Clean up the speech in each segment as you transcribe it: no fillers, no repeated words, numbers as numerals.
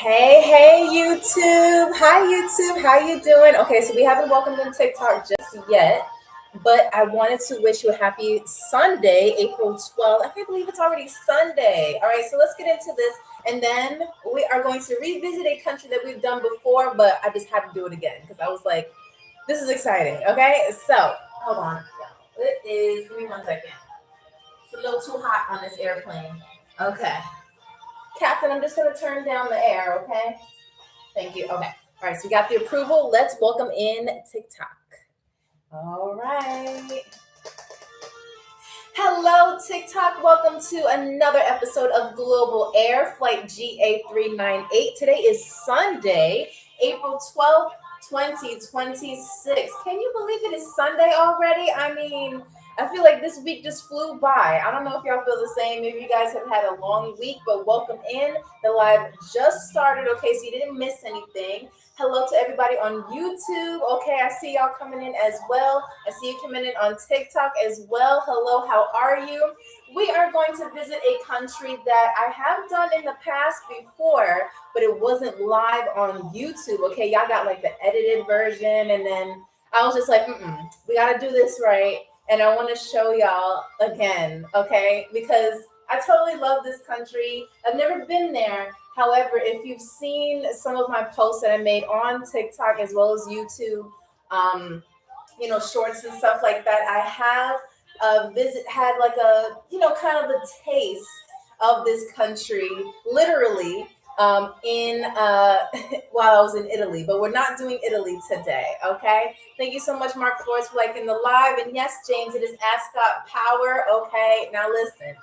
Hey, YouTube. Hi, YouTube. How you doing? Okay, so we haven't welcomed in TikTok just yet, but I wanted to wish you a happy Sunday, April 12th. I can't believe it's already Sunday. All right, so let's get into this, and then we are going to revisit a country that we've done before, but I just had to do it again because I was like, this is exciting. Okay, so hold on. It is, give me 1 second. It's a little too hot on this airplane. Okay. Captain, I'm just going to turn down the air, okay? Thank you. Okay. All right, so we got the approval. Let's welcome in TikTok. All right. Hello, TikTok. Welcome to another episode of Global Air Flight GA398. Today is Sunday, April 12th, 2026. Can you believe it is Sunday already? I mean, I feel like this week just flew by. I don't know if y'all feel the same. Maybe you guys have had a long week, but welcome in. The live just started, okay, so you didn't miss anything. Hello to everybody on YouTube. Okay, I see y'all coming in as well. I see you coming in on TikTok as well. Hello, how are you? We are going to visit a country that I have done in the past before, but it wasn't live on YouTube. Okay, y'all got like the edited version, and then I was just like, we got to do this right. And I want to show y'all again, okay? Because I totally love this country. I've never been there. However, if you've seen some of my posts that I made on TikTok as well as YouTube, shorts and stuff like that, I have had like a, kind of a taste of this country, literally, in while I was in Italy, but we're not doing Italy today. Okay. Thank you so much, Mark Flores, for liking the live. And yes, James, it is Ascot Power. Okay. Now listen,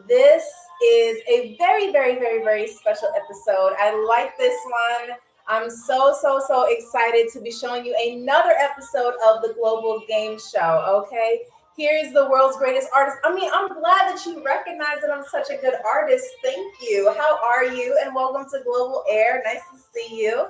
this is a very, very, very, very special episode. I like this one. I'm so excited to be showing you another episode of the Global Game Show. Okay. Here's the world's greatest artist. I mean, I'm glad that you recognize that I'm such a good artist. Thank you. How are you? And welcome to Global Air. Nice to see you.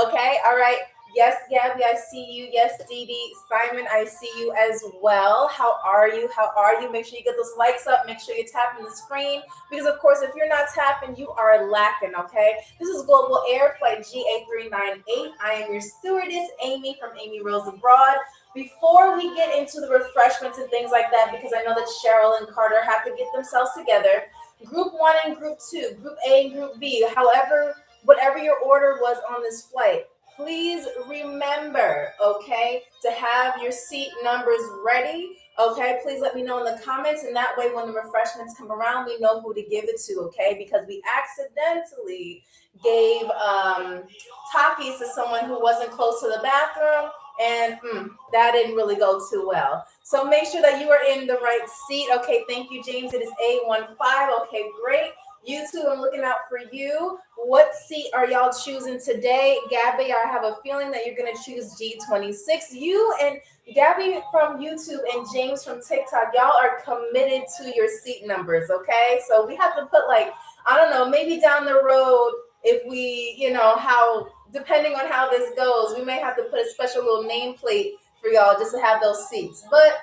Okay. All right. Yes, Gabby, I see you. Yes, Dee Dee. Simon, I see you as well. How are you? How are you? Make sure you get those likes up. Make sure you're tapping the screen. Because, of course, if you're not tapping, you are lacking, okay? This is Global Air Flight GA398. I am your stewardess, Amy from Amy Rose Abroad. Before we get into the refreshments and things like that, because I know that Cheryl and Carter have to get themselves together, Group 1 and Group 2, Group A and Group B, however, whatever your order was on this flight, please remember, okay, to have your seat numbers ready. Okay, please let me know in the comments, and that way when the refreshments come around, we know who to give it to, okay? Because we accidentally gave Takis to someone who wasn't close to the bathroom, and that didn't really go too well. So make sure that you are in the right seat. Okay, thank you, James. It is A15. Okay, great. YouTube, I'm looking out for you. What seat are y'all choosing today? Gabby, I have a feeling that you're going to choose G26. You and Gabby from YouTube and James from TikTok, y'all are committed to your seat numbers, okay? So we have to put like, I don't know, maybe down the road, if we, depending on how this goes, we may have to put a special little nameplate for y'all just to have those seats. But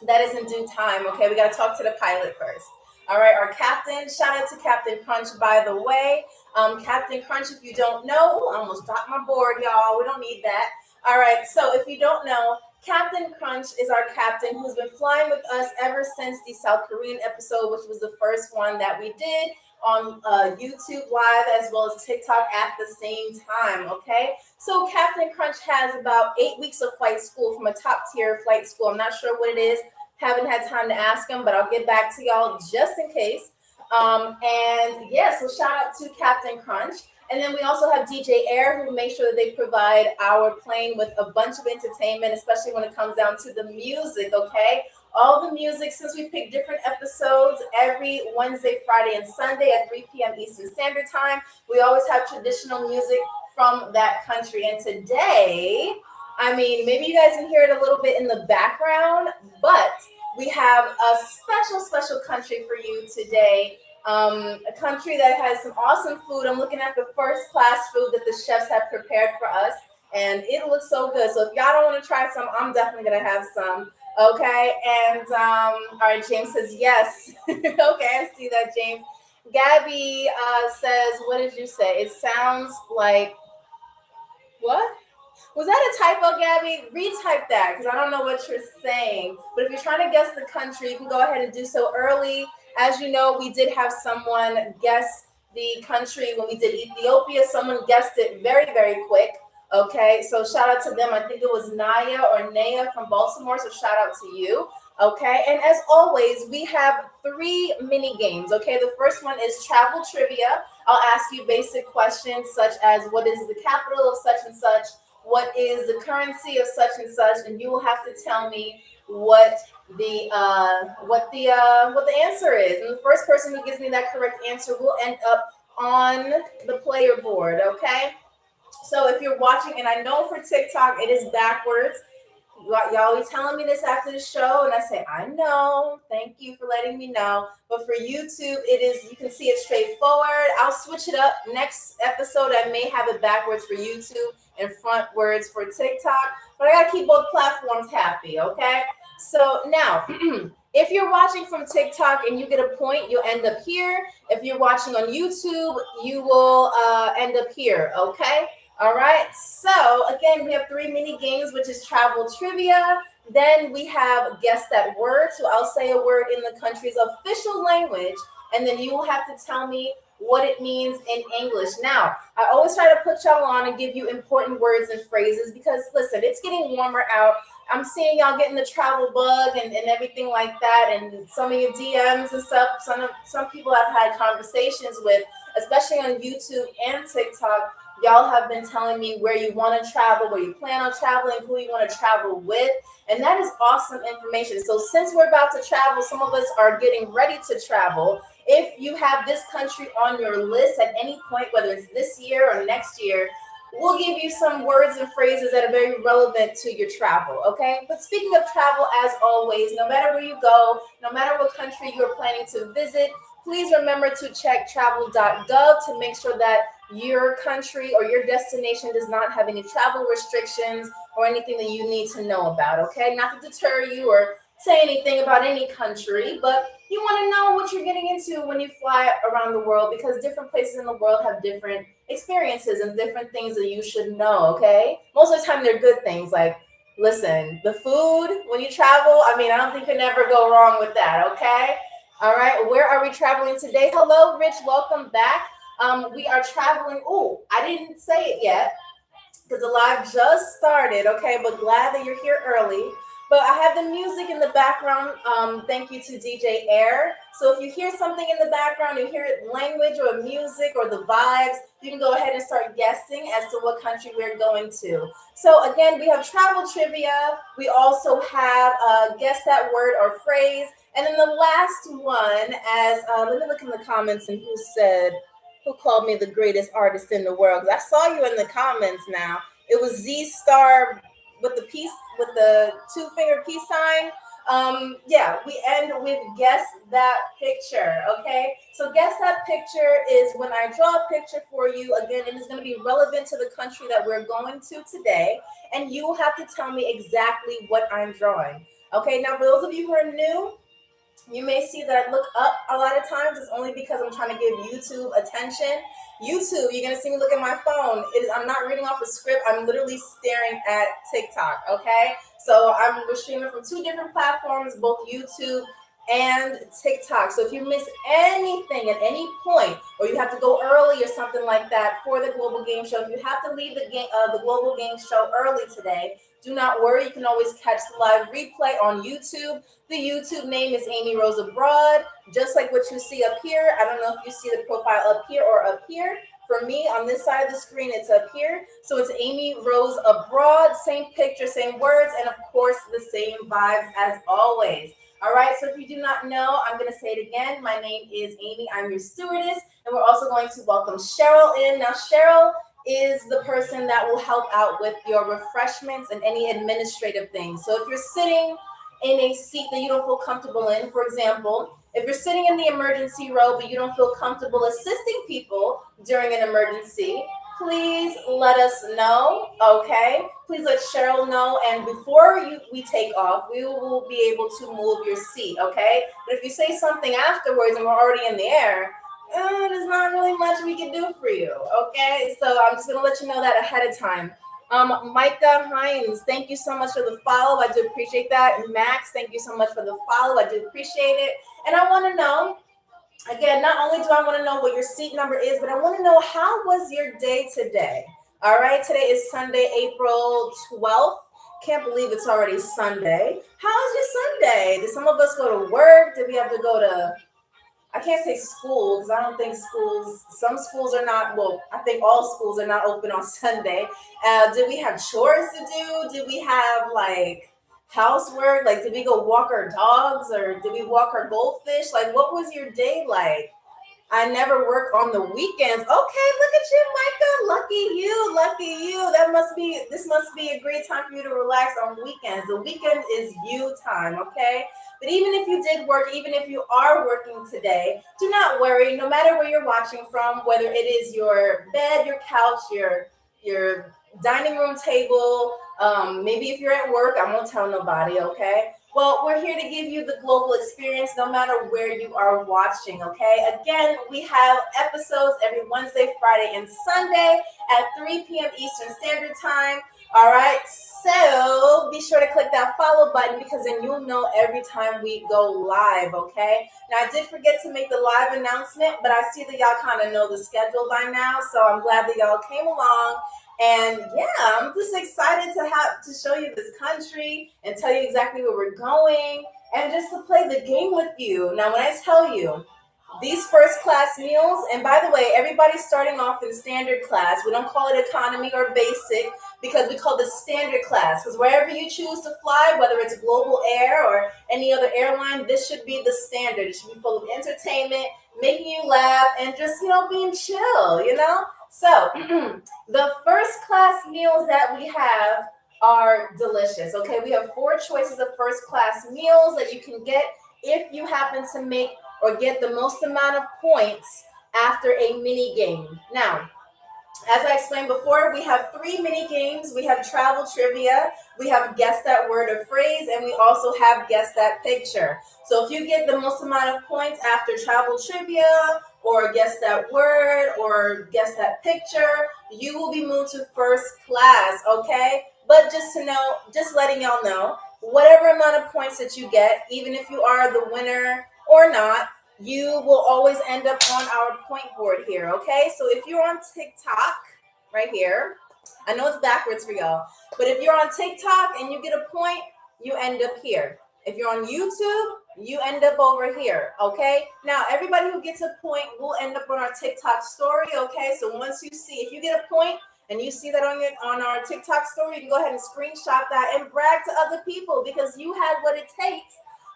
that is in due time, okay? We got to talk to the pilot first. All right, our captain, shout out to Captain Crunch, by the way. Captain Crunch, if you don't know, I almost dropped my board, y'all. We don't need that. All right, so if you don't know, Captain Crunch is our captain who's been flying with us ever since the South Korean episode, which was the first one that we did on YouTube Live as well as TikTok at the same time, okay? So Captain Crunch has about 8 weeks of flight school from a top-tier flight school. I'm not sure what it is. Haven't had time to ask him, but I'll get back to y'all just in case. And yeah, so shout out to Captain Crunch. And then we also have DJ Air, who makes sure that they provide our plane with a bunch of entertainment, especially when it comes down to the music, okay? All the music, since we pick different episodes every Wednesday, Friday, and Sunday at 3 p.m. Eastern Standard Time, we always have traditional music from that country. And today, I mean, maybe you guys can hear it a little bit in the background, but we have a special country for you today. A country that has some awesome food. I'm looking at the first class food that the chefs have prepared for us, and it looks so good. So if y'all don't want to try some, I'm definitely going to have some. Okay. And all right, James says yes. Okay, I see that, James. Gabby says, what did you say? It sounds like what? Was that a typo, Gabby? Retype that because I don't know what you're saying. But if you're trying to guess the country, you can go ahead and do so early. As you know, we did have someone guess the country when we did Ethiopia. Someone guessed it very, very quick. Okay, so shout out to them. I think it was Naya or Naya from Baltimore. So shout out to you. Okay, and as always, we have three mini games. Okay, the first one is travel trivia. I'll ask you basic questions such as what is the capital of such and such, what is the currency of such and such, and you will have to tell me what the answer is. And the first person who gives me that correct answer will end up on the player board. Okay. So if you're watching, and I know for TikTok it is backwards. Y'all be telling me this after the show, and I say, I know. Thank you for letting me know. But for YouTube, it is, you can see it straightforward. I'll switch it up. Next episode, I may have it backwards for YouTube and frontwards for TikTok. But I got to keep both platforms happy, okay? So now, if you're watching from TikTok and you get a point, you'll end up here. If you're watching on YouTube, you will end up here, okay? All right, so again, we have three mini games, which is travel trivia. Then we have guess that word. So I'll say a word in the country's official language, and then you will have to tell me what it means in English. Now, I always try to put y'all on and give you important words and phrases because, listen, it's getting warmer out. I'm seeing y'all getting the travel bug and everything like that, and some of your DMs and stuff. Some people I've had conversations with, especially on YouTube and TikTok. Y'all have been telling me where you want to travel, where you plan on traveling, who you want to travel with. And that is awesome information. So since we're about to travel, some of us are getting ready to travel. If you have this country on your list at any point, whether it's this year or next year, we'll give you some words and phrases that are very relevant to your travel, okay? But speaking of travel, as always, no matter where you go, no matter what country you're planning to visit, please remember to check travel.gov to make sure that your country or your destination does not have any travel restrictions or anything that you need to know about, okay? Not to deter you or say anything about any country, but you want to know what you're getting into when you fly around the world because different places in the world have different experiences and different things that you should know, okay? Most of the time, they're good things like, listen, the food when you travel, I mean, I don't think you can ever go wrong with that, okay? All right, where are we traveling today? Hello, Rich, welcome back. We are traveling. Oh, I didn't say it yet because the live just started, okay? But glad that you're here early. But I have the music in the background. Thank you to DJ Air. So if you hear something in the background, you hear language or music or the vibes, you can go ahead and start guessing as to what country we're going to. So again, we have travel trivia. We also have guess that word or phrase. And then the last one, as let me look in the comments and who called me the greatest artist in the world. 'Cause I saw you in the comments now. It was Z Star with the two-finger peace sign. Yeah, we end with guess that picture. Okay, so guess that picture is when I draw a picture for you. Again, it is going to be relevant to the country that we're going to today, and you will have to tell me exactly what I'm drawing. Okay, now for those of you who are new, you may see that I look up a lot of times. It's only because I'm trying to give YouTube attention. YouTube, you're going to see me look at my phone. I'm not reading off a script. I'm literally staring at TikTok, okay? So we're streaming from two different platforms, both YouTube and TikTok. So if you miss anything at any point, or you have to go early or something like that for the Global Game Show, if you have to leave the Global Game Show early today, do not worry. You can always catch the live replay on YouTube. The YouTube name is Amy Rose Abroad, just like what you see up here. I don't know if you see the profile up here or up here. For me, on this side of the screen, it's up here. So it's Amy Rose Abroad, same picture, same words, and of course, the same vibes as always. All right, so if you do not know, I'm going to say it again. My name is Amy. I'm your stewardess, and we're also going to welcome Cheryl in. Now, Cheryl is the person that will help out with your refreshments and any administrative things. So if you're sitting in a seat that you don't feel comfortable in, for example, if you're sitting in the emergency row but you don't feel comfortable assisting people during an emergency, please let us know, okay? Please let Cheryl know, and before we take off, we will be able to move your seat, okay? But if you say something afterwards and we're already in the air, there's not really much we can do for you. Okay, so I'm just gonna let you know that ahead of time. Micah Hines, thank you so much for the follow. I do appreciate that. And Max, thank you so much for the follow. I do appreciate it. And I want to know, again, not only do I want to know what your seat number is, but I want to know, how was your day today? All right, today is Sunday, April 12th. Can't believe it's already Sunday. How was your Sunday? Did some of us go to work? Did we have to go to, I can't say school because I don't think schools, some schools are not, well, I think all schools are not open on Sunday. Did we have chores to do? Did we have like housework? Like, did we go walk our dogs or did we walk our goldfish? Like, what was your day like? I never work on the weekends. Okay, look at you, Micah. Lucky you, lucky you. This must be a great time for you to relax on weekends. The weekend is you time, okay? But even if you did work, even if you are working today, do not worry. No matter where you're watching from, whether it is your bed, your couch, your dining room table, maybe if you're at work, I won't tell nobody, okay? Well, we're here to give you the global experience no matter where you are watching, okay? Again, we have episodes every Wednesday, Friday, and Sunday at 3 p.m. Eastern Standard Time. All right, so be sure to click that follow button because then you'll know every time we go live, okay? Now, I did forget to make the live announcement, but I see that y'all kind of know the schedule by now, so I'm glad that y'all came along. And yeah, I'm just excited to show you this country and tell you exactly where we're going and just to play the game with you. Now, when I tell you these first class meals, and by the way, everybody's starting off in standard class. We don't call it economy or basic because we call this standard class. Because wherever you choose to fly, whether it's Global Air or any other airline, this should be the standard. It should be full of entertainment, making you laugh, and just, being chill. So the first class meals that we have are delicious. Okay, we have 4 choices of first class meals that you can get if you happen to make or get the most amount of points after a mini game. Now, as I explained before, we have 3 mini games. We have travel trivia, we have guess that word or phrase, and we also have guess that picture. So if you get the most amount of points after travel trivia or guess that word or guess that picture, you will be moved to first class, okay? But just letting y'all know, whatever amount of points that you get, even if you are the winner or not, you will always end up on our point board here, okay? So if you're on TikTok, right here, I know it's backwards for y'all, but if you're on TikTok and you get a point, you end up here. If you're on YouTube, you end up over here, okay? Now, everybody who gets a point will end up on our TikTok story, okay? So once you see, if you get a point and you see that on our TikTok story, you can go ahead and screenshot that and brag to other people because you had what it takes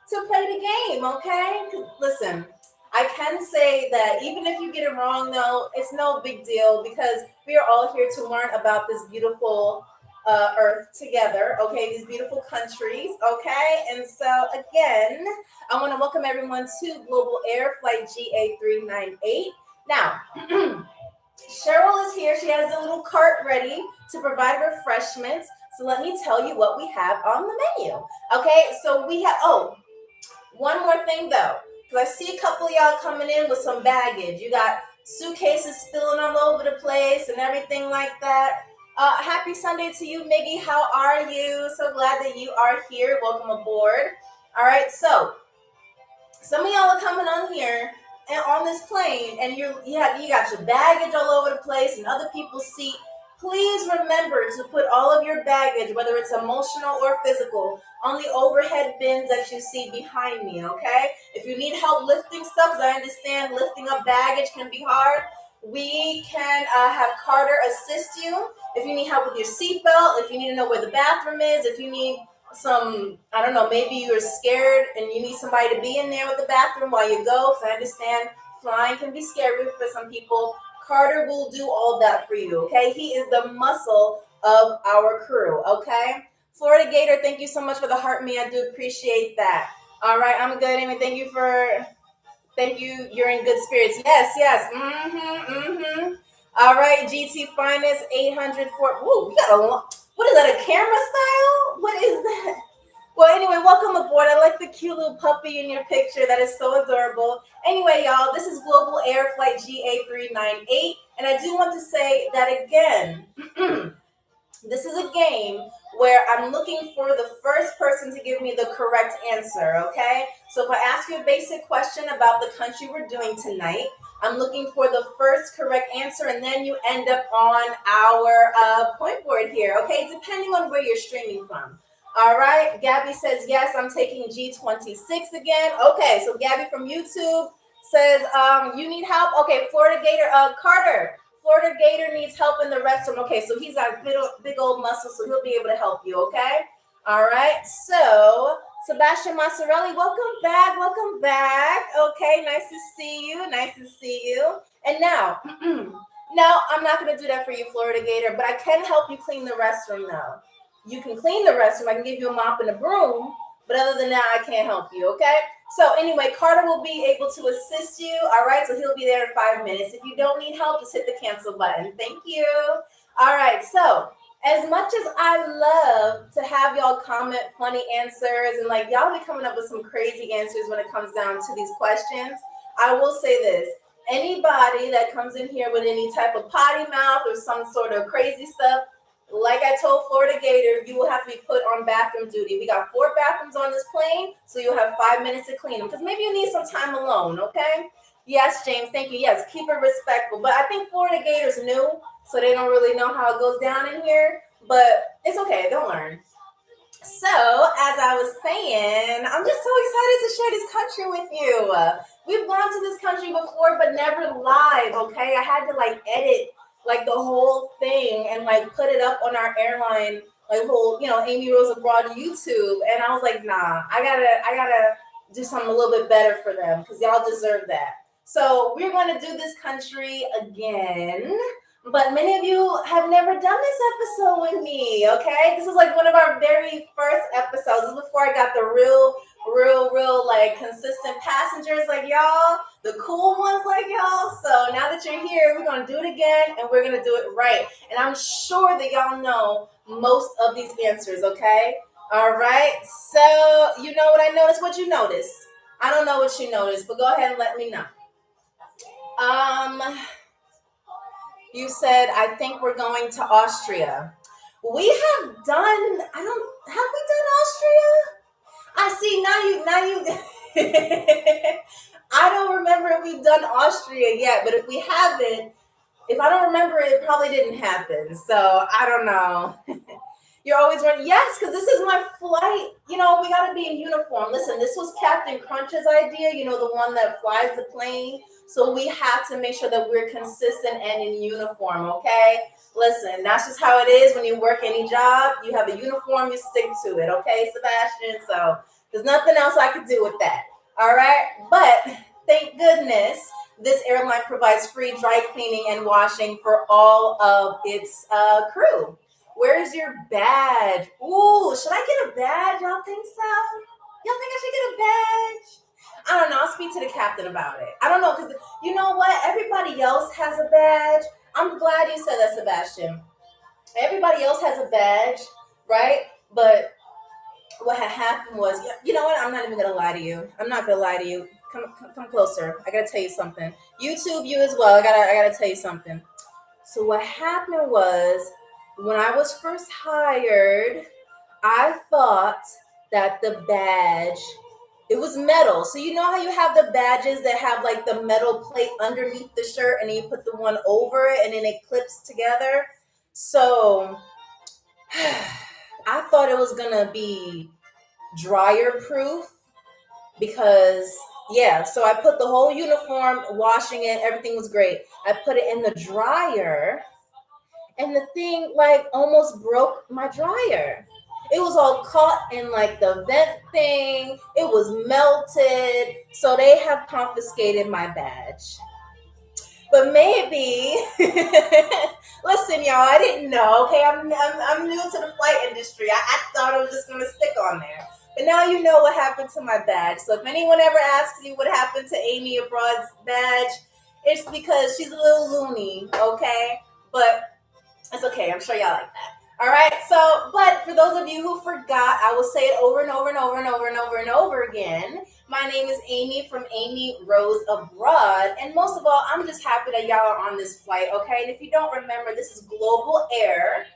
to play the game, okay? Listen, I can say that even if you get it wrong, though, it's no big deal because we are all here to learn about this beautiful earth together, okay? These beautiful countries, okay? And so, again, I want to welcome everyone to Global Air Flight GA398. Now, Cheryl is here. She has a little cart ready to provide refreshments. So let me tell you what we have on the menu, okay? So we have, one more thing, though, because I see a couple of y'all coming in with some baggage. You got suitcases spilling all over the place and everything like that. Happy Sunday to you, Miggy. How are you? So glad that you are here. Welcome aboard. All right, so some of y'all are coming on here and on this plane, and you got your baggage all over the place and other people's seat. Please remember to put all of your baggage, whether it's emotional or physical, on the overhead bins that you see behind me, okay? If you need help lifting stuff, because I understand lifting up baggage can be hard, we can have Carter assist you. If you need help with your seatbelt, if you need to know where the bathroom is, if you need I don't know, maybe you're scared and you need somebody to be in there with the bathroom while you go, because I understand flying can be scary for some people. Carter will do all that for you, okay? He is the muscle of our crew, okay? Florida Gator, thank you so much for the heart me. I do appreciate that. All right, I'm good, Amy. Thank you. You're in good spirits. Yes. All right, GT Finest 804. Whoa, we got what is that, a camera style? What is that? Well, anyway, welcome aboard. I like the cute little puppy in your picture. That is so adorable. Anyway, y'all, this is Global Air Flight GA398. And I do want to say that again. This is a game where I'm looking for the first person to give me the correct answer, okay? So if I ask you a basic question about the country we're doing tonight, I'm looking for the first correct answer, and then you end up on our point board here, okay? Depending on where you're streaming from. All right, Gabby says, yes, I'm taking G26 again. Okay, so Gabby from YouTube says, you need help? Okay, Florida Gator, Carter. Florida Gator needs help in the restroom. Okay, so he's got big old muscles, so he'll be able to help you, okay? All right, so Sebastian Massarelli, welcome back, welcome back. Okay, nice to see you, nice to see you. And now, no, I'm not going to do that for you, Florida Gator, but I can help you clean the restroom now. You can clean the restroom. I can give you a mop and a broom, but other than that, I can't help you, okay? So anyway, Carter will be able to assist you, all right? So he'll be there in 5 minutes. If you don't need help, just hit the cancel button. Thank you. All right, so as much as I love to have y'all comment funny answers and like y'all be coming up with some crazy answers when it comes down to these questions, I will say this. Anybody that comes in here with any type of potty mouth or some sort of crazy stuff, like I told Florida Gator, you will have to be put on bathroom duty. We got 4 bathrooms on this plane, so you'll have 5 minutes to clean them because maybe you need some time alone, okay? Yes, James, thank you. Yes, keep it respectful. But I think Florida Gator's new, so they don't really know how it goes down in here, but it's okay. They'll learn. So, as I was saying, I'm just so excited to share this country with you. We've gone to this country before, but never live, okay? I had to, like, edit like the whole thing and like put it up on our airline, like whole, Amy Rose Abroad YouTube. And I was like, nah, I gotta do something a little bit better for them because y'all deserve that. So we're going to do this country again. But many of you have never done this episode with me, okay? This is like one of our very first episodes. This is before I got the real, like consistent passengers like y'all, the cool ones like y'all. So now that you're here, we're going to do it again and we're going to do it right. And I'm sure that y'all know most of these answers, okay? All right. So you know what I noticed? What you noticed? I don't know what you noticed, but go ahead and let me know. You said, I think we're going to Austria. We have done, have we done Austria? I see, now you, I don't remember if we've done Austria yet, but if we haven't, if I don't remember, it probably didn't happen. So I don't know. You're always running. Yes, because this is my flight. We got to be in uniform. Listen, this was Captain Crunch's idea, the one that flies the plane. So we have to make sure that we're consistent and in uniform, okay? Listen, that's just how it is when you work any job. You have a uniform, you stick to it, okay, Sebastian? So there's nothing else I could do with that, all right? But thank goodness this airline provides free dry cleaning and washing for all of its crew. Where's your badge? Ooh, should I get a badge? Y'all think so? Y'all think I should get a badge? I don't know. I'll speak to the captain about it. I don't know, because you know what? Everybody else has a badge. I'm glad you said that, Sebastian. Everybody else has a badge, right? But what had happened was, you know what? I'm not even going to lie to you. I'm not going to lie to you. Come closer. I got to tell you something. YouTube, you as well. I got to tell you something. So what happened was, when I was first hired, I thought that the badge, it was metal. So you know how you have the badges that have like the metal plate underneath the shirt and then you put the one over it and then it clips together? So I thought it was going to be dryer proof because, so I put the whole uniform, washing it, everything was great. I put it in the dryer and the thing like almost broke my dryer. It was all caught in like the vent thing. It was melted. So they have confiscated my badge. But maybe, listen, y'all, I didn't know. Okay, I'm new to the flight industry. I thought it was just gonna stick on there. But now you know what happened to my badge. So if anyone ever asks you what happened to Amy Abroad's badge, it's because she's a little loony, okay? But it's okay. I'm sure y'all like that. All right. So, but for those of you who forgot, I will say it over and over and over and over and over and over again. My name is Amy from Amy Rose Abroad. And most of all, I'm just happy that y'all are on this flight. Okay. And if you don't remember, this is Global Air,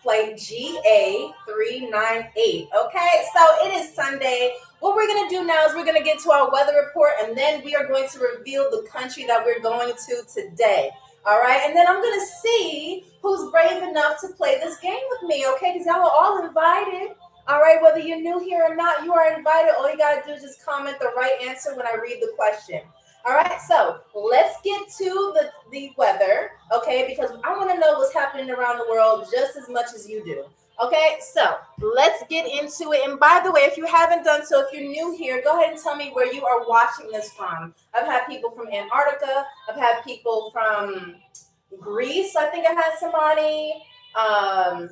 flight GA398. Okay. So it is Sunday. What we're going to do now is we're going to get to our weather report, and then we are going to reveal the country that we're going to today. All right, and then I'm gonna see who's brave enough to play this game with me, okay? Because y'all are all invited. All right, whether you're new here or not, you are invited. All you gotta do is just comment the right answer when I read the question. All right, so let's get to the weather, okay? Because I want to know what's happening around the world just as much as you do. Okay, so let's get into it. And by the way, if you haven't done so, if you're new here, go ahead and tell me where you are watching this from. I've had people from Antarctica. I've had people from Greece. I think I had somebody.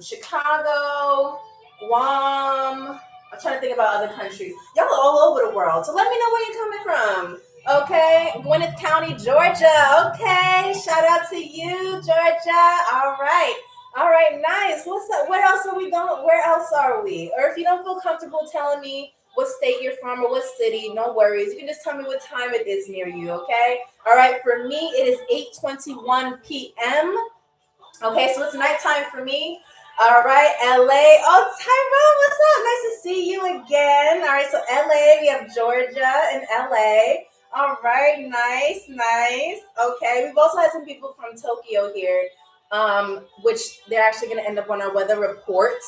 Chicago, Guam. I'm trying to think about other countries. Y'all are all over the world. So let me know where you're coming from. Okay, Gwinnett County, Georgia. Okay, shout out to you, Georgia. All right. All right, nice. What's up? Where else are we going? Where else are we? Or if you don't feel comfortable telling me what state you're from or what city, no worries. You can just tell me what time it is near you, okay? All right, for me, it is 8:21 p.m. Okay, so it's nighttime for me. All right, LA. Oh, Tyrone, what's up? Nice to see you again. All right, so LA, we have Georgia and LA. All right, nice. Okay, we've also had some people from Tokyo here, which they're actually going to end up on our weather report.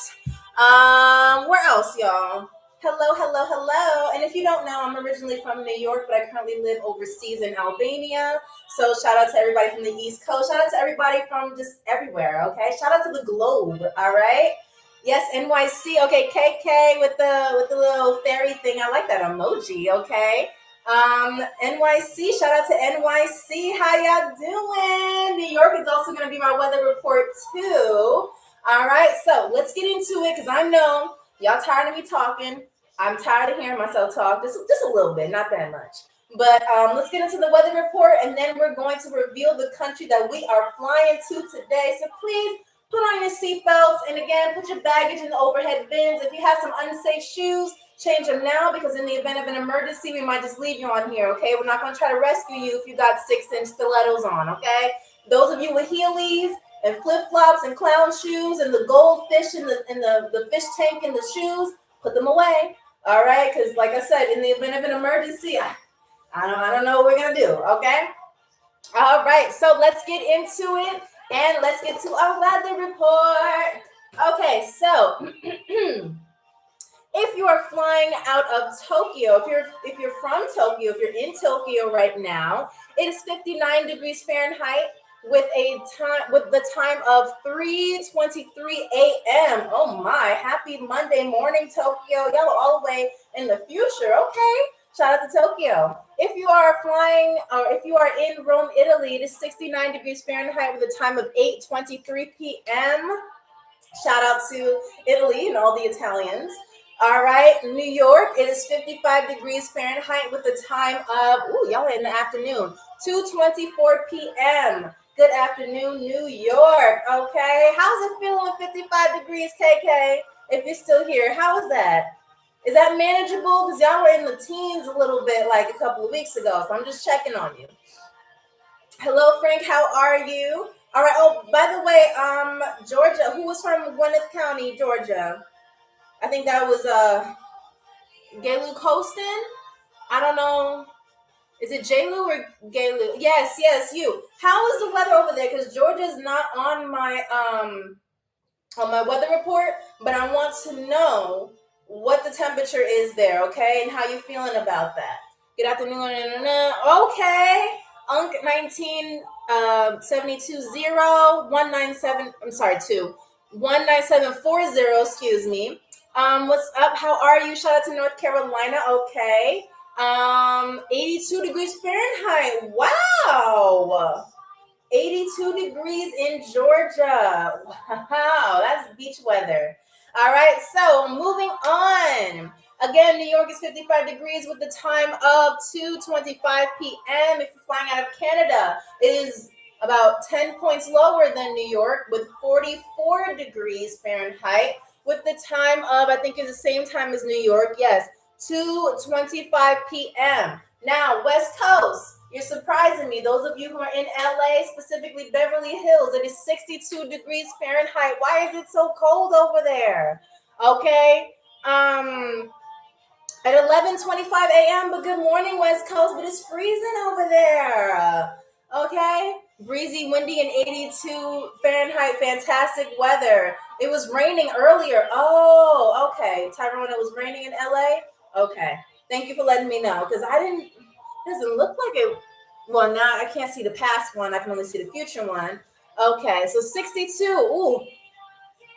Where else, y'all? Hello. And if you don't know, I'm originally from New York, but I currently live overseas in Albania. So shout out to everybody from the East Coast. Shout out to everybody from just everywhere, okay? Shout out to the globe, all right? Yes, NYC. Okay, KK with the little fairy thing. I like that emoji, okay? NYC, shout out to NYC. How y'all doing? New York is also going to be my weather report too. All right, so let's get into it because I know y'all tired of me talking. I'm tired of hearing myself talk, just a little bit, not that much. But let's get into the weather report, and then we're going to reveal the country that we are flying to today. So please put on your seatbelts, and again, put your baggage in the overhead bins. If you have some unsafe shoes, change them now, because in the event of an emergency, we might just leave you on here, okay? We're not going to try to rescue you if you got 6-inch stilettos on, okay? Those of you with Heelys and flip-flops and clown shoes and the goldfish and the fish tank in the shoes, put them away, all right? Because like I said, in the event of an emergency, I don't know what we're going to do, okay? All right, so let's get into it, and let's get to our weather report. Okay, so if you are flying out of Tokyo, if you're from Tokyo, if you're in Tokyo right now, it is 59 degrees Fahrenheit with the time of 3:23 a.m. Oh my, happy Monday morning, Tokyo. Y'all are all the way in the future. Okay. Shout out to Tokyo. If you are flying, or if you are in Rome, Italy, it is 69 degrees Fahrenheit with a time of 8:23 p.m. Shout out to Italy and all the Italians. All right, New York, it is 55 degrees Fahrenheit with a time of, y'all are in the afternoon, 2:24 p.m. Good afternoon, New York. Okay, how's it feeling with 55 degrees, KK? If you're still here, how is that? Is that manageable? Because y'all were in the teens a little bit like a couple of weeks ago, so I'm just checking on you. Hello, Frank. How are you? All right. Oh, by the way, Georgia. Who was from Gwinnett County, Georgia? I think that was Gaylu Colston. I don't know. Is it Jaylu or Gaylu? Yes, you. How is the weather over there? Because Georgia's not on my weather report, but I want to know what the temperature is there, okay, and how you feeling about that. Good afternoon. Okay. Unk 19720 I'm sorry, 19740, excuse me. What's up? How are you? Shout out to North Carolina. Okay. 82 degrees Fahrenheit. Wow. 82 degrees in Georgia. Wow, that's beach weather. All right, so moving on. Again, New York is 55 degrees with the time of 2:25 p.m. If you're flying out of Canada, it is about 10 points lower than New York with 44 degrees Fahrenheit with the time of, I think it's the same time as New York. Yes, 2:25 p.m. Now, West Coast, you're surprising me. Those of you who are in LA, specifically Beverly Hills, it is 62 degrees Fahrenheit. Why is it so cold over there? Okay. At 11:25 a.m., but good morning, West Coast, but it's freezing over there. Okay? Breezy, windy, and 82 Fahrenheit. Fantastic weather. It was raining earlier. Oh, okay. Tyrone, it was raining in LA? Okay. Thank you for letting me know, because it doesn't look like it. Well, now I can't see the past one. I can only see the future one. Okay, so 62.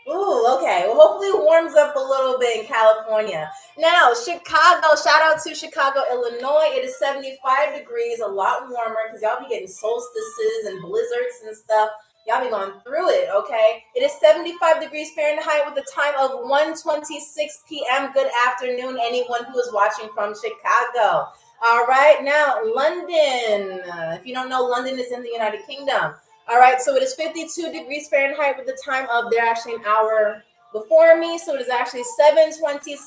Ooh, okay. Well, hopefully it warms up a little bit in California. Now, Chicago, shout out to Chicago, Illinois. It is 75 degrees, a lot warmer because y'all be getting solstices and blizzards and stuff. Y'all be going through it, okay? It is 75 degrees Fahrenheit with a time of 1:26 p.m. Good afternoon, anyone who is watching from Chicago. All right, now London. If you don't know, London is in the United Kingdom. All right, so it is 52 degrees Fahrenheit with the time of, they're actually an hour before me, so it is actually 7:26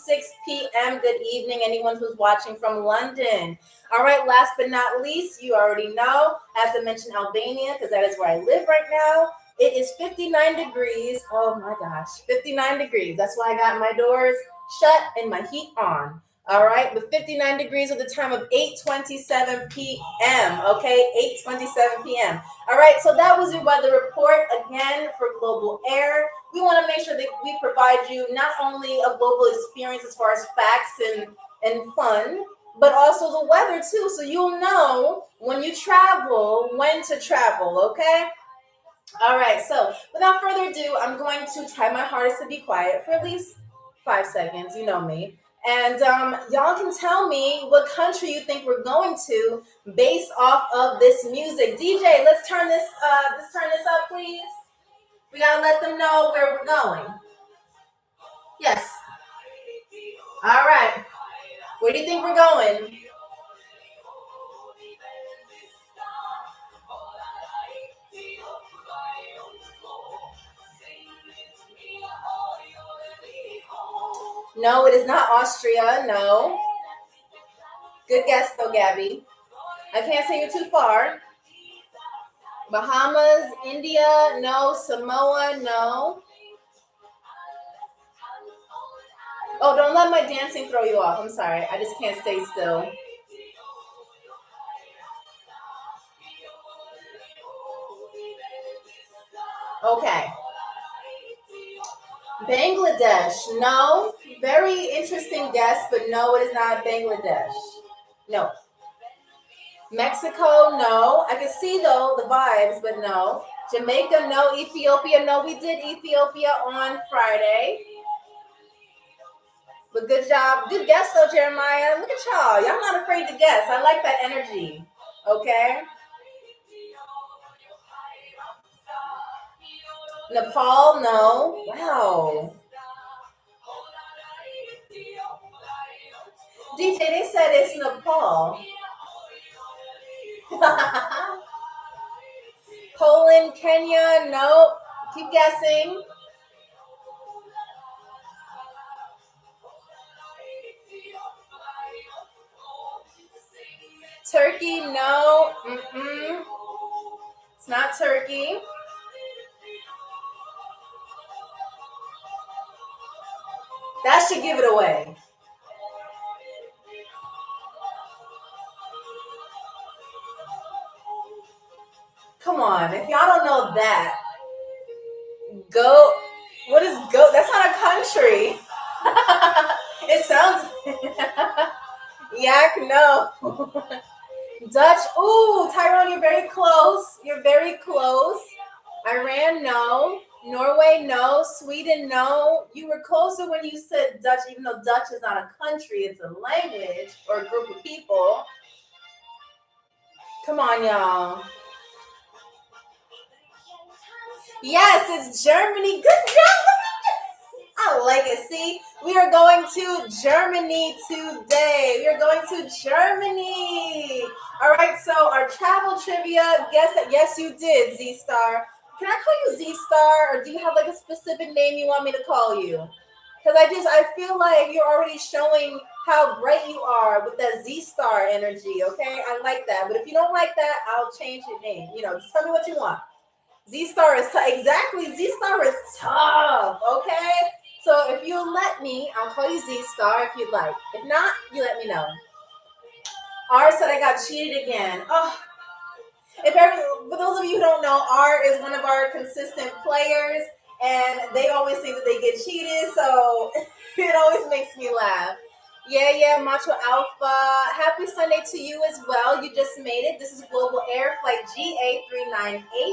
p.m. Good evening, anyone who's watching from London. All right, last but not least, you already know, I have to mention Albania because that is where I live right now. It is 59 degrees. Oh my gosh, 59 degrees. That's why I got my doors shut and my heat on. All right, with 59 degrees at the time of 8:27 p.m. Okay, 8:27 p.m. All right, so that was your weather report again for Global Air. We want to make sure that we provide you not only a global experience as far as facts and fun, but also the weather too, so you'll know when you travel, when to travel, okay? All right, so without further ado, I'm going to try my hardest to be quiet for at least 5 seconds, you know me. And y'all can tell me what country you think we're going to based off of this music. DJ, let's turn this up, please. We gotta let them know where we're going. Yes. All right. Where do you think we're going? No, it is not Austria. No. Good guess though, Gabby. I can't say you're too far. Bahamas, India, no. Samoa, no. Oh, don't let my dancing throw you off. I'm sorry. I just can't stay still. Okay. Bangladesh, no. Very interesting guess, but no, it is not Bangladesh. No. Mexico, no. I can see though the vibes, but no. Jamaica, no. Ethiopia, no. We did Ethiopia on Friday. But good job. Good guess though, Jeremiah. Look at y'all. Y'all not afraid to guess. I like that energy. Okay. Nepal, no. Wow. DJ, they said it's Nepal. Poland, Kenya, no. Keep guessing. Turkey, no. It's not Turkey. That should give it away. Come on, if y'all don't know that, go. What is go? That's not a country. It sounds. Yak, no. Dutch. Ooh, Tyrone, you're very close. You're very close. Iran, no. Norway, no. Sweden, no. You were closer when you said Dutch, even though Dutch is not a country, it's a language or a group of people. Come on, y'all. Yes, it's Germany. Good job. I like it. See, we are going to Germany today. We are going to Germany. All right, so our travel trivia. Guess that yes, you did, Z Star. Can I call you Z Star, or do you have like a specific name you want me to call you? Because I feel like you're already showing how bright you are with that Z Star energy. Okay, I like that. But if you don't like that, I'll change your name. Just tell me what you want. Z Star is exactly. Z Star is tough. Okay, so if you let me, I'll call you Z Star if you'd like. If not, you let me know. R said I got cheated again. Oh, for those of you who don't know, R is one of our consistent players, and they always think that they get cheated, so it always makes me laugh. Yeah, Macho Alpha. Happy Sunday to you as well. You just made it. This is Global Air Flight GA398.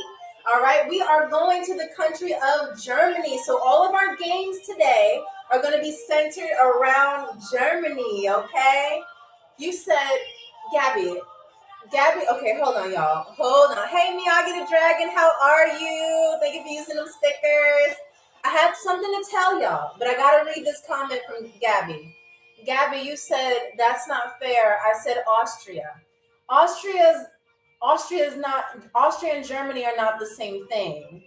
All right, we are going to the country of Germany. So all of our games today are going to be centered around Germany, okay? You said, Gabby, okay, hold on, y'all. Hold on. Hey, Miyagi the Dragon, how are you? Thank you for using them stickers. I have something to tell y'all, but I gotta read this comment from Gabby. Gabby, you said that's not fair. I said Austria. Austria's Austria's not Austria and Germany are not the same thing,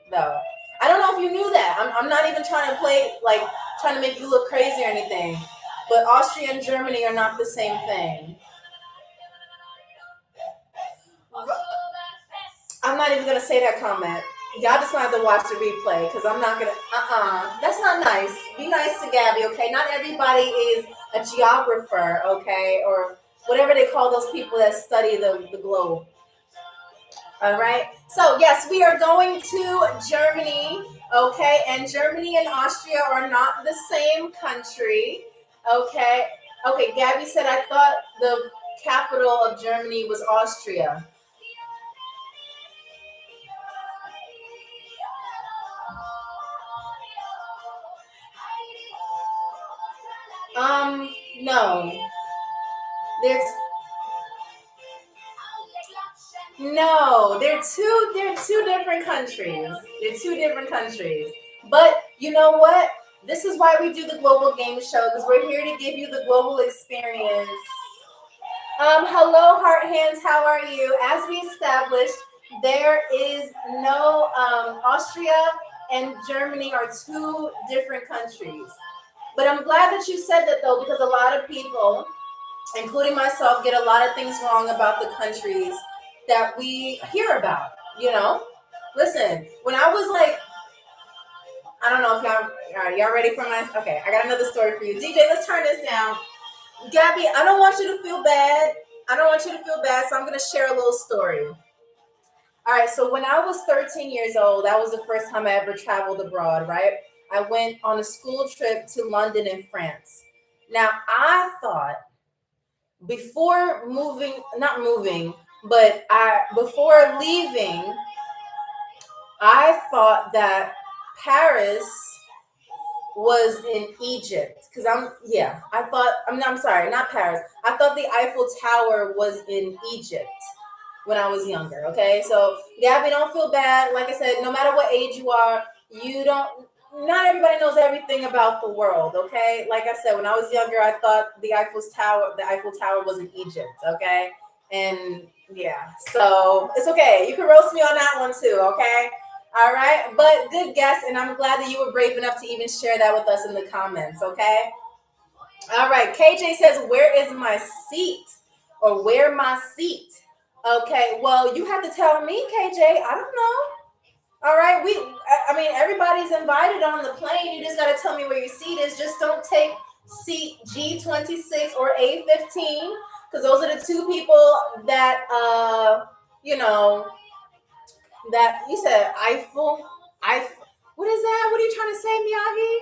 though. I don't know if you knew that. I'm not even trying to play like trying to make you look crazy or anything, but Austria and Germany are not the same thing. I'm not even gonna say that comment. Y'all just gonna have to watch the replay because I'm not gonna. That's not nice. Be nice to Gabby, okay? Not everybody is a geographer, okay, or whatever they call those people that study the globe. All right. So yes, we are going to Germany, okay, and Germany and Austria are not the same country, okay. Okay, Gabby said I thought the capital of Germany was Austria. No. There's no. They're two different countries. They're two different countries. But you know what? This is why we do the Global Game Show because we're here to give you the global experience. Hello, Heart Hands. How are you? As we established, there is no Austria and Germany are two different countries. But I'm glad that you said that though, because a lot of people, including myself, get a lot of things wrong about the countries that we hear about. Listen, when I was like, I don't know if y'all ready for my, okay, I got another story for you. DJ, let's turn this down. Gabby, I don't want you to feel bad. So I'm going to share a little story. All right, so when I was 13 years old, that was the first time I ever traveled abroad, right? I went on a school trip to London in France. Now, I thought before before leaving, I thought that Paris was in Egypt because I'm sorry, not Paris. I thought the Eiffel Tower was in Egypt when I was younger. Okay, so Gabby, don't feel bad. Like I said, no matter what age you are, not everybody knows everything about the world. Okay, like I said, when I was younger, I thought the Eiffel Tower was in Egypt. Okay, and yeah, so it's okay. You can roast me on that one too. Okay. All right, but good guess, and I'm glad that you were brave enough to even share that with us in the comments, okay? All right, KJ says, where is my seat? Or where my seat? Okay, well, you have to tell me, KJ. I don't know. All right, everybody's invited on the plane. You just got to tell me where your seat is. Just don't take seat G26 or A15, because those are the two people that, that you said Eiffel. What is that? What are you trying to say, Miyagi?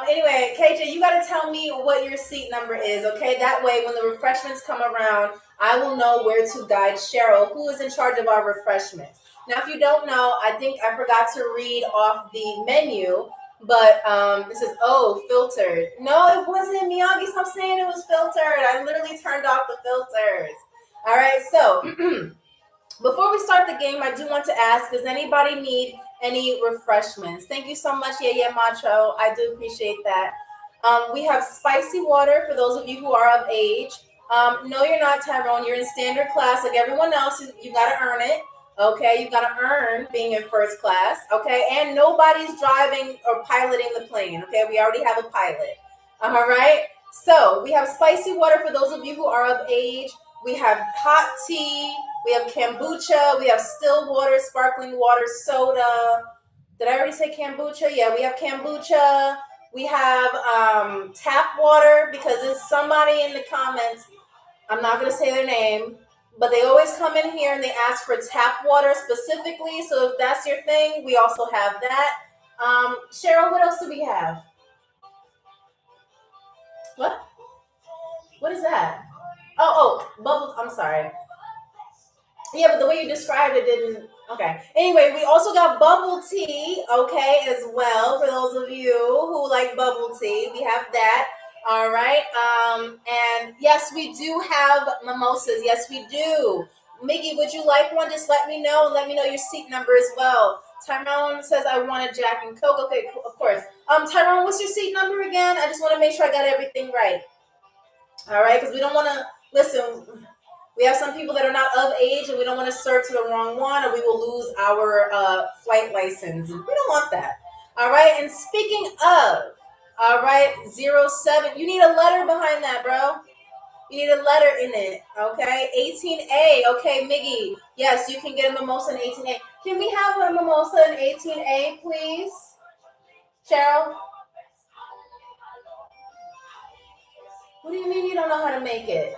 Anyway, KJ, you got to tell me what your seat number is, okay? That way, when the refreshments come around, I will know where to guide Cheryl, who is in charge of our refreshments. Now, if you don't know, I think I forgot to read off the menu, but it says, filtered. No, it wasn't, Miyagi. Stop saying it was filtered. I literally turned off the filters. All right, so before we start the game, I do want to ask, does anybody need any refreshments? Thank you so much, Yeah Macho. I do appreciate that. We have spicy water for those of you who are of age. No, you're not, Tyrone. You're in standard class like everyone else. You got to earn it. Okay, you got to earn being in first class. Okay, and nobody's driving or piloting the plane. Okay, we already have a pilot. All right. So we have spicy water for those of you who are of age. We have hot tea. We have kombucha. We have still water, sparkling water, soda. Did I already say kombucha? Yeah, we have kombucha. We have tap water because there's somebody in the comments. I'm not going to say their name, but they always come in here and they ask for tap water specifically. So if that's your thing, we also have that. Cheryl, what else do we have? What? What is that? Bubbles. I'm sorry. Yeah, but the way you described it didn't. Okay. Anyway, we also got bubble tea, okay, as well. For those of you who like bubble tea, we have that. All right. And yes, we do have mimosas. Yes, we do. Miggy, would you like one? Just let me know. Let me know your seat number as well. Tyrone says I want a Jack and Coke. Okay, of course. Tyrone, what's your seat number again? I just want to make sure I got everything right. All right, because we don't want to listen. We have some people that are not of age, and we don't want to search the wrong one, or we will lose our flight license. We don't want that. All right. And speaking of, all right, 07. You need a letter behind that, bro. You need a letter in it. Okay. 18A. Okay, Miggy. Yes, you can get a mimosa in 18A. Can we have a mimosa in 18A, please? Cheryl? What do you mean you don't know how to make it?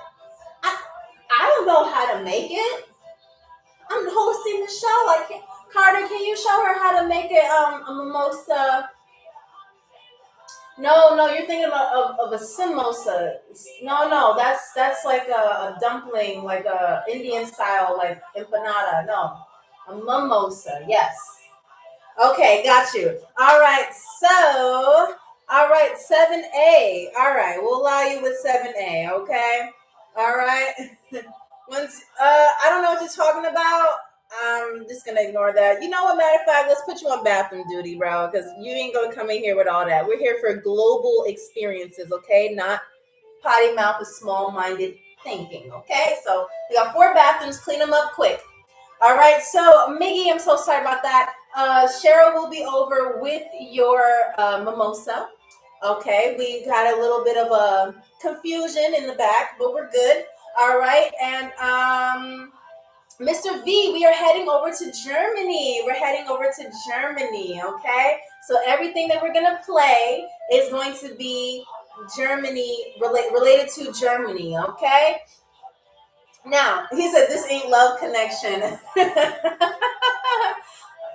I don't know how to make it. I'm hosting the show. Carter, can you show her how to make it a mimosa? No, you're thinking of a samosa. No, that's like a dumpling, like a Indian style, like empanada. No, a mimosa. Yes. Okay, got you. All right, so, all right, 7A. All right, we'll allow you with 7A, okay? All right. Once, I don't know what you're talking about. I'm just gonna ignore that. You know what? Matter of fact, let's put you on bathroom duty, bro, because you ain't gonna come in here with all that. We're here for global experiences, okay? Not potty mouth with small-minded thinking, okay? So we got 4 bathrooms. Clean them up quick. All right, so Miggy, I'm so sorry about that. Cheryl will be over with your mimosa. Okay, we got a little bit of a confusion in the back, but we're good. All right, and Mr. V, we are heading over to Germany. We're heading over to Germany, okay? So everything that we're gonna play is going to be Germany related to Germany, okay? Now, he said this ain't love connection.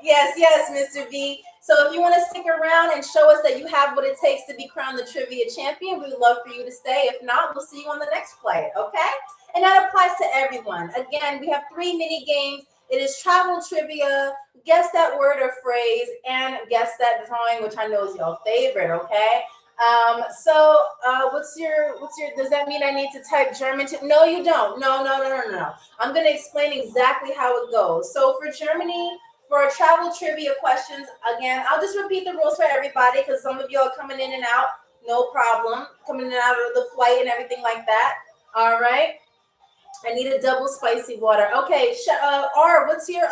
Yes, Mr. V. So if you want to stick around and show us that you have what it takes to be crowned the trivia champion, we would love for you to stay. If not, we'll see you on the next flight, okay? And that applies to everyone. Again, we have 3 mini games. It is travel trivia, guess that word or phrase, and guess that drawing, which I know is your favorite, okay? What's your, does that mean I need to type German? No, you don't. No. I'm going to explain exactly how it goes. So for Germany, for our travel trivia questions, again, I'll just repeat the rules for everybody because some of you are coming in and out. No problem. Coming in and out of the flight and everything like that. All right. I need a double spicy water. Okay. R, what's your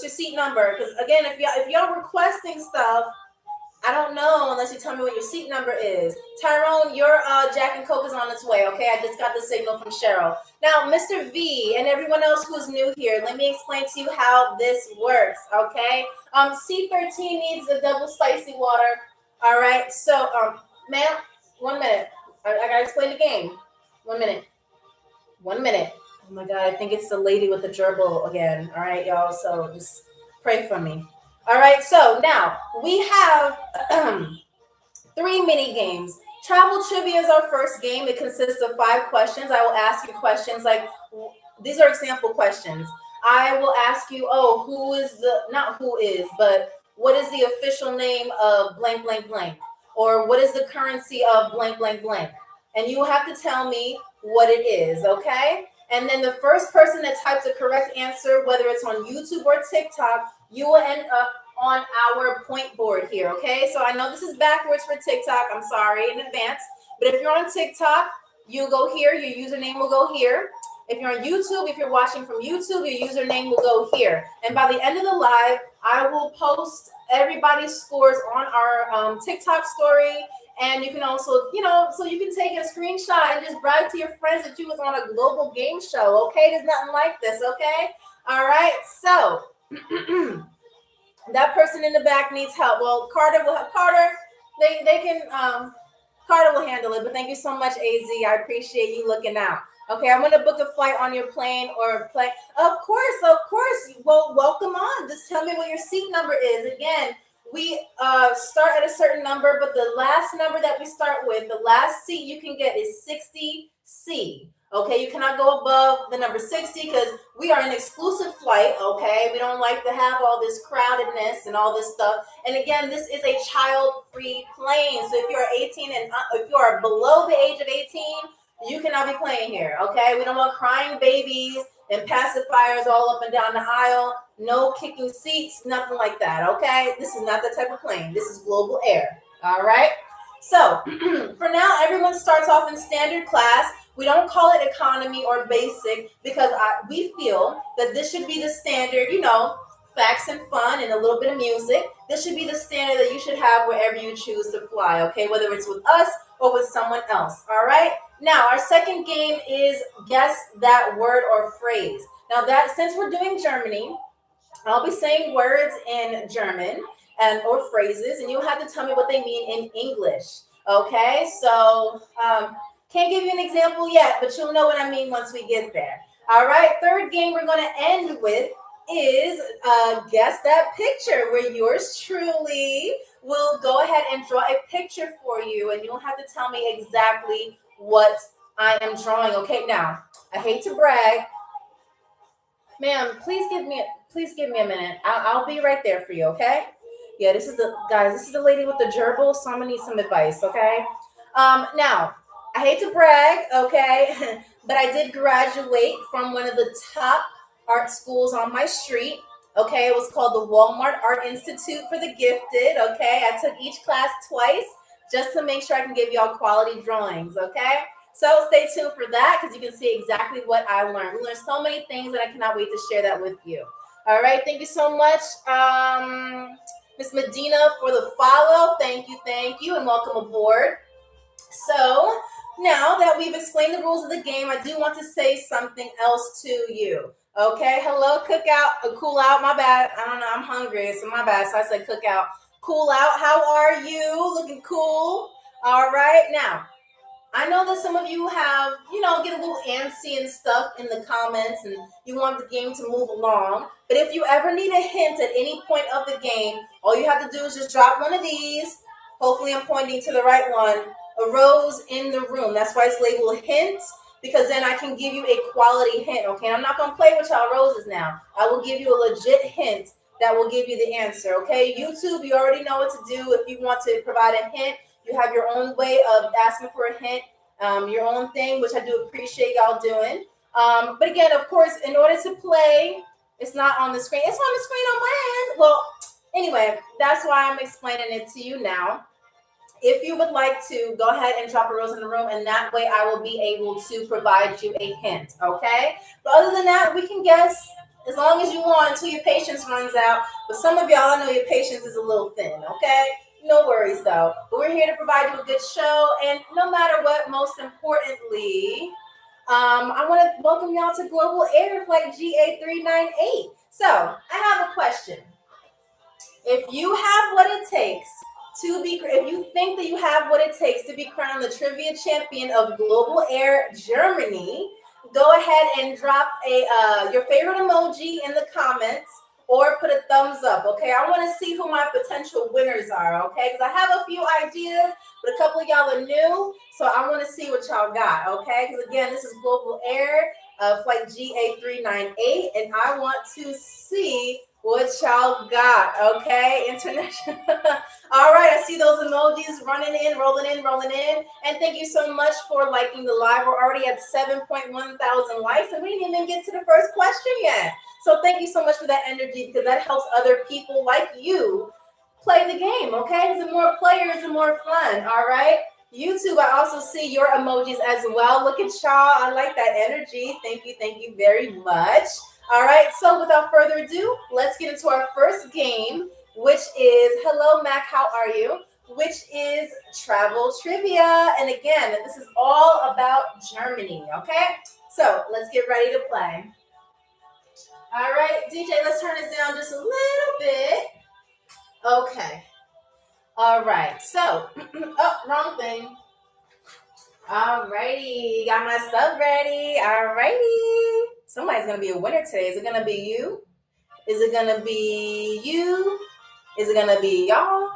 seat number? Because again, if y'all requesting stuff, I don't know unless you tell me what your seat number is. Tyrone, your Jack and Coke is on its way, okay? I just got the signal from Cheryl. Now, Mr. V and everyone else who's new here, let me explain to you how this works, okay? C13 needs a double spicy water, all right? So, ma'am, 1 minute. I got to explain the game. 1 minute. 1 minute. Oh, my God, I think it's the lady with the gerbil again, all right, y'all? So just pray for me. All right, so now we have 3 mini games. Travel trivia is our first game. It consists of 5 questions. I will ask you questions like, these are example questions. I will ask you, but what is the official name of blank, blank, blank? Or what is the currency of blank, blank, blank? And you will have to tell me what it is, okay? And then the first person that types the correct answer, whether it's on YouTube or TikTok, you will end up on our point board here, okay? So I know this is backwards for TikTok. I'm sorry in advance. But if you're on TikTok, you go here, your username will go here. If you're on YouTube, if you're watching from YouTube, your username will go here. And by the end of the live, I will post everybody's scores on our TikTok story. And you can also, so you can take a screenshot and just brag to your friends that you was on a global game show. Okay, there's nothing like this. Okay, all right. So that person in the back needs help. Well, Carter, they can Carter will handle it. But thank you so much, AZ. I appreciate you looking out. Okay, I'm gonna book a flight on your plane or plane. Of course. Well, welcome on. Just tell me what your seat number is. Again, we start at a certain number, but the last number that we start with, the last seat you can get is 60C. Okay, you cannot go above the number 60 because we are an exclusive flight. Okay, we don't like to have all this crowdedness and all this stuff. And again, this is a child-free plane. So if you are 18 and if you are below the age of 18, you cannot be playing here. Okay, we don't want crying babies and pacifiers all up and down the aisle. No kicking seats, nothing like that. Okay, this is not that type of plane. This is Global Air. All right. So for now, everyone starts off in standard class. We don't call it economy or basic because we feel that this should be the standard, facts and fun and a little bit of music. This should be the standard that you should have wherever you choose to fly, okay? Whether it's with us or with someone else, all right? Now, our second game is guess that word or phrase. Now, since we're doing Germany, I'll be saying words in German or phrases, and you'll have to tell me what they mean in English, okay? So, can't give you an example yet, but you'll know what I mean once we get there. All right, third game we're going to end with is guess that picture, where yours truly will go ahead and draw a picture for you, and you'll have to tell me exactly what I am drawing. Okay, now, I hate to brag. Ma'am, please give me a minute. I'll be right there for you, okay? Yeah, this is the lady with the gerbil, so I'm going to need some advice, okay? Now, I hate to brag, okay, but I did graduate from one of the top art schools on my street, okay? It was called the Walmart Art Institute for the Gifted, okay? I took each class twice just to make sure I can give y'all quality drawings, okay? So stay tuned for that because you can see exactly what I learned. We learned so many things that I cannot wait to share that with you. All right, thank you so much, Miss Medina, for the follow. Thank you, and welcome aboard. So now that we've explained the rules of the game, I do want to say something else to you. Okay, hello, cookout, cool out, my bad. I don't know, I'm hungry, so my bad. So I said cookout, cool out. How are you? Looking cool. All right, now, I know that some of you have, get a little antsy and stuff in the comments and you want the game to move along. But if you ever need a hint at any point of the game, all you have to do is just drop one of these. Hopefully I'm pointing to the right one. A rose in the room. That's why it's labeled hints, because then I can give you a quality hint, okay? I'm not going to play with y'all roses now. I will give you a legit hint that will give you the answer, okay? YouTube, you already know what to do. If you want to provide a hint, you have your own way of asking for a hint, your own thing, which I do appreciate y'all doing. But again, of course, in order to play, it's not on the screen. It's on the screen on my end. Well, anyway, that's why I'm explaining it to you now. If you would like to, go ahead and drop a rose in the room, and that way I will be able to provide you a hint, okay? But other than that, we can guess as long as you want until your patience runs out. But some of y'all, I know your patience is a little thin, okay? No worries, though. But we're here to provide you a good show, and no matter what, most importantly, I want to welcome y'all to Global Air Flight GA398. So, I have a question. If you have what it takes if you think that you have what it takes to be crowned the trivia champion of Global Air Germany, go ahead and drop your favorite emoji in the comments or put a thumbs up, okay? I want to see who my potential winners are, okay? Because I have a few ideas, but a couple of y'all are new, so I want to see what y'all got, okay? Because again, this is Global Air Flight GA398, and I want to see what y'all got, okay? International. All right, I see those emojis rolling in. And thank you so much for liking the live. We're already at 7.1 thousand likes, and we didn't even get to the first question yet. So thank you so much for that energy, because that helps other people like you play the game, okay? Because the more players, the more fun, all right? YouTube, I also see your emojis as well. Look at y'all. I like that energy. Thank you very much. All right, so without further ado, let's get into our first game, which is Hello Mac, how are you? Which is travel trivia. And again, this is all about Germany, okay? So let's get ready to play. All right, DJ, let's turn this down just a little bit. Okay. All right, so, oh, wrong thing. Alrighty, got my stuff ready. Alrighty. Somebody's gonna be a winner today. Is it gonna be you? Is it gonna be you? Is it gonna be y'all?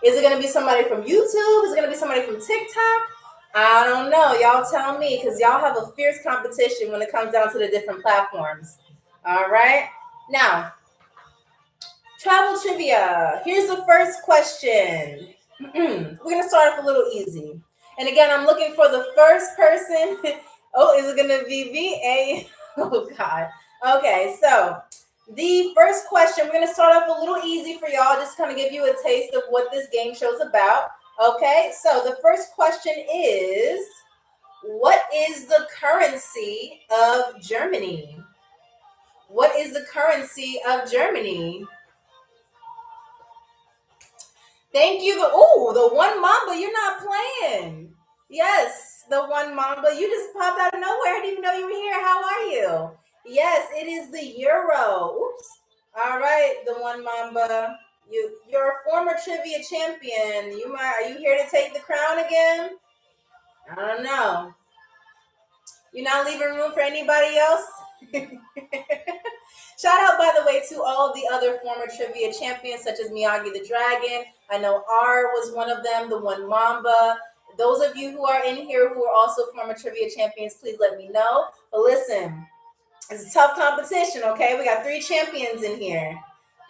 Is it gonna be somebody from YouTube? Is it gonna be somebody from TikTok? I don't know. Y'all tell me, because y'all have a fierce competition when it comes down to the different platforms. All right. Now, travel trivia. Here's the first question. We're gonna start off a little easy. And again, I'm looking for the first person. Oh, is it going to be me? Oh, God. Okay, so the first question, we're going to start off a little easy for y'all, just kind of give you a taste of what this game show is about. Okay, so the first question is, what is the currency of Germany? What is the currency of Germany? Thank you. The one Mamba, you're not playing. Yes, the one Mamba. You just popped out of nowhere. I didn't even know you were here. How are you? Yes, it is the Euro. Oops. All right, the one Mamba. You're a former trivia champion. Are you here to take the crown again? I don't know. You're not leaving room for anybody else? Shout out, by the way, to all the other former trivia champions, such as Miyagi the Dragon. I know R was one of them, the one Mamba. Those of you who are in here who are also former trivia champions, please let me know. But listen, it's a tough competition, okay? We got 3 champions in here.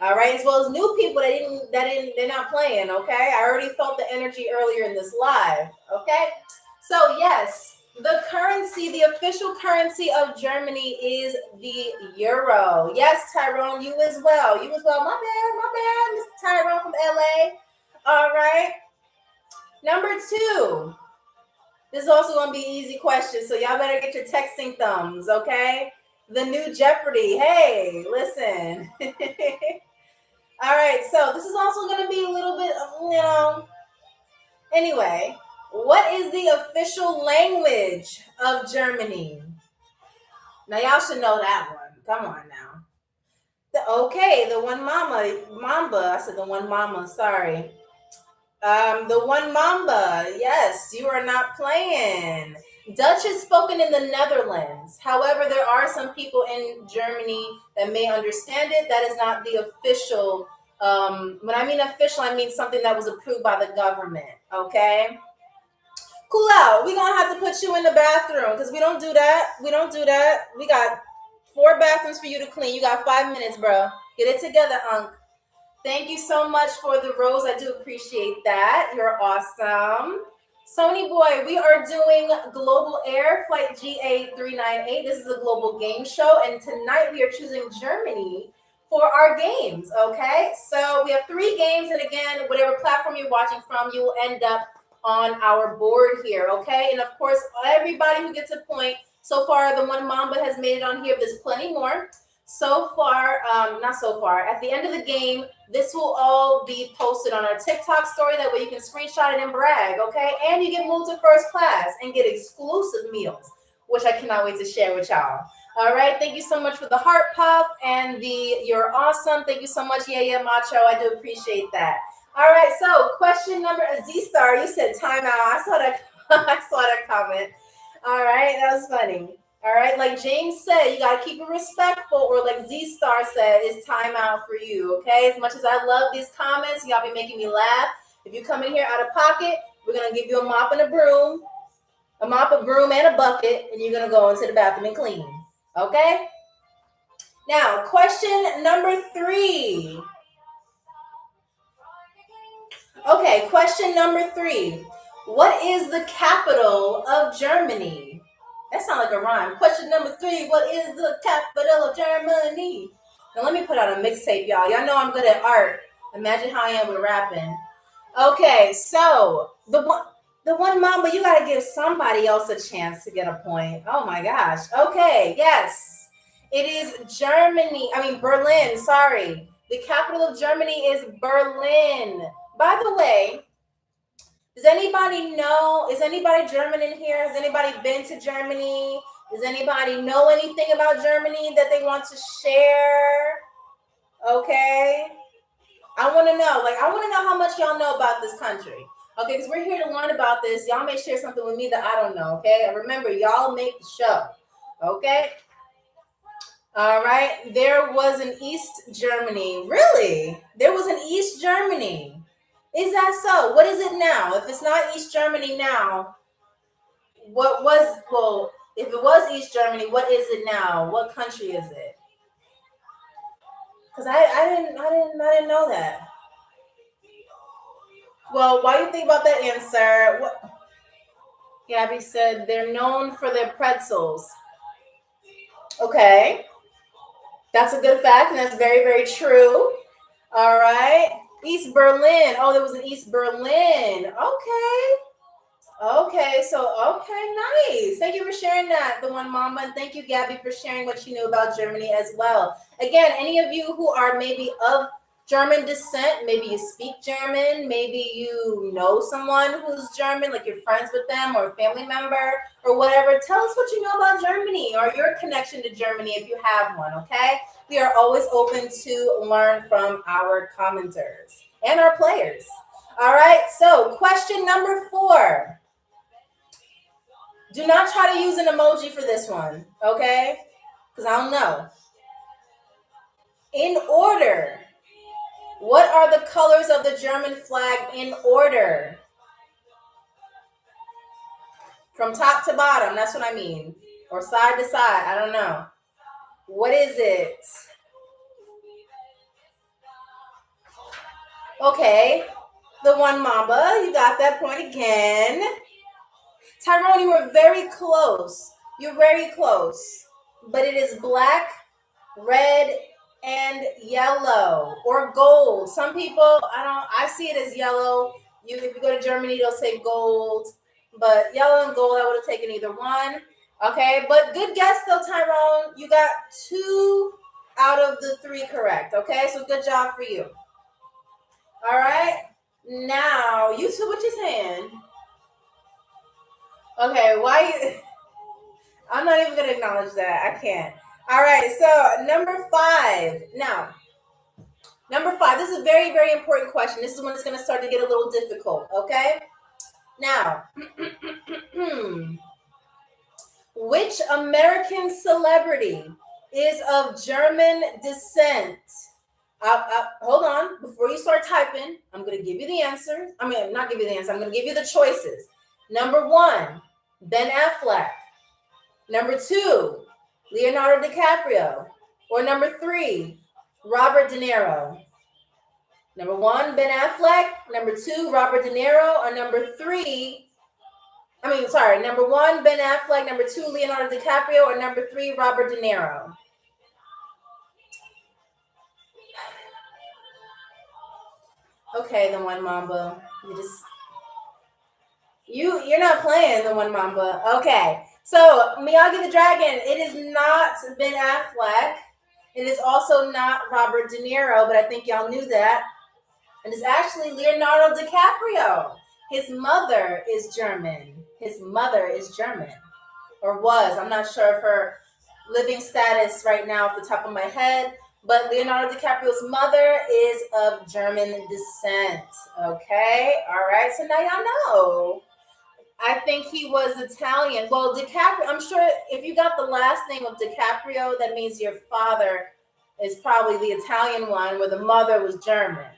All right, as well as new people they're not playing, okay? I already felt the energy earlier in this live, okay? So yes, the official currency of Germany is the euro. Yes, Tyrone, you as well. You as well. My bad, Mr. Tyrone from LA. All right. Number 2. This is also going to be an easy question, so y'all better get your texting thumbs, okay? The new Jeopardy. Hey, listen. All right, so this is also going to be a little bit, anyway. What is the official language of Germany? Now y'all should know that one. Come on now. The one Mamba. I said the one Mama. Sorry. The one Mamba. Yes, you are not playing. Dutch is spoken in the Netherlands. However, there are some people in Germany that may understand it. That is not the official. When I mean official, I mean something that was approved by the government. Okay. Cool out. We're going to have to put you in the bathroom because we don't do that. We got 4 bathrooms for you to clean. You got 5 minutes, bro. Get it together, Unc. Thank you so much for the rose. I do appreciate that. You're awesome. Sony Boy, we are doing Global Air Flight GA398. This is a global game show. And tonight we are choosing Germany for our games, okay? So we have 3 games. And again, whatever platform you're watching from, you will end up on our board here, okay? And of course, everybody who gets a point, so far, the one Mamba has made it on here. There's plenty more. So far, not so far, at the end of the game, this will all be posted on our TikTok story. That way you can screenshot it and brag, okay? And you get moved to first class and get exclusive meals, which I cannot wait to share with y'all. All right, thank you so much for the heart puff and you're awesome. Thank you so much, yeah, Macho. I do appreciate that. All right, so question number, Z-Star, you said timeout. I saw that comment. All right, that was funny. All right, like James said, you got to keep it respectful, or like Z-Star said, it's timeout for you, okay? As much as I love these comments, y'all be making me laugh. If you come in here out of pocket, we're going to give you a mop and a broom, and a bucket, and you're going to go into the bathroom and clean, okay? Now, question number 3. Okay, question number 3. What is the capital of Germany? That sounds like a rhyme. Question number 3. What is the capital of Germany? Now let me put out a mixtape, y'all. Y'all know I'm good at art. Imagine how I am with rapping. Okay, so the The one Mamba, you got to give somebody else a chance to get a point. Oh my gosh. Okay, yes. It is Germany. I mean, Berlin. Sorry. The capital of Germany is Berlin. By the way, does anybody know? Is anybody German in here? Has anybody been to Germany? Does anybody know anything about Germany that they want to share? Okay. I want to know. I want to know how much y'all know about this country. Okay, because we're here to learn about this. Y'all may share something with me that I don't know. Okay. Remember, y'all make the show. Okay. All right. There was an East Germany. Really? There was an East Germany. Is that so? What is it now? If it's not East Germany now, what was, well, if it was East Germany, what is it now? What country is it? Because I didn't know that. Well, while you think about that answer, what Gabby said they're known for their pretzels. Okay. That's a good fact, and that's very, very true. All right. East Berlin. Oh, there was an East Berlin. Okay. Okay, so okay, nice. Thank you for sharing that, the one Mama, and thank you, Gabby, for sharing what you knew about Germany as well. Again, any of you who are maybe of German descent, maybe you speak German, maybe you know someone who's German, like you're friends with them or a family member or whatever, tell us what you know about Germany or your connection to Germany if you have one, okay? We are always open to learn from our commenters and our players. All right, so question number 4. Do not try to use an emoji for this one, okay? Because I don't know. In order. What are the colors of the German flag in order? From top to bottom, that's what I mean. Or side to side, I don't know. What is it? Okay. The one Mamba, you got that point again. Tyrone, you were very close. You're very close. But it is black, red, and yellow or gold. Some people, I see it as yellow. If you go to Germany, they'll say gold. But yellow and gold, I would have taken either one. Okay, but good guess though, Tyrone. You got 2 out of the 3 correct. Okay, so good job for you. All right. Now, YouTube, what you saying? Okay, why? I'm not even going to acknowledge that. I can't. All right, so number 5. Now, number 5, this is a very, very important question. This is when it's going to start to get a little difficult, okay? Now, which American celebrity is of German descent? Hold on. Before you start typing, I'm going to give you the answer. I mean, not give you the answer. I'm going to give you the choices. Number 1, Ben Affleck. Number 2, Leonardo DiCaprio. Or number 3, Robert De Niro. Number 1, Ben Affleck. Number 2, Robert De Niro. Or number 1, Ben Affleck. Number 2, Leonardo DiCaprio. Or number 3, Robert De Niro. Okay, the one Mamba. You're not playing the one Mamba. Okay. So Miyagi the Dragon, it is not Ben Affleck. It is also not Robert De Niro, but I think y'all knew that. And it's actually Leonardo DiCaprio. His mother is German. Or was. I'm not sure of her living status right now off the top of my head. But Leonardo DiCaprio's mother is of German descent. Okay? All right. So now y'all know. I think he was Italian. Well, DiCaprio, I'm sure if you got the last name of DiCaprio, that means your father is probably the Italian one where the mother was German.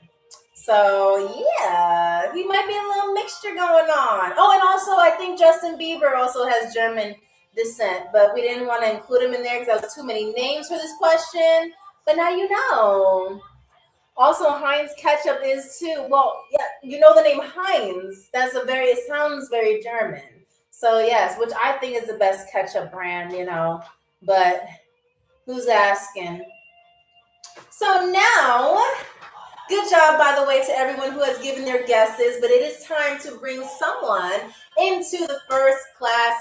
So, yeah, he might be a little mixture going on. Oh, and also I think Justin Bieber also has German descent, but we didn't want to include him in there because that was too many names for this question. But now you know. Also, Heinz ketchup is too. Well, yeah, you know the name Heinz. It sounds very German. So yes, which I think is the best ketchup brand, But who's asking? So now Good job, by the way, to everyone who has given their guesses, but it is time to bring someone into the first class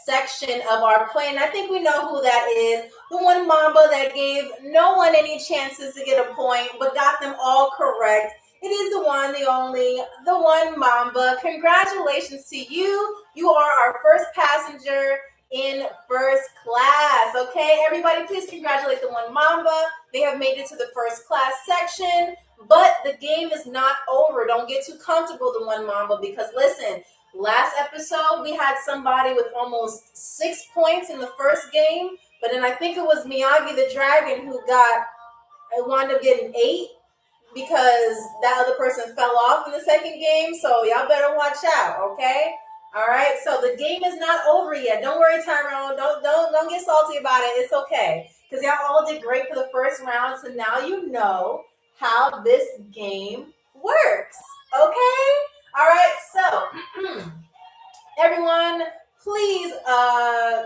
section of our play. And I think we know who that is. The one Mamba that gave no one any chances to get a point, but got them all correct. It is the one, the only, the one Mamba. Congratulations to you. You are our first passenger in first class. Okay, everybody, please congratulate the one Mamba. They have made it to the first class section. But the game is not over. Don't get too comfortable, the one Mamba, because listen, last episode we had somebody with almost 6 points in the first game, but then I think it was Miyagi the Dragon who wound up getting 8 because that other person fell off in the second game. So y'all better watch out, okay? All right. So the game is not over yet. Don't worry, Tyrone. Don't get salty about it. It's okay because y'all all did great for the first round. So now you know how this game works. Okay? All right. So everyone, please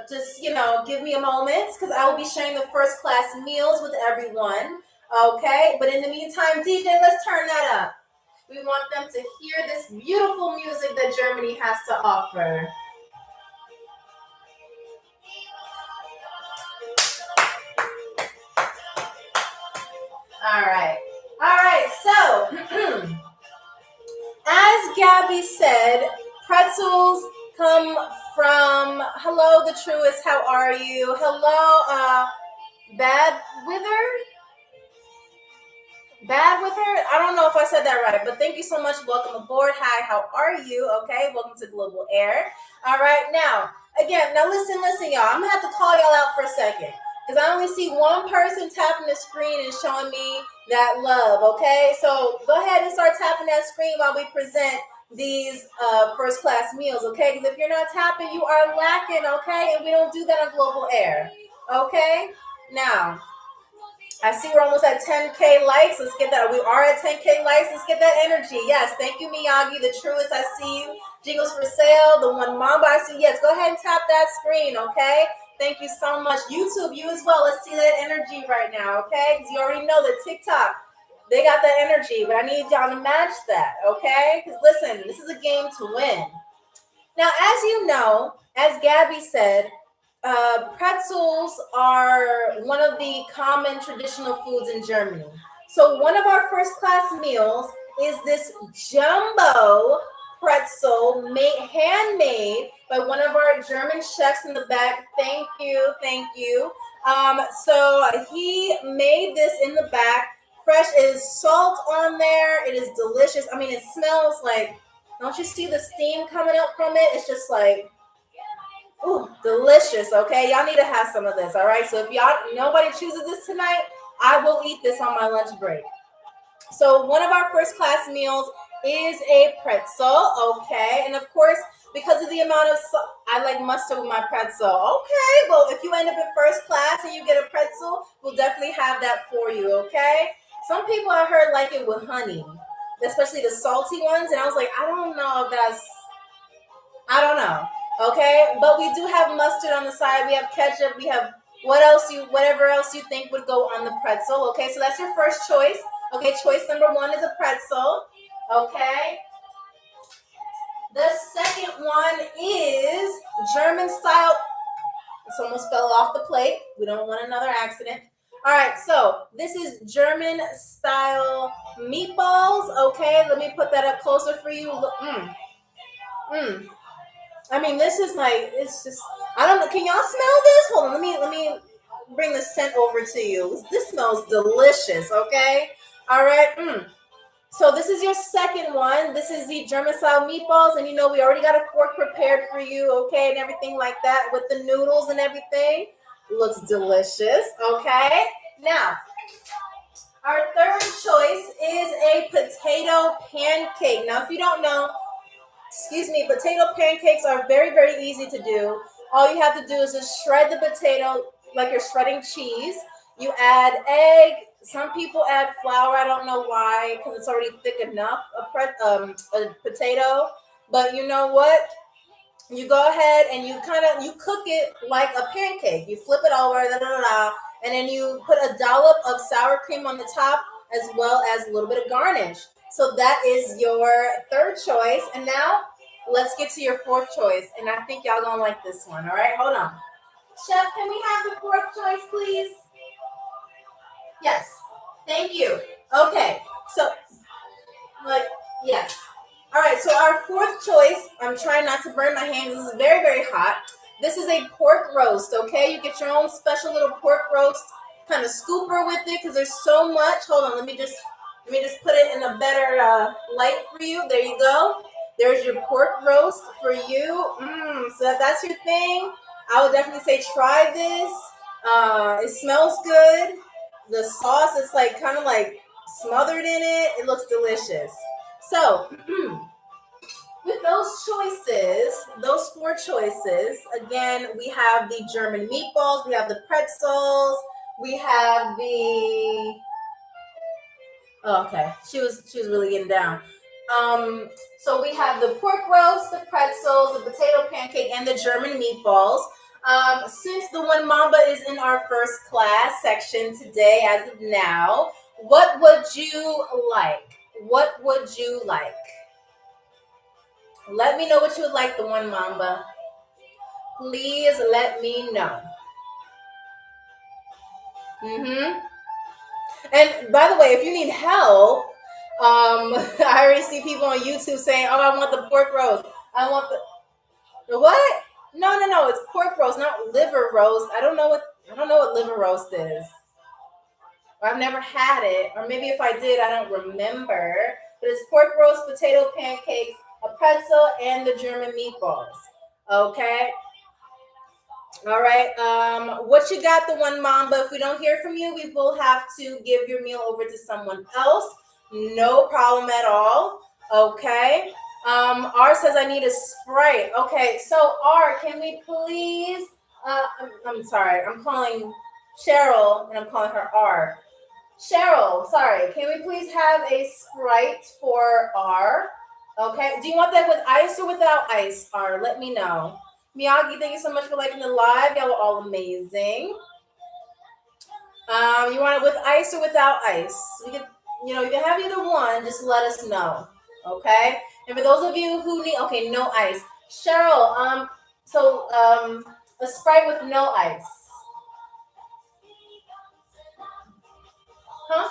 just, give me a moment because I will be sharing the first class meals with everyone. Okay? But in the meantime, DJ, let's turn that up. We want them to hear this beautiful music that Germany has to offer. All right. So, as Gabby said, pretzels come from, hello, the truest, how are you? Hello, Bad Wither? I don't know if I said that right, but thank you so much. Welcome aboard. Hi, how are you? Okay, welcome to Global Air. All right, now listen, y'all. I'm gonna have to call y'all out for a second because I only see one person tapping the screen and showing me that love. Okay, so go ahead and start tapping that screen while we present these first class meals. Okay, because if you're not tapping, you are lacking. Okay, and we don't do that on Global Air. Okay, now. I see we're almost at 10K likes. Let's get that. We are at 10K likes. Let's get that energy. Yes. Thank you, Miyagi. The truest. I see you. Jingles for sale. The one Mamba. I see. Yes. Go ahead and tap that screen. Okay. Thank you so much. YouTube, you as well. Let's see that energy right now. Okay. Because you already know that TikTok, they got that energy. But I need y'all to match that. Okay. Because listen, this is a game to win. Now, as you know, as Gabby said, pretzels are one of the common traditional foods in Germany. So one of our first class meals is this jumbo pretzel handmade by one of our German chefs in the back. Thank you. So he made this in the back. Fresh, is salt on there. It is delicious. I mean, it smells like, don't you see the steam coming up from it? It's just like, ooh, delicious. Okay, y'all need to have some of this. All right, so if nobody chooses this tonight, I will eat this on my lunch break. So one of our first class meals is a pretzel. Okay, and of course, because of the amount of salt, I like mustard with my pretzel. Okay, well, if you end up in first class and you get a pretzel, we'll definitely have that for you. Okay, some people I heard like it with honey, especially the salty ones, and I was like, I don't know. Okay, but we do have mustard on the side. We have ketchup. We have whatever else you think would go on the pretzel. Okay, so that's your first choice. Okay, choice number 1 is a pretzel. Okay. The second one is German style. This almost fell off the plate. We don't want another accident. All right, so this is German style meatballs. Okay, let me put that up closer for you. I mean, this is like, it's just, I don't know. Can y'all smell this? Hold on. Let me bring the scent over to you. This smells delicious. Okay. All right. So this is your second one. This is the German style meatballs. And we already got a fork prepared for you. Okay. And everything like that with the noodles and everything. Looks delicious. Okay. Now, our third choice is a potato pancake. Now, if you don't know, potato pancakes are very, very easy to do. All you have to do is just shred the potato like you're shredding cheese. You add egg. Some people add flour. I don't know why, because it's already thick enough, a potato. But you know what? You go ahead and you cook it like a pancake. You flip it over, and then you put a dollop of sour cream on the top, as well as a little bit of garnish. So that is your third choice. And now let's get to your fourth choice. And I think y'all gonna like this one. All right, hold on. Chef, can we have the fourth choice, please? Yes. Thank you. Okay. So, yes. All right. So our fourth choice, I'm trying not to burn my hands. This is very, very hot. This is a pork roast. Okay. You get your own special little pork roast, kind of scooper with it because there's so much. Hold on. Let me just put it in a better light for you. There you go. There's your pork roast for you. So if that's your thing, I would definitely say try this. It smells good. The sauce is like kind of like smothered in it. It looks delicious. So with those choices, those four choices, again, we have the German meatballs, we have the pretzels, we have the okay. She was really getting down. So we have the pork roast, the pretzels, the potato pancake, and the German meatballs. Since the One Mamba is in our first class section today, as of now, what would you like? What would you like? Let me know what you would like, the One Mamba. Please let me know. And by the way, if you need help, I already see people on YouTube saying, "Oh, I want the pork roast. I want the what? No. It's pork roast, not liver roast. I don't know what liver roast is. I've never had it, or maybe if I did, I don't remember. But it's pork roast, potato pancakes, a pretzel, and the German meatballs. Okay. All right. What you got, the One Mamba? If we don't hear from you, we will have to give your meal over to someone else. No problem at all. Okay. R says I need a Sprite. Okay. So R, can we please? I'm sorry. I'm calling Cheryl and I'm calling her R. Cheryl, sorry. Can we please have a Sprite for R? Okay. Do you want that with ice or without ice, R? Let me know. Miyagi, thank you so much for liking the live. Y'all were all amazing. You want it with ice or without ice? You can have either one. Just let us know. Okay. And for those of you who need, okay, no ice. Cheryl, a Sprite with no ice. Huh?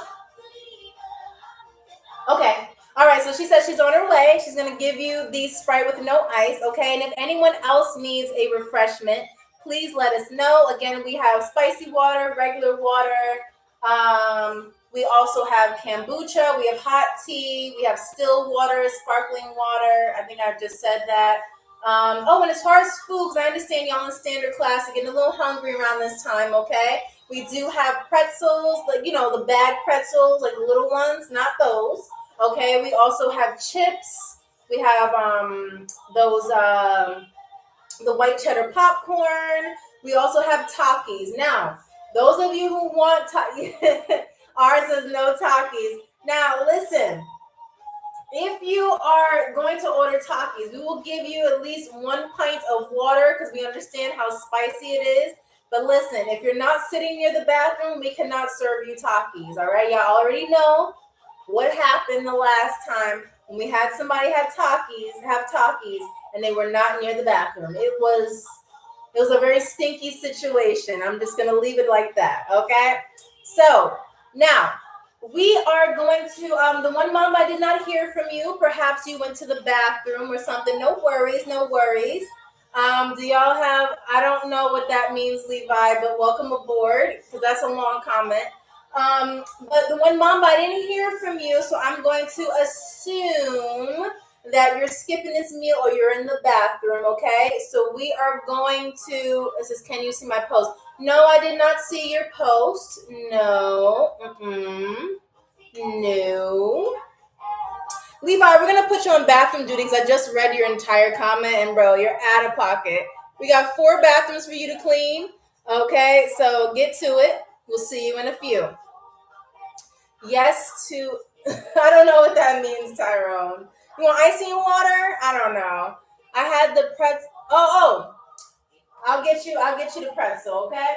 Okay. All right. So she says she's on her way. She's going to give you the Sprite with no ice. Okay. And if anyone else needs a refreshment, please let us know. Again, we have spicy water, regular water. We also have kombucha. We have hot tea. We have still water, sparkling water. I think I just said that. And as far as food, because I understand y'all in standard class are getting a little hungry around this time, okay? We do have pretzels, like, the bag pretzels, like the little ones, not those. Okay, we also have chips. We have those the white cheddar popcorn. We also have Takis. Now, those of you who want ours says no Takis. Now, listen. If you are going to order Takis, we will give you at least 1 pint of water because we understand how spicy it is. But listen, if you're not sitting near the bathroom, we cannot serve you Takis. All right, y'all already know what happened the last time when we had somebody have Takis, and they were not near the bathroom. It was a very stinky situation. I'm just gonna leave it like that. Okay. So now we are going to the One Mom, I did not hear from you. Perhaps you went to the bathroom or something. No worries. Do y'all have, I don't know what that means, Levi, but welcome aboard, because that's a long comment. But the One Mamba, I didn't hear from you, so I'm going to assume that you're skipping this meal or you're in the bathroom, okay? So we are going to, it says, can you see my post? No, I did not see your post. No. No. Levi, we're going to put you on bathroom duty because I just read your entire comment, and bro, you're out of pocket. We got 4 bathrooms for you to clean, okay? So get to it. We'll see you in a few. Yes to, I don't know what that means, Tyrone. You want icy water? I don't know. I had the pretzel. Oh, I'll get you the pretzel, okay?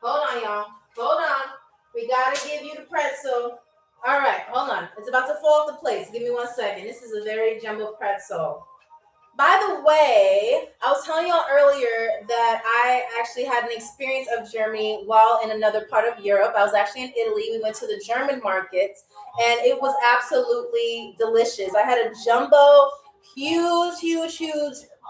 Hold on, y'all. Hold on. We gotta give you the pretzel. All fall off the plates. Give me 1 second. This is a very jumbo pretzel. By the way, I was telling y'all earlier that I actually had an experience of Germany while in another part of Europe. I was actually in Italy. We went to the German markets, and it was absolutely delicious. I had a jumbo, huge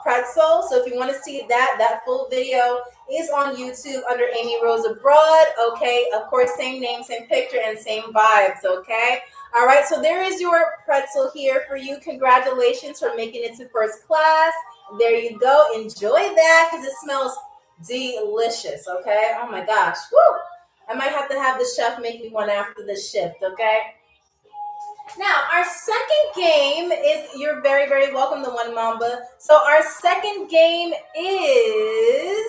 pretzel. So if you want to see that full video is on YouTube under Amy Rose Abroad. Okay, of course, same name, same picture, and same vibes. Okay. All right, so there is your pretzel here for you. Congratulations for making it to first class. There you go. Enjoy that because it smells delicious, okay? Oh my gosh. Woo! I might have to have the chef make me one after the shift, okay? Now, our second game is, you're very, very welcome to One Mamba. So our second game is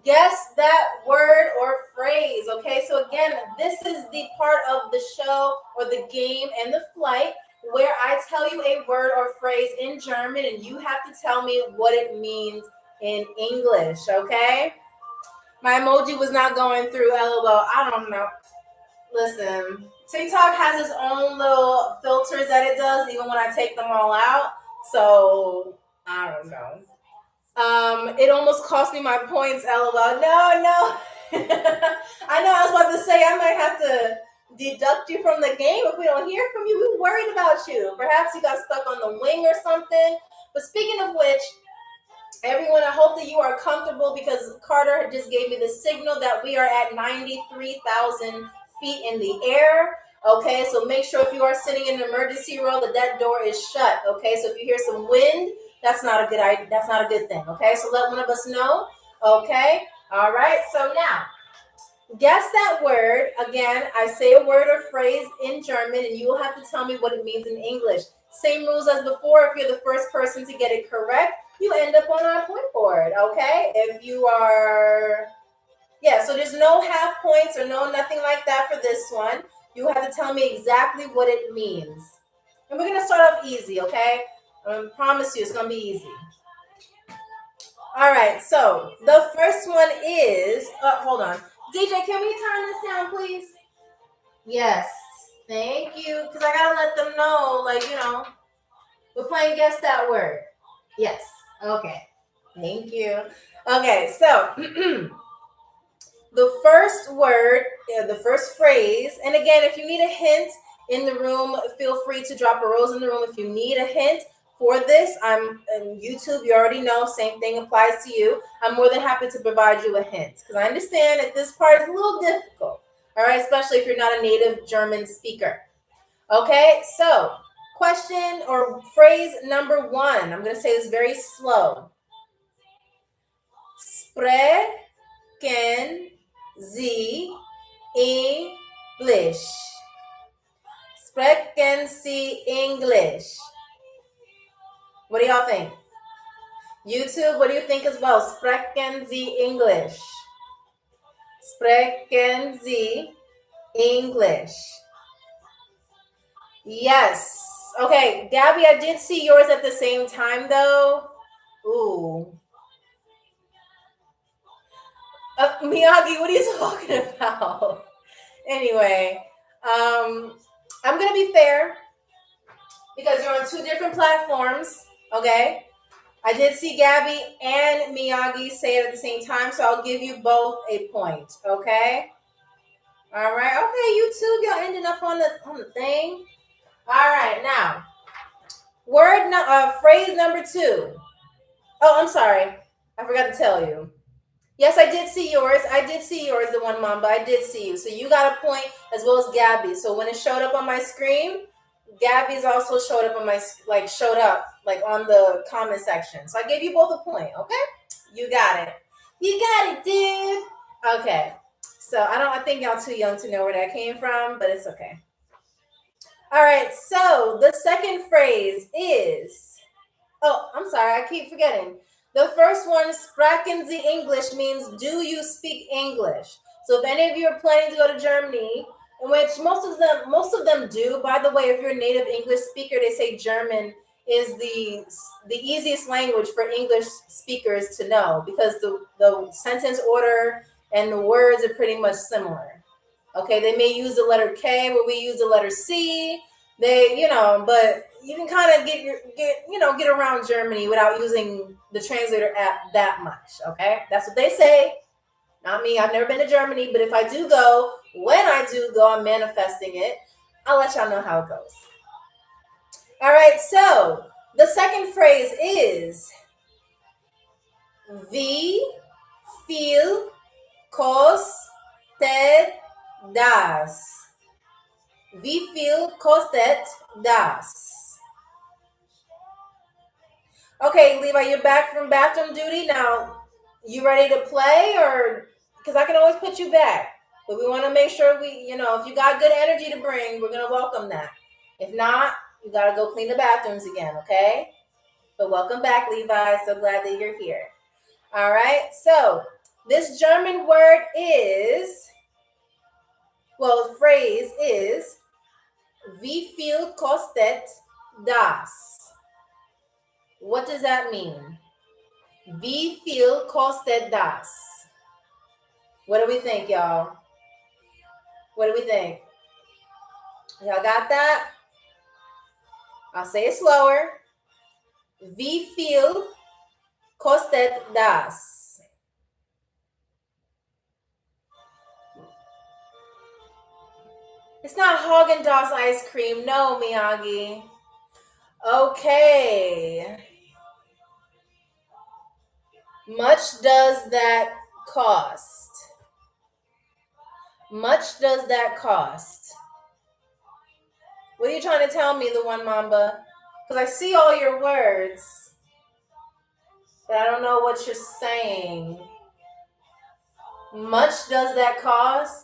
guess that word or phrase. Okay, so again, this is the part of the show or the game and the flight where I tell you a word or phrase in German and you have to tell me what it means in English. Okay, my emoji was not going through. LOL. I don't know. Listen, TikTok has its own little filters that it does even when I take them all out. So I don't know. It almost cost me my points, LOL. No. I know I was about to say I might have to deduct you from the game if we don't hear from you. We're worried about you. Perhaps you got stuck on the wing or something. But speaking of which, everyone, I hope that you are comfortable because Carter just gave me the signal that we are at 93,000 feet in the air. Okay, so make sure if you are sitting in an emergency row that door is shut. Okay, so if you hear some wind, that's not a good idea. That's not a good thing. Okay, so let one of us know. Okay, all right. So now, guess that word. Again, I say a word or phrase in German, and you will have to tell me what it means in English. Same rules as before. If you're the first person to get it correct, you end up on our point board. Okay, if you are, yeah. So there's no half points or nothing like that for this one. You have to tell me exactly what it means, and we're gonna start off easy. Okay. I promise you it's going to be easy. All right, so the first one is, hold on. DJ, can we turn this down, please? Yes, thank you, because I got to let them know, we're playing Guess That Word. Yes, okay, thank you. Okay, so the first word, the first phrase, and again, if you need a hint in the room, feel free to drop a rose in the room if you need a hint. For this, I'm on YouTube. You already know, same thing applies to you. I'm more than happy to provide you a hint because I understand that this part is a little difficult. All right, especially if you're not a native German speaker. Okay, so question or phrase number 1. I'm going to say this very slow. Sprechen Sie English? Sprechen Sie English? What do y'all think? YouTube, what do you think as well? Sprechen Sie English? Sprechen Sie English? Yes. Okay, Gabby, I did see yours at the same time, though. Ooh. Miyagi, what are you talking about? Anyway, I'm going to be fair because you're on 2 different platforms, okay? I did see Gabby and Miyagi say it at the same time, so I'll give you both a point, okay? All right. Okay, you two, y'all ended up on the thing. All right, now, phrase number 2. Oh, I'm sorry. I forgot to tell you. Yes, I did see yours. The One Mamba. I did see you. So you got a point as well as Gabby. So when it showed up on my screen, Gabby's also showed up on on the comment section. So I gave you both a point, okay? You got it. You got it, dude. Okay. So I think y'all too young to know where that came from, but it's okay. All right. So the second phrase is, oh, I'm sorry. I keep forgetting. The first one, sprechen Sie English, means do you speak English? So if any of you are planning to go to Germany, in which most of them do, by the way, if you're a native English speaker, they say German is the easiest language for English speakers to know because the sentence order and the words are pretty much similar. Okay, they may use the letter K where we use the letter C, But you can kind of get around Germany without using the translator app that much. Okay, that's what they say. Not me. I've never been to Germany, but if I do go, when I do go, I'm manifesting it. I'll let y'all know how it goes. All right. So the second phrase is wie viel kostet das? Wie viel kostet das? Okay, Levi, you're back from bathroom duty. Now, you ready to play, or because I can always put you back, but we want to make sure if you got good energy to bring, we're gonna welcome that. If not, you gotta go clean the bathrooms again, okay? But welcome back, Levi. So glad that you're here. All right. So this German word the phrase is wie viel kostet das? What does that mean? Wie viel kostet das? What do we think, y'all? What do we think? Y'all got that? I'll say it slower. Wie viel kostet das? It's not Haagen-Dazs ice cream. No, Miyagi. Okay. Much does that cost? Much does that cost? What are you trying to tell me, the one Mamba? Because I see all your words, but I don't know what you're saying. Much does that cost?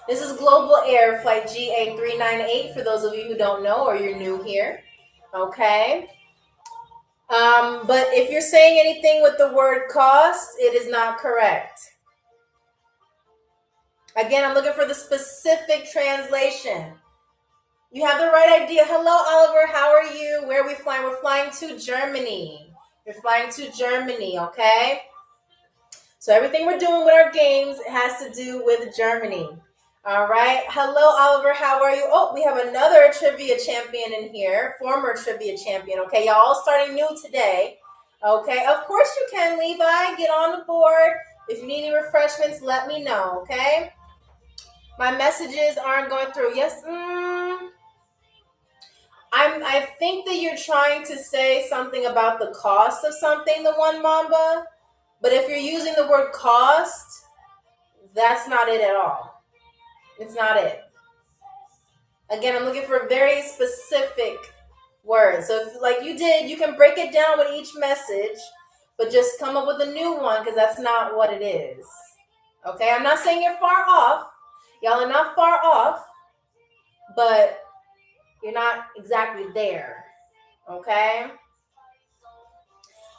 This is Global Air Flight GA398 for those of you who don't know or you're new here. Okay. But if you're saying anything with the word cost, it is not correct. Again, I'm looking for the specific translation. You have the right idea. Hello, Oliver. How are you? Where are we flying? We're flying to Germany. We're flying to Germany, okay? So everything we're doing with our games has to do with Germany. All right. Hello, Oliver. How are you? Oh, we have another trivia champion in here. Former trivia champion. Okay, y'all all starting new today. Okay, of course you can, Levi. Get on the board. If you need any refreshments, let me know, okay? My messages aren't going through. Yes. I think that you're trying to say something about the cost of something, the one Mamba. But if you're using the word cost, that's not it at all. It's not it. Again, I'm looking for very specific words. So if, like you did, you can break it down with each message, but just come up with a new one because that's not what it is. Okay, I'm not saying you're far off. Y'all are not far off, but you're not exactly there. Okay?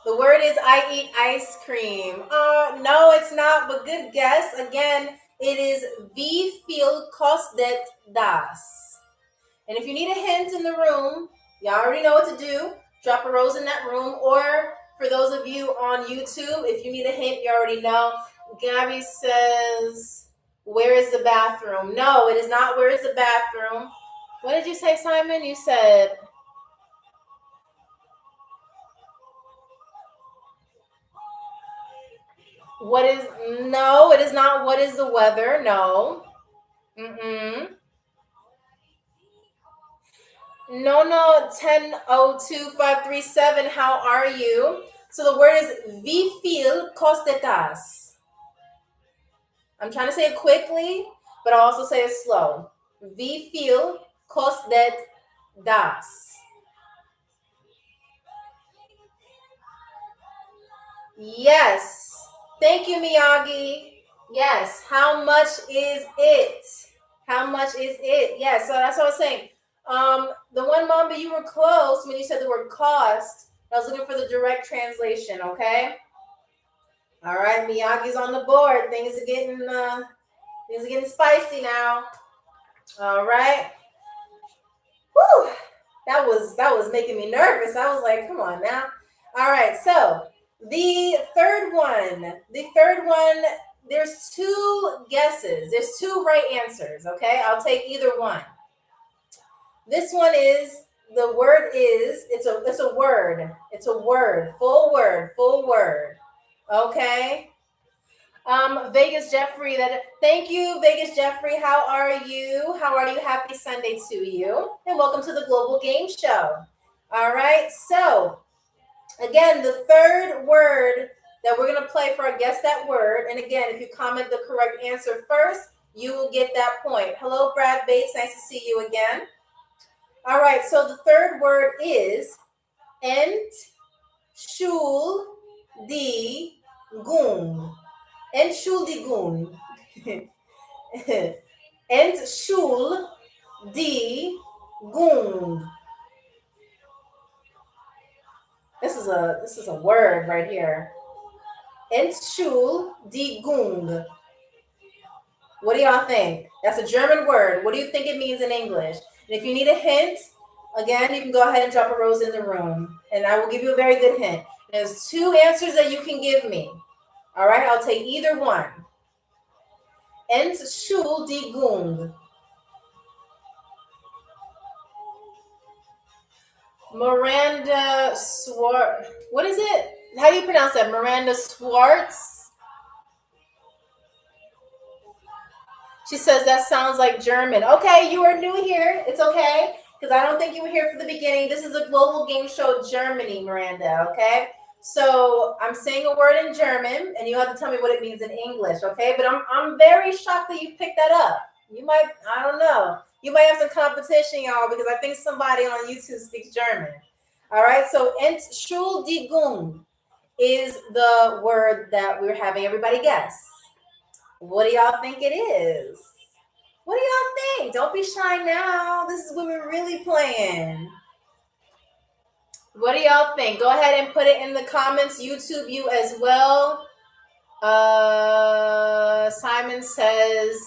The word is I eat ice cream. No, it's not, but good guess. Again, it is wie viel kostet das? And if you need a hint in the room, y'all already know what to do. Drop a rose in that room. Or for those of you on YouTube, if you need a hint, you already know. Gabby says, where is the bathroom? No, it is not where is the bathroom. What did you say, Simon? You said... No, it is not what is the weather. No. No, 1002-537. How are you? So the word is wie viel kostet das? I'm trying to say it quickly, but I'll also say it slow. Wie viel kostet das? Yes. Thank you, Miyagi. Yes. How much is it? How much is it? Yes. So that's what I was saying. The one Mamba, you were close when you said the word cost. I was looking for the direct translation. Okay. All right, Miyagi's on the board. Things are getting spicy now. All right. Whew. That was making me nervous. I was like, come on now. All right. So the third one there's two guesses. There's two right answers, okay? I'll take either one. This one is, the word is, it's a word. It's a word. Full word. Full word. Okay? Vegas Jeffrey, thank you, Vegas Jeffrey. How are you? How are you? Happy Sunday to you. And welcome to the Global Game Show. All right. So again, the third word that we're going to play for a Guess That Word. And again, if you comment the correct answer first, you will get that point. Hello, Brad Bates. Nice to see you again. All right. So the third word is Entschuldigung. Entschuldigung. Entschuldigung. This is a word right here. Entschuldigung. What do y'all think? That's a German word. What do you think it means in English? And if you need a hint, again, you can go ahead and drop a rose in the room, and I will give you a very good hint. There's two answers that you can give me. All right, I'll take either one. Entschuldigung. Miranda Swartz. What is it? How do you pronounce that? Miranda Swartz? She says that sounds like German. Okay, you are new here. It's okay, because I don't think you were here for the beginning. This is a Global Game Show Germany, Miranda, okay? So I'm saying a word in German, and you have to tell me what it means in English, okay? But I'm very shocked that you picked that up. You might, I don't know. You might have some competition, y'all, because I think somebody on YouTube speaks German. All right, so Entschuldigung is the word that we're having everybody guess. What do y'all think it is? What do y'all think? Don't be shy now. This is what we're really playing. What do y'all think? Go ahead and put it in the comments. YouTube, you as well. Simon says,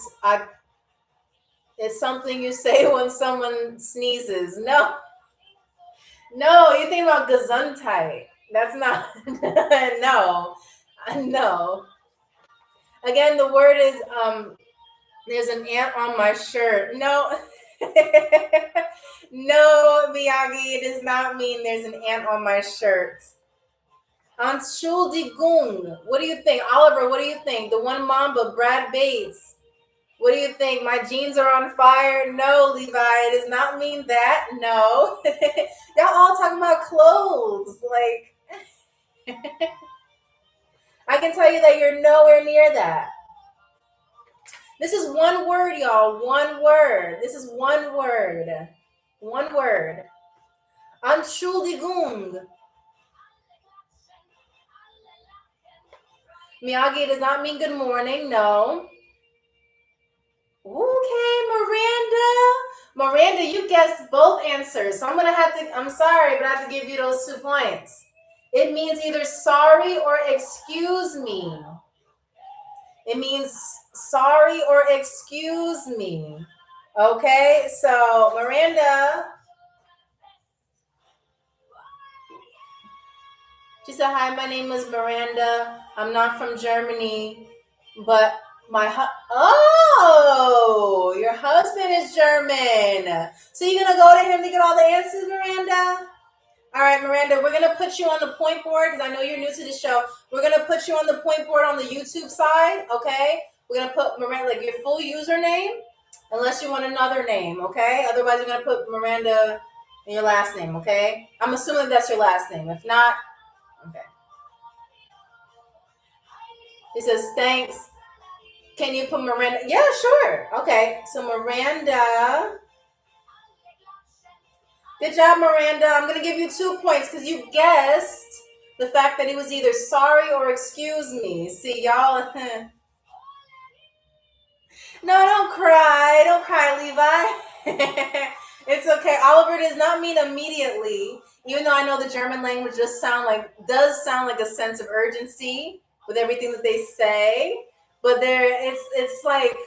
it's something you say when someone sneezes. No, you're thinking about Gesundheit. That's not, no. Again, the word is, there's an ant on my shirt. No, no, Miyagi, it does not mean there's an ant on my shirt. Entschuldigung. What do you think? Oliver, what do you think? The One Mamba, Brad Bates. What do you think? My jeans are on fire? No, Levi, it does not mean that. No. Y'all all talking about clothes. Like, I can tell you that you're nowhere near that. This is one word, y'all. One word. This is one word. One word. Entschuldigung. Miyagi does not mean good morning. No. Okay, Miranda, you guessed both answers. So I'm sorry, but I have to give you those 2 points. It means either sorry or excuse me. It means sorry or excuse me. Okay, so Miranda. She said, hi, my name is Miranda. I'm not from Germany, but your husband is German. So you're going to go to him to get all the answers, Miranda? All right, Miranda, we're going to put you on the point board because I know you're new to the show. We're going to put you on the point board on the YouTube side, okay? We're going to put Miranda, like your full username, unless you want another name, okay? Otherwise, you're going to put Miranda in your last name, okay? I'm assuming that's your last name. If not, okay. He says, thanks. Can you put Miranda? Yeah, sure. Okay, so Miranda. Good job, Miranda. I'm going to give you 2 points because you guessed the fact that it was either sorry or excuse me. See, y'all. No, don't cry. Don't cry, Levi. It's okay. Oliver does not mean immediately, even though I know the German language does sound like a sense of urgency with everything that they say. But it's like,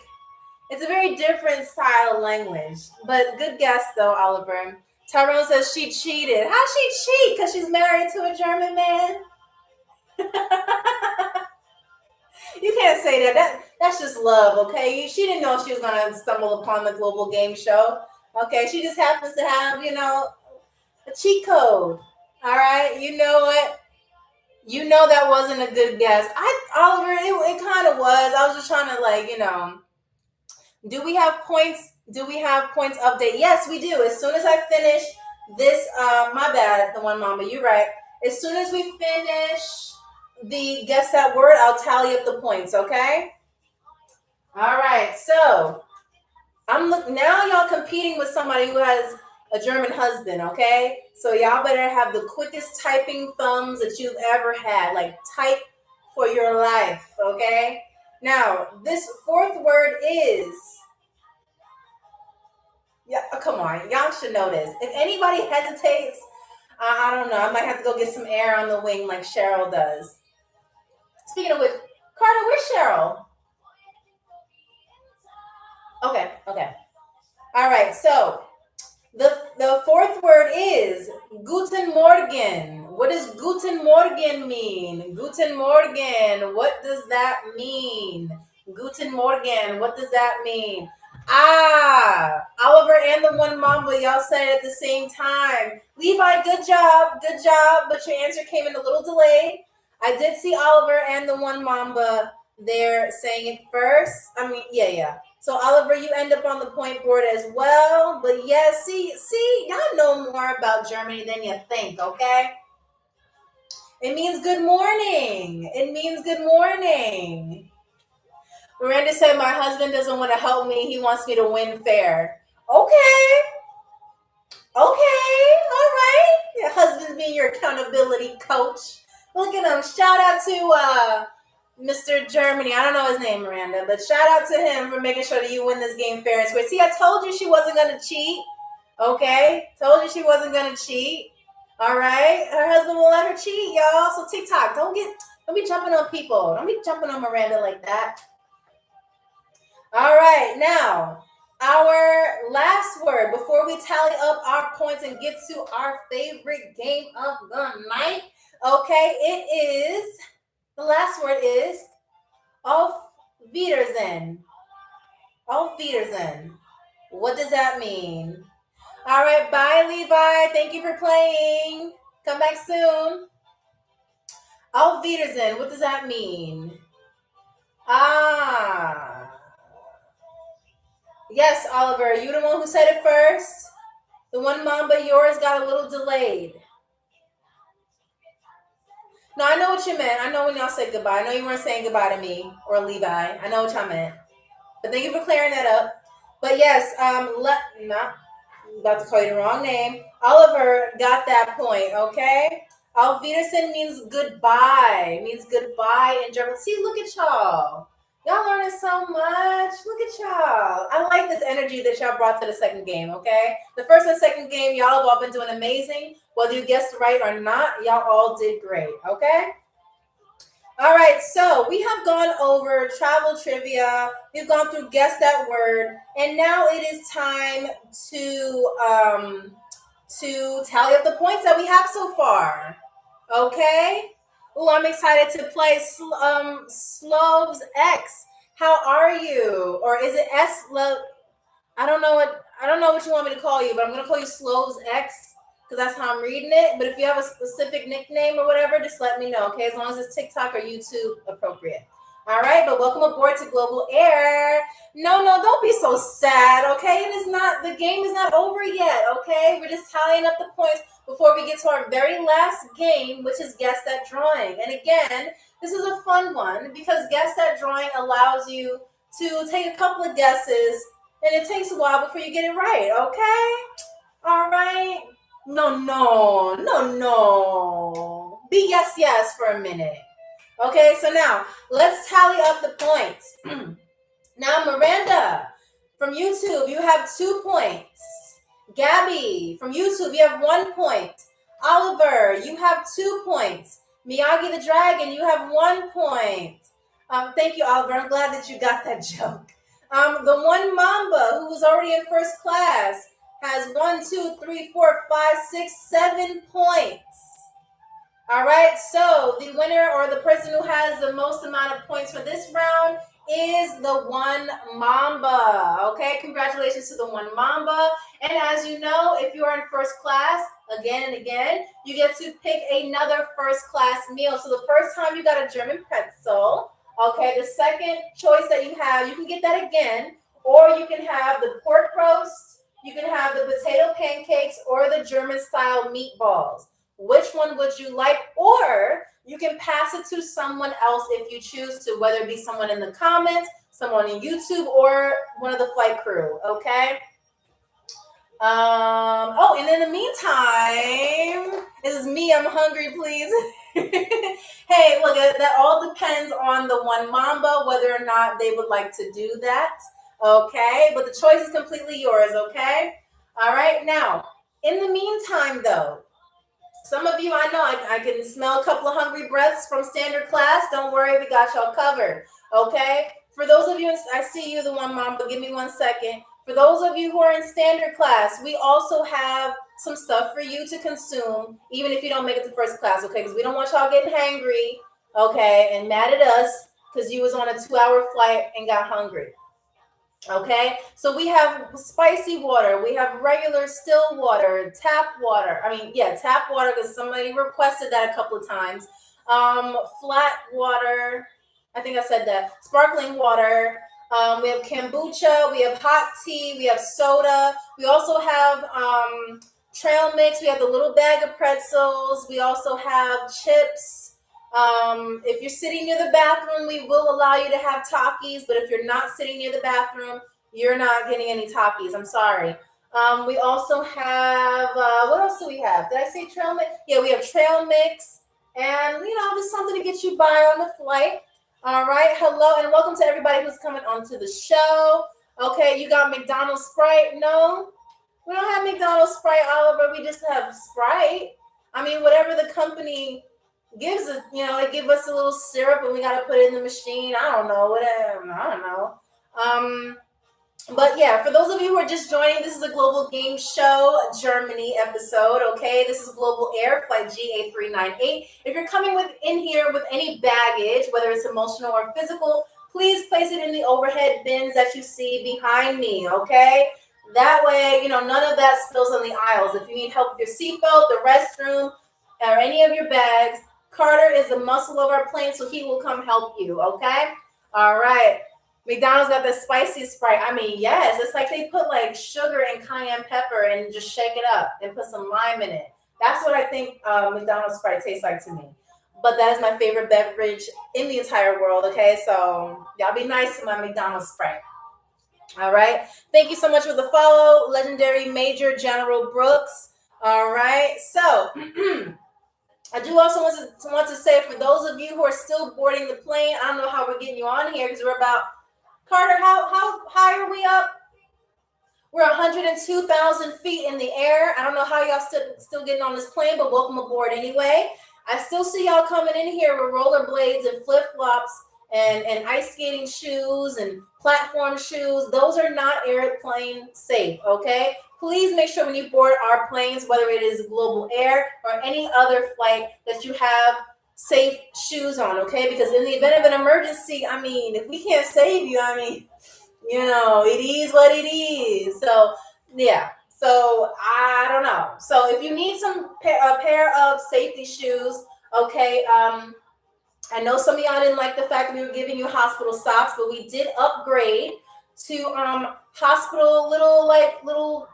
it's a very different style of language. But good guess, though, Oliver. Tyrone says she cheated. How'd she cheat? Because she's married to a German man? You can't say that. That's just love, okay? She didn't know she was gonna stumble upon the Global Game Show. Okay, she just happens to have, a cheat code. All right, you know what? You know that wasn't a good guess. Oliver, it kind of was. I was just trying to do we have points? Do we have points update? Yes, we do. As soon as I finish this, my bad, the one mama, you're right. As soon as we finish the guess that word, I'll tally up the points, okay? All right, so now y'all competing with somebody who has a German husband, okay? So y'all better have the quickest typing thumbs that you've ever had. Like type for your life, okay? Now, this fourth word is, yeah, come on, y'all should know this. If anybody hesitates, I don't know, I might have to go get some air on the wing like Cheryl does. Speaking of which, Carter, where's Cheryl? Okay. All right, so the fourth word is Guten Morgen. What does Guten Morgen mean? Guten Morgen, what does that mean? Guten Morgen, what does that mean? Oliver and the one mamba, y'all said it at the same time. Levi, good job, but your answer came in a little delayed. I did see Oliver and the one mamba there saying it first. Yeah. So Oliver, you end up on the point board as well. But yeah, see, y'all know more about Germany than you think, okay? It means good morning. Miranda said, my husband doesn't want to help me. He wants me to win fair. Okay, all right. Your husband's being your accountability coach. Look at him. Shout out to Mr. Germany. I don't know his name, Miranda, but shout out to him for making sure that you win this game fair and square. See, I told you she wasn't going to cheat. Okay? Told you she wasn't going to cheat. All right? Her husband won't let her cheat, y'all. So TikTok, don't be jumping on people. Don't be jumping on Miranda like that. All right. Now, our last word before we tally up our points and get to our favorite game of the night. Okay, the last word is Auf Wiedersehen. Auf Wiedersehen. What does that mean? All right, bye, Levi. Thank you for playing. Come back soon. Auf Wiedersehen. What does that mean? Yes, Oliver. You the one who said it first? The one mamba, yours got a little delayed. No, I know what you meant. I know when y'all said goodbye. I know you weren't saying goodbye to me or Levi. I know what y'all meant. But thank you for clearing that up. But yes, not about to call you the wrong name. Oliver got that point, okay? Auf Wiedersehen means goodbye. In German. See, look at y'all. Y'all learning so much. Look at y'all. I like this energy that y'all brought to the second game, okay? The first and second game, y'all have all been doing amazing. Whether you guessed right or not, y'all all did great, okay? All right, so we have gone over travel trivia. We've gone through Guess That Word. And now it is time to tally up the points that we have so far. Okay? Oh, I'm excited to play Sloves X. How are you? Or is it S? I don't know what you want me to call you, but I'm gonna call you Sloves X because that's how I'm reading it. But if you have a specific nickname or whatever, just let me know, okay? As long as it's TikTok or YouTube appropriate. All right, but welcome aboard to Global Air. No, don't be so sad, okay? The game is not over yet, okay? We're just tallying up the points before we get to our very last game, which is Guess That Drawing. And again, this is a fun one because Guess That Drawing allows you to take a couple of guesses, and it takes a while before you get it right, okay? All right? No. Be yes for a minute. Okay, so now let's tally up the points. Now, Miranda from YouTube, you have 2 points. Gabby from YouTube, you have 1 point. Oliver, you have 2 points. Miyagi the Dragon, you have 1 point. Thank you, Oliver. I'm glad that you got that joke. The one Mamba who was already in first class has 1, 2, 3, 4, 5, 6, 7 points. All right, so the winner or the person who has the most amount of points for this round is the one Mamba. Okay, congratulations to the one Mamba. And as you know, if you are in first class, again and again, you get to pick another first class meal. So the first time you got a German pretzel. Okay, the second choice that you have, you can get that again, or you can have the pork roast, you can have the potato pancakes, or the German style meatballs. Which one would you like? Or you can pass it to someone else if you choose to, whether it be someone in the comments, someone in YouTube, or one of the flight crew. Okay. Oh, and in the meantime, this is me. I'm hungry, please. Hey, look, that all depends on the one Mamba, whether or not they would like to do that. Okay, but the choice is completely yours. Okay. All right. Now, in the meantime, though, some of you, I know, I can smell a couple of hungry breaths from standard class. Don't worry, we got y'all covered. Okay? For those of you, I see you, the one mom, but give me 1 second. For those of you who are in standard class, we also have some stuff for you to consume, even if you don't make it to first class, okay? Because we don't want y'all getting hangry, okay, and mad at us because you was on a 2-hour flight and got hungry. Okay, so we have spicy water, we have regular still water, tap water. Tap water because somebody requested that a couple of times. Flat water, I think I said that. Sparkling water. We have kombucha, we have hot tea, we have soda. We also have trail mix. We have the little bag of pretzels. We also have chips. If you're sitting near the bathroom, we will allow you to have Takis, but if you're not sitting near the bathroom, you're not getting any Takis. I'm sorry. We also have, what else do we have? Did I say trail mix? Yeah, we have trail mix, and just something to get you by on the flight. All right, hello, and welcome to everybody who's coming onto the show. Okay, you got McDonald's Sprite? No, we don't have McDonald's Sprite, Oliver. We just have Sprite. I mean, whatever the company gives us, they give us a little syrup and we got to put it in the machine. I don't know, whatever. I don't know. But yeah, for those of you who are just joining, this is a Global Game Show Germany episode. Okay, this is Global Air Flight GA398. If you're coming in here with any baggage, whether it's emotional or physical, please place it in the overhead bins that you see behind me. Okay, that way none of that spills on the aisles. If you need help with your seatbelt, the restroom, or any of your bags, Carter is the muscle of our plane, so he will come help you, okay? All right. McDonald's got the spicy Sprite. I mean, yes, it's like they put like sugar and cayenne pepper and just shake it up and put some lime in it. That's what I think McDonald's Sprite tastes like to me. But that is my favorite beverage in the entire world, okay? So y'all be nice to my McDonald's Sprite. All right. Thank you so much for the follow, legendary Major General Brooks. All right. So I do also want to say, for those of you who are still boarding the plane, I don't know how we're getting you on here because we're about, Carter, how high are we up? We're 102,000 feet in the air. I don't know how y'all still getting on this plane, but welcome aboard anyway. I still see y'all coming in here with rollerblades and flip-flops and ice skating shoes and platform shoes. Those are not airplane safe, okay? Please make sure when you board our planes, whether it is Global Air or any other flight, that you have safe shoes on, okay? Because in the event of an emergency, I mean, if we can't save you, I mean, it is what it is. So, yeah. So, I don't know. So, if you need a pair of safety shoes, okay, I know some of y'all didn't like the fact that we were giving you hospital socks, but we did upgrade to hospital little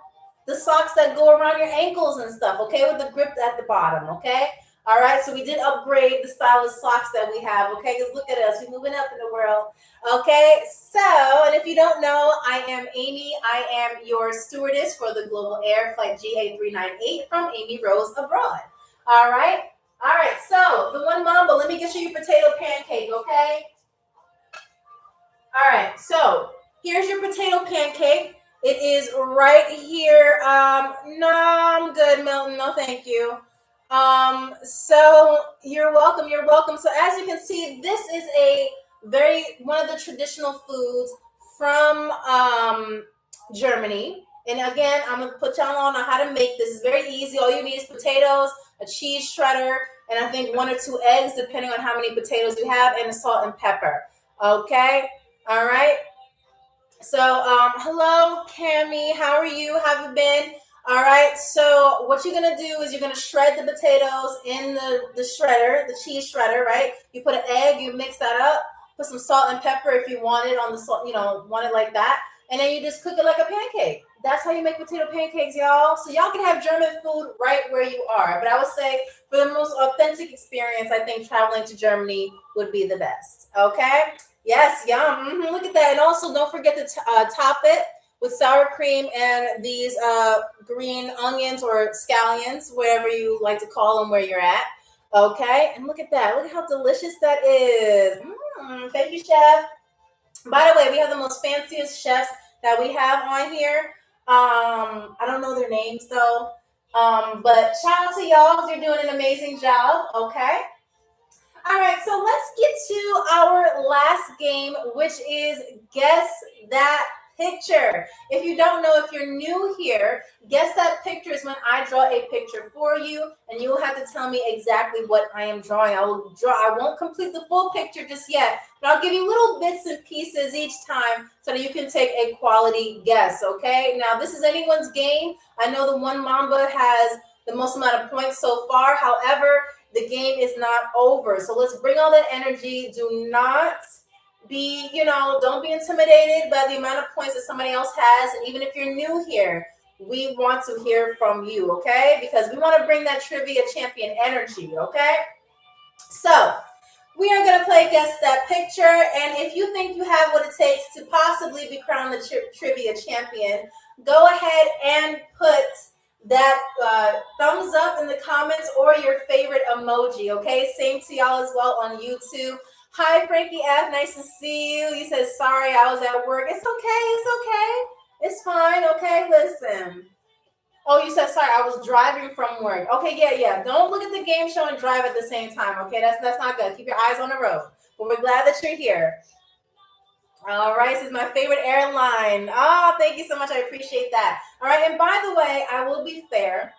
the socks that go around your ankles and stuff, okay, with the grip at the bottom, okay? All right, so we did upgrade the style of socks that we have, okay? Because look at us, we're moving up in the world, okay? So, and if you don't know, I am Amy. I am your stewardess for the Global Air Flight GA398 from Amy Rose Abroad. All right? All right, so the one Mamba, let me get you your potato pancake, okay? All right, so here's your potato pancake. It is right here. No, I'm good, Milton. No, thank you. So you're welcome. You're welcome. So as you can see, this is one of the traditional foods from Germany. And again, I'm gonna put y'all on how to make this. It's very easy. All you need is potatoes, a cheese shredder, and I think 1 or 2 eggs, depending on how many potatoes you have, and salt and pepper. Okay, all right. So, hello, Cami. How are you? How have you been? All right. So, what you're gonna do is you're gonna shred the potatoes in the shredder, the cheese shredder, right? You put an egg, you mix that up, put some salt and pepper if you want it on the salt, want it like that, and then you just cook it like a pancake. That's how you make potato pancakes, y'all. So y'all can have German food right where you are. But I would say for the most authentic experience, I think traveling to Germany would be the best. Okay. Yes, yum. Look at that. And also, don't forget to top it with sour cream and these green onions or scallions, whatever you like to call them, where you're at. Okay. And look at that. Look at how delicious that is. Thank you, chef. By the way, we have the most fanciest chefs that we have on here. I don't know their names though. But shout out to y'all. You're doing an amazing job. Okay. All right, so let's get to our last game, which is Guess That Picture. If you don't know, if you're new here, Guess That Picture is when I draw a picture for you, and you will have to tell me exactly what I am drawing. I won't complete the full picture just yet, but I'll give you little bits and pieces each time so that you can take a quality guess, okay? Now, this is anyone's game. I know the one Mamba has the most amount of points so far. However, the game is not over. So let's bring all that energy. Do not be, don't be intimidated by the amount of points that somebody else has. And even if you're new here, we want to hear from you, okay? Because we want to bring that trivia champion energy, okay? So we are going to play Guess That Picture. And if you think you have what it takes to possibly be crowned the trivia champion, go ahead and put that thumbs up in the comments or your favorite emoji, okay? Same to y'all as well on YouTube. Hi, Frankie F. Nice to see you. You said, sorry, I was at work. It's okay. It's okay. It's fine. Okay, listen. Oh, you said, sorry, I was driving from work. Okay, yeah. Don't look at the game show and drive at the same time, okay? That's not good. Keep your eyes on the road. But we're glad that you're here. All right, this is my favorite airline. Oh, thank you so much. I appreciate that. All right, and by the way, I will be fair.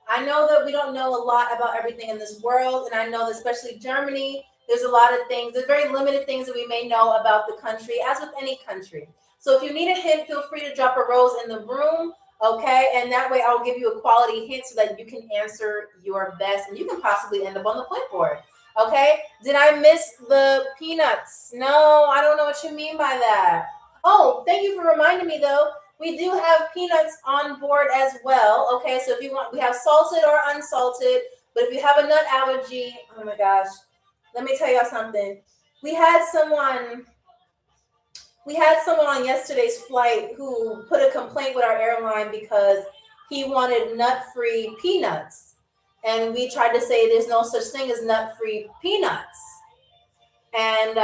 I know that we don't know a lot about everything in this world, and I know that especially Germany, there's a lot of things, there's very limited things that we may know about the country, as with any country. So if you need a hint, feel free to drop a rose in the room, okay? And that way I'll give you a quality hint so that you can answer your best, and you can possibly end up on the point board. Okay, did I miss the peanuts? No, I don't know what you mean by that. Oh, thank you for reminding me though. We do have peanuts on board as well. Okay, so if you want, we have salted or unsalted, but if you have a nut allergy, oh my gosh, let me tell y'all something. We had someone on yesterday's flight who put a complaint with our airline because he wanted nut-free peanuts. And we tried to say there's no such thing as nut-free peanuts. And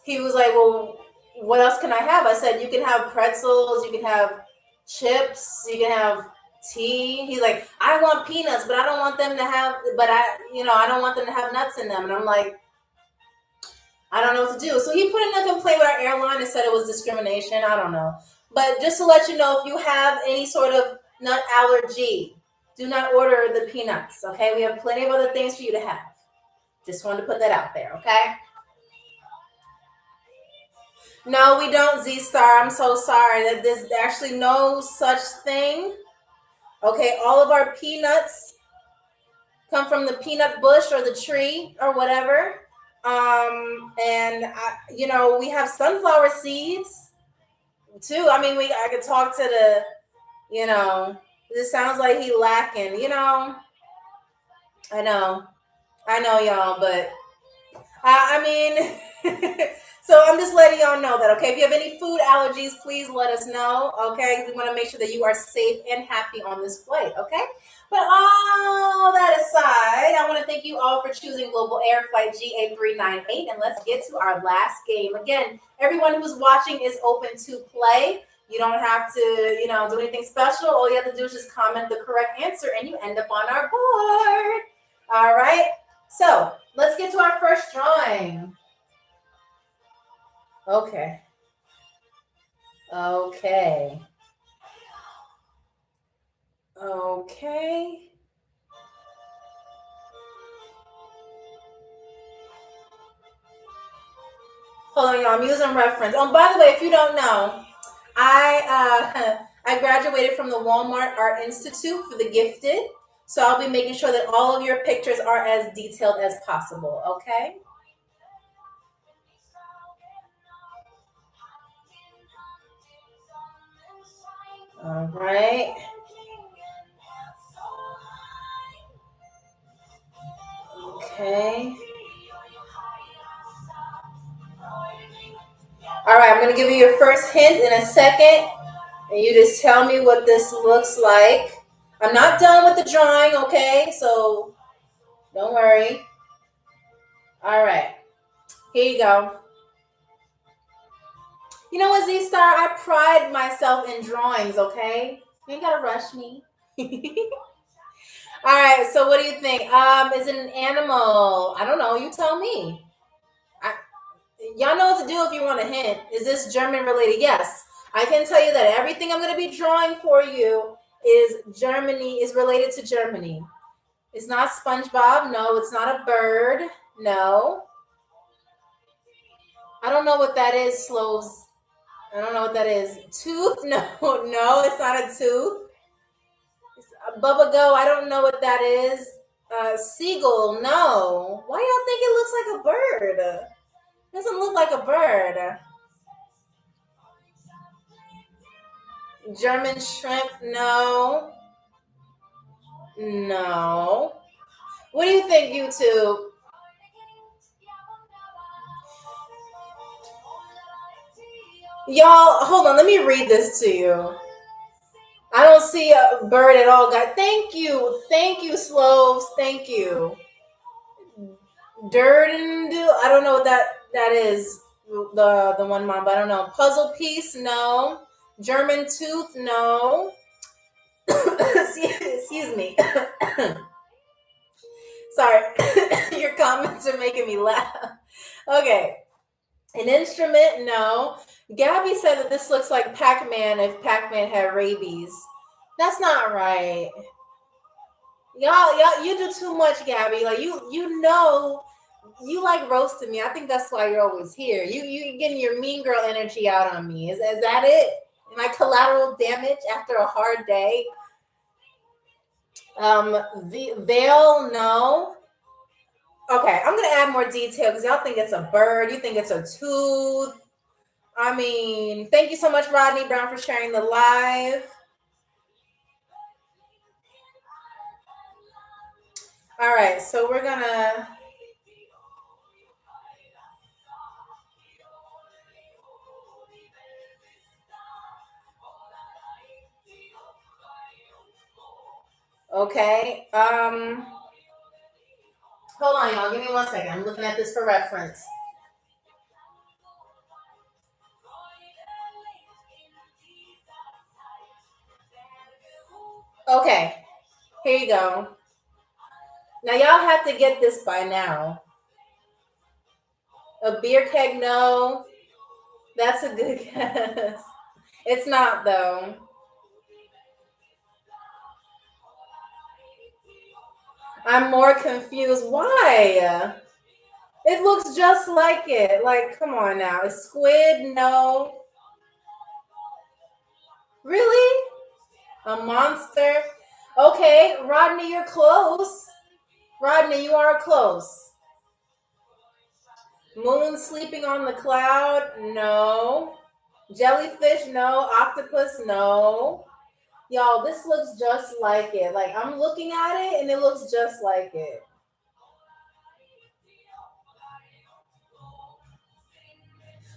he was like, well, what else can I have? I said, you can have pretzels, you can have chips, you can have tea. He's like, I want peanuts, but I don't want them to have, I don't want them to have nuts in them. And I'm like, I don't know what to do. So he put in a complaint with our airline and said it was discrimination. I don't know. But just to let you know, if you have any sort of nut allergy, do not order the peanuts, okay? We have plenty of other things for you to have. Just wanted to put that out there, okay? No, we don't, Z-Star. I'm so sorry. That there's actually no such thing. Okay, all of our peanuts come from the peanut bush or the tree or whatever. We have sunflower seeds too. I mean, I could talk to the, this sounds like he lacking, I know y'all, but I mean, so I'm just letting y'all know that, okay? If you have any food allergies, please let us know, okay? We want to make sure that you are safe and happy on this flight, okay? But all that aside, I want to thank you all for choosing Global Air Flight GA398, and let's get to our last game. Again, everyone who's watching is open to play. You don't have to, do anything special. All you have to do is just comment the correct answer, and you end up on our board. All right? So let's get to our first drawing. Okay. Hold on, y'all. I'm using reference. Oh, by the way, if you don't know, I graduated from the Walmart Art Institute for the Gifted. So I'll be making sure that all of your pictures are as detailed as possible. Okay. All right. Okay. All right. I'm gonna give you your first hint in a second, and you just tell me what this looks like. I'm not done with the drawing. Okay. So don't worry. All right. Here you go. You know what, Z Star? I pride myself in drawings, okay? You ain't gotta rush me. All right, so what do you think? Is it an animal? I don't know. You tell me. I, y'all know what to do if you want a hint. Is this German related? Yes. I can tell you that everything I'm gonna be drawing for you is related to Germany. It's not SpongeBob. No, it's not a bird. No. I don't know what that is, Slows. I don't know what that is. Tooth? No, no, it's not a tooth. Bubba Go, I don't know what that is. Seagull, no. Why y'all think it looks like a bird? It doesn't look like a bird. German shrimp, no. No. What do you think, YouTube? Y'all, hold on, let me read this to you. I don't see a bird at all, guys. Thank you. Thank you, Sloves. Thank you. Durden, I don't know what that is. The one mom, but I don't know. Puzzle piece, no. German tooth, no. Excuse me. Sorry, your comments are making me laugh. Okay, an instrument, no. Gabby said that this looks like Pac-Man if Pac-Man had rabies. That's not right. Y'all, you do too much, Gabby. Like you know, you like roasting me. I think that's why you're always here. You getting your mean girl energy out on me. Is that it? Am I collateral damage after a hard day? The veil, no. Okay, I'm gonna add more detail because y'all think it's a bird. You think it's a tooth. I mean, thank you so much, Rodney Brown, for sharing the live. All right, so we're gonna. Okay. Hold on, y'all. Give me 1 second. I'm looking at this for reference. Okay, here you go. Now y'all have to get this by now. A beer keg, no. That's a good guess. It's not though. I'm more confused. Why? It looks just like it. Like, come on now. A squid, no. Really? A monster? Okay, Rodney, you're close. Rodney, you are close. Moon sleeping on the cloud? No. Jellyfish? No. Octopus? No. Y'all, this looks just like it. Like, I'm looking at it and it looks just like it.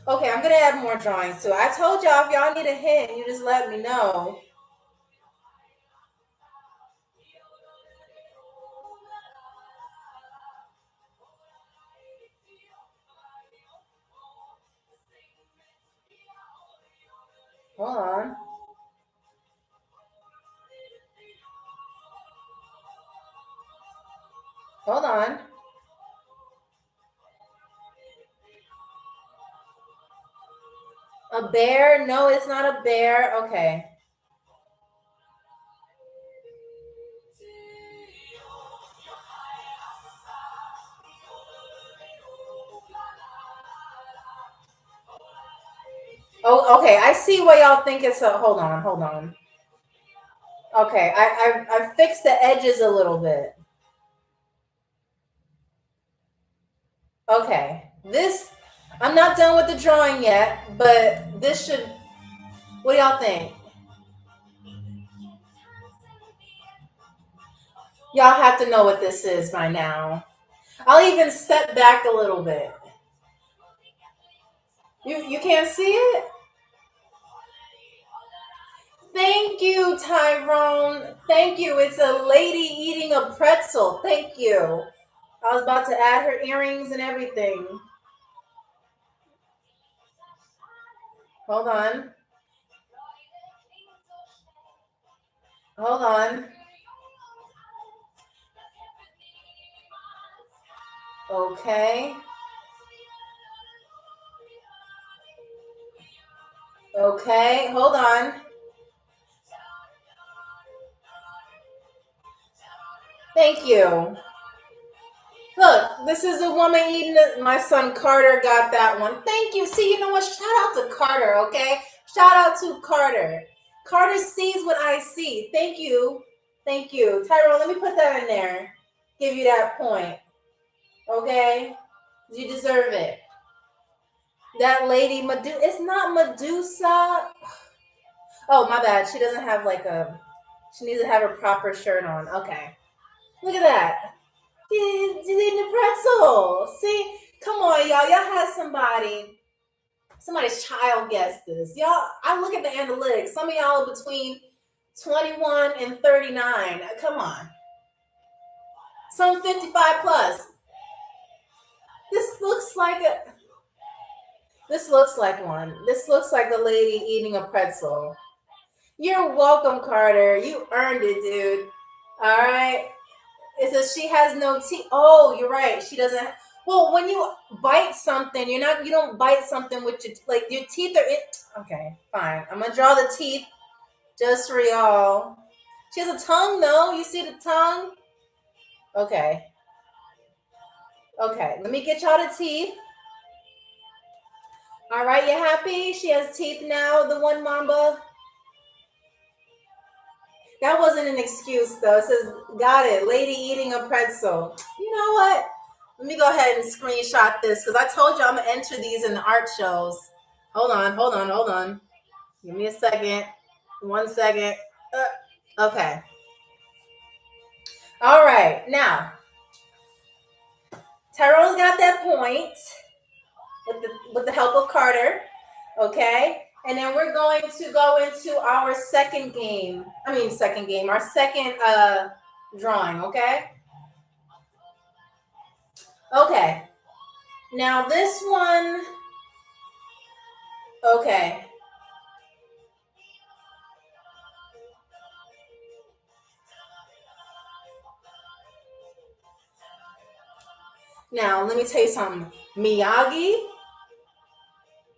Okay, I'm going to add more drawings too. I told y'all if y'all need a hint, you just let me know. Hold on. Hold on. A bear? No, it's not a bear. Okay. Oh, okay. I see why y'all think it's a. Hold on, hold on. Okay, I fixed the edges a little bit. Okay, this I'm not done with the drawing yet, but this should. What do y'all think? Y'all have to know what this is by now. I'll even step back a little bit. You can't see it? Thank you, Tyrone. Thank you. It's a lady eating a pretzel. Thank you. I was about to add her earrings and everything. Hold on. Hold on. Okay. Okay. Hold on. Thank you. Look, this is a woman eating it. My son Carter got that one. Thank you. See, you know what? Shout out to Carter, okay? Shout out to Carter. Carter sees what I see. Thank you. Thank you. Tyrone, let me put that in there. Give you that point. Okay? You deserve it. That lady, Medusa. It's not Medusa. Oh, my bad. She doesn't have like a. She needs to have a proper shirt on. Okay. Look at that. She's eating a pretzel. See? Come on, y'all. Y'all had somebody's child guess this. Y'all, I look at the analytics. Some of y'all are between 21 and 39. Come on. Some 55 plus. This looks like a this looks like one. This looks like a lady eating a pretzel. You're welcome, Carter. You earned it, dude. All right. It says she has no teeth. Oh, you're right. She doesn't. Well, when you bite something, you don't bite something with your like your teeth are it. Okay, fine. I'm gonna draw the teeth just for y'all. She has a tongue, though. You see the tongue? Okay. Okay. Let me get y'all the teeth. All right, you happy? She has teeth now. The one mamba. That wasn't an excuse, though. It says, got it. Lady eating a pretzel. You know what? Let me go ahead and screenshot this because I told you I'm going to enter these in the art shows. Hold on, hold on, hold on. Give me a second. 1 second. Okay. All right. Now, Tyrone's got that point with the help of Carter. Okay. And then we're going to go into our second game. Our second drawing, okay? Okay. Now this one, okay. Now let me tell you something. Miyagi,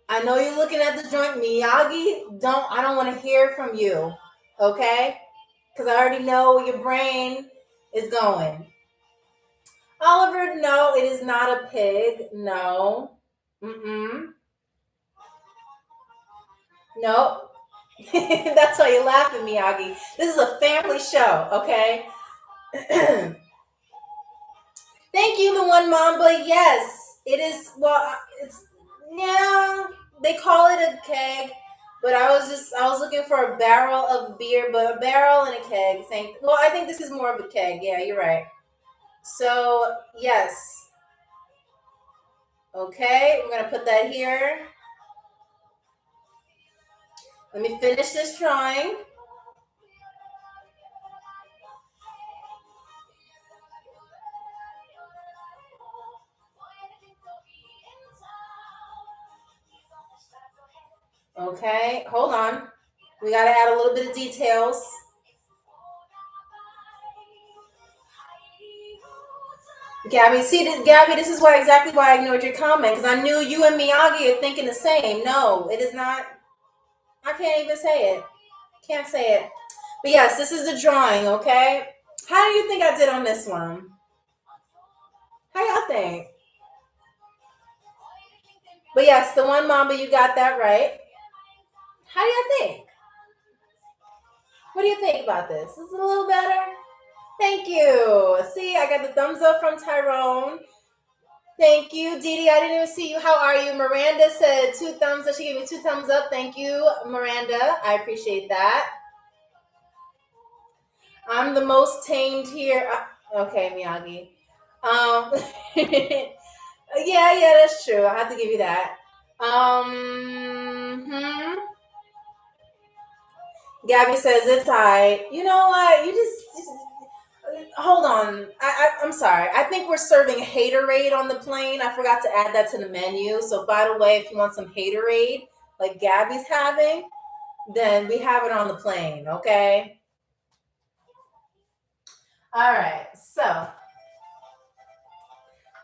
I know you're looking at the joint. Miyagi, I don't want to hear from you, okay? Because I already know where your brain is going. Oliver, no, it is not a pig. No. Mm-mm. Nope. That's why you're laughing, Miyagi. This is a family show, okay? Thank you, the one Mamba. Yes, it is. Well, it's yeah. They call it a keg, but I was looking for a barrel of beer, but a barrel and a keg. Same. Well, I think this is more of a keg. Yeah, you're right. So yes. Okay, we're gonna put that here. Let me finish this drawing. Okay, hold on. We got to add a little bit of details. Gabby, Gabby, this is exactly why I ignored your comment, because I knew you and Miyagi are thinking the same. No, it is not. I can't even say it. Can't say it. But yes, this is a drawing, okay? How do you think I did on this one? How y'all think? But yes, the one Mamba, you got that right. How do you think? What do you think about this? Is it a little better? Thank you. See, I got the thumbs up from Tyrone. Thank you, Didi. I didn't even see you. How are you? Miranda said 2 thumbs up. She gave me 2 thumbs up. Thank you, Miranda. I appreciate that. I'm the most tamed here. Okay, Miyagi. Yeah, that's true. I have to give you that. Gabby says it's high. You know what? You just hold on. I'm sorry. I think we're serving haterade on the plane. I forgot to add that to the menu. So by the way, if you want some haterade, like Gabby's having, then we have it on the plane. Okay. All right. So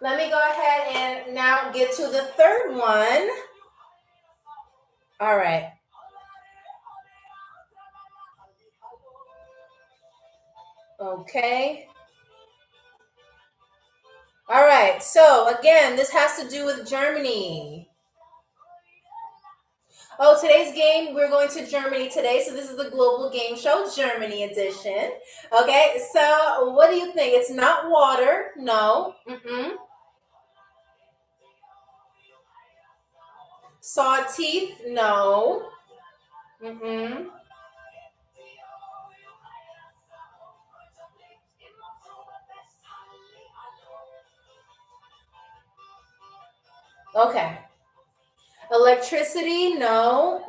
let me go ahead and now get to the third one. All right. Okay. All right. So again, this has to do with Germany. Oh, today's game, we're going to Germany today. So this is the Global Game Show Germany edition. Okay. So what do you think? It's not water. No. Saw teeth. No. Okay. Electricity. No.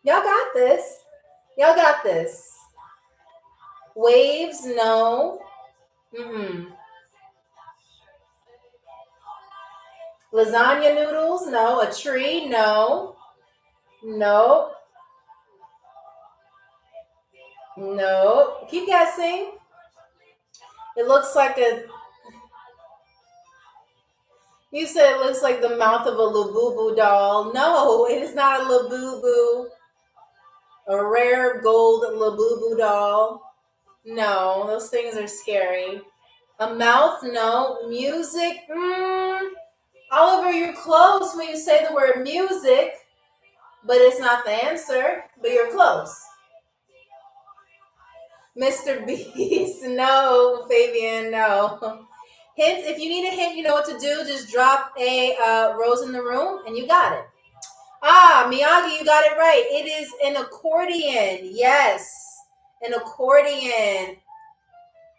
Y'all got this. Y'all got this. Waves. No. Lasagna noodles. No. A tree. No. No. No. Keep guessing. It looks like a. You said it looks like the mouth of a Labubu doll. No, it is not a Labubu. A rare gold Labubu doll. No, those things are scary. A mouth? No. Music? Oliver, you're close when you say the word music, but it's not the answer. But you're close. Mr. Beast? No. Fabian? No. Hint, if you need a hint, you know what to do. Just drop a rose in the room and you got it. Miyagi, you got it right. It is an accordion. Yes. An accordion.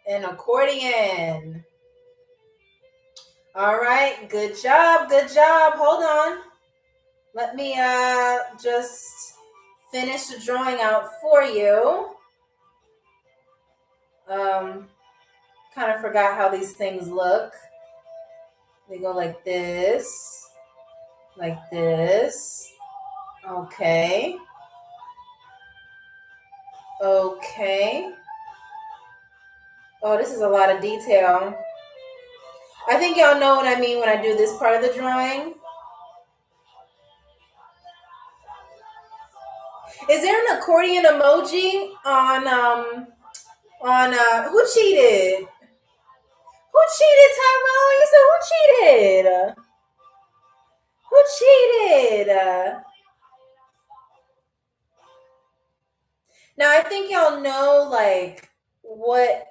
An accordion. All right. Good job. Good job. Hold on. Let me just finish the drawing out for you. Kind of forgot how these things look. They go like this. Like this. Okay. Okay. Oh, this is a lot of detail. I think y'all know what I mean when I do this part of the drawing. Is there an accordion emoji on who cheated? Who cheated, Tyrone? You said who cheated? Who cheated? Now I think y'all know like what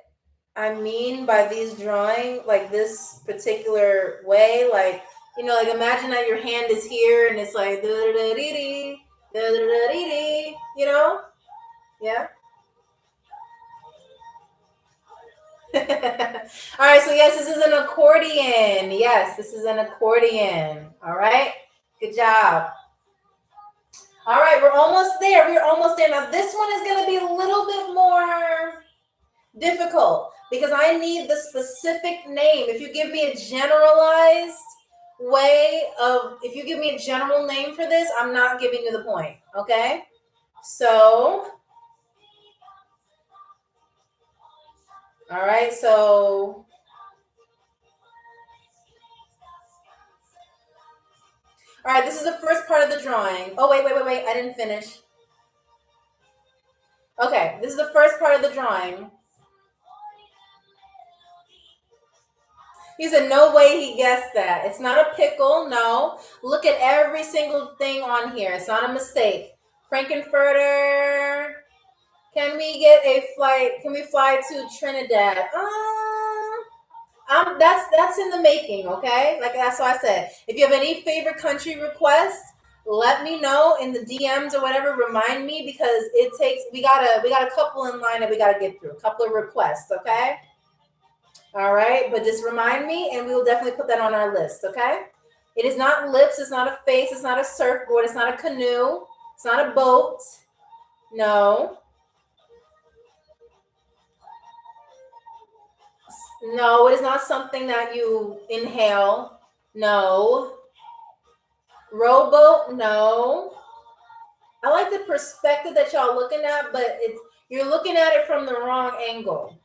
I mean by these drawing, like this particular way, like like imagine that your hand is here and it's like yeah. All right, so yes, this is an accordion. Yes, this is an accordion. All right, good job. All right, we're almost there. We're almost there. Now, this one is going to be a little bit more difficult because I need the specific name. If you give me a generalized if you give me a general name for this, I'm not giving you the point. Okay? So, all right, so all right, this is the first part of the drawing. Oh, wait. I didn't finish. Okay, this is the first part of the drawing. He said, no way he guessed that. It's not a pickle. No. Look at every single thing on here. It's not a mistake. Frankenfurter. Can we get a flight? Can we fly to Trinidad? That's in the making, okay? Like that's what I said. If you have any favorite country requests, let me know in the DMs or whatever. Remind me because it takes. We got a couple in line that we gotta get through. A couple of requests, okay? All right, but just remind me, and we will definitely put that on our list, okay? It is not lips. It's not a face. It's not a surfboard. It's not a canoe. It's not a boat. No. No, it is not something that you inhale. No. Rowboat? No. I like the perspective that y'all looking at, but you're looking at it from the wrong angle.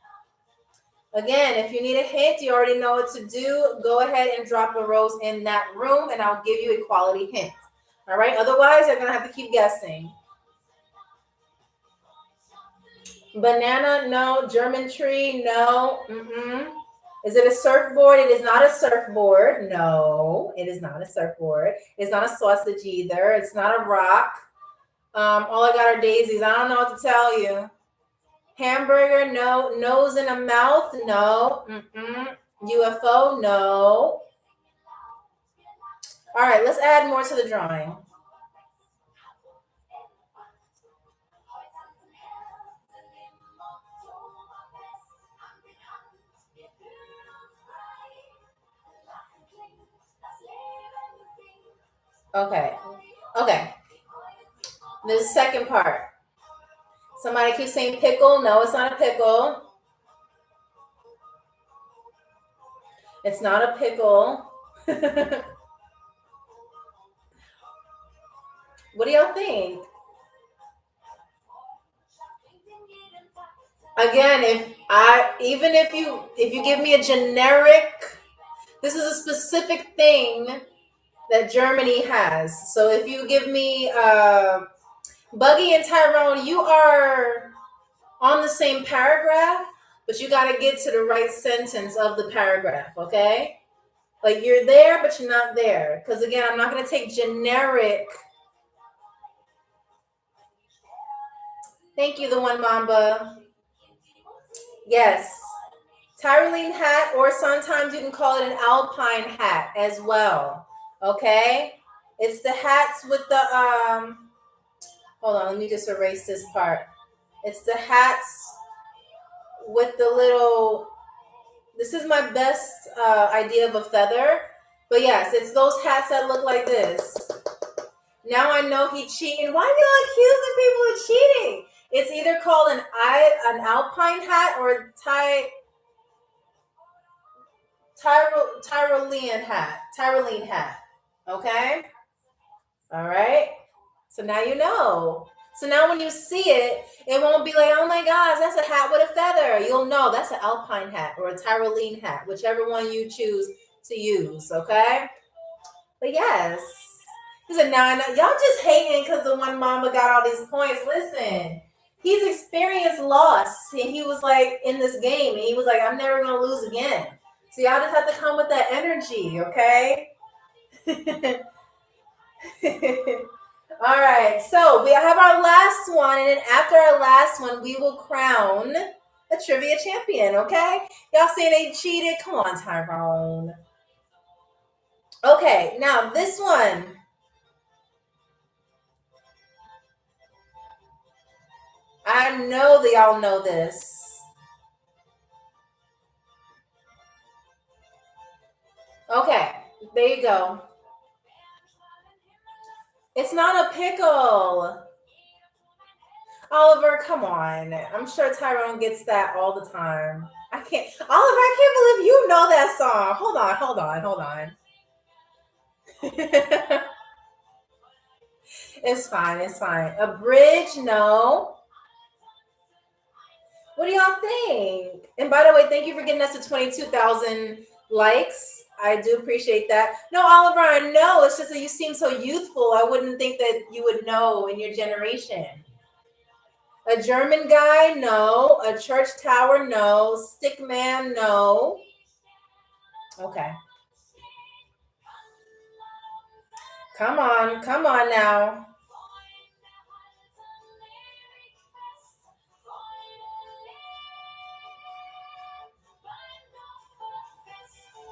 Again, if you need a hint, you already know what to do. Go ahead and drop a rose in that room, and I'll give you a quality hint. All right? Otherwise, you're going to have to keep guessing. Banana? No. German tree? No. Is it a surfboard? It is not a surfboard. No, it is not a surfboard. It's not a sausage either. It's not a rock. All I got are daisies. I don't know what to tell you. Hamburger? No. Nose in a mouth? No. UFO? No. All right, let's add more to the drawing. Okay. The second part. Somebody keeps saying pickle. No, it's not a pickle. It's not a pickle. What do y'all think? Again, if you give me a generic, this is a specific thing that Germany has. So if you give me Buggy and Tyrone, you are on the same paragraph, but you got to get to the right sentence of the paragraph, okay? Like you're there, but you're not there. Because again, I'm not going to take generic. Thank you, the one Mamba. Yes. Tyrolean hat, or sometimes you can call it an alpine hat as well. Okay? It's the hats with the hold on, let me just erase this part. It's the hats with the little, this is my best idea of a feather. But yes, it's those hats that look like this. Now I know he cheating. Why do you accusing people of cheating? It's either called an alpine hat or Tyrolean hat. Okay? All right? So now you know. So now when you see it, it won't be like, oh my gosh, that's a hat with a feather. You'll know that's an alpine hat or a Tyrolean hat, whichever one you choose to use, okay? But yes. He said, nah, y'all just hating because the one mama got all these points. Listen, he's experienced loss. And he was like in this game, and he was like, I'm never going to lose again. So y'all just have to come with that energy, okay? All right, so we have our last one, and then after our last one, we will crown a trivia champion, okay? Y'all saying they cheated? Come on, Tyrone. Okay, now this one. I know that y'all know this. Okay, there you go. It's not a pickle. Oliver, come on. I'm sure Tyrone gets that all the time. Oliver, I can't believe you know that song. Hold on. It's fine. A bridge, no. What do y'all think? And by the way, thank you for getting us to 22,000 likes. I do appreciate that. No, Oliver, I know. It's just that you seem so youthful. I wouldn't think that you would know in your generation. A German guy, no. A church tower, no. Stick man, no. Okay. Come on now.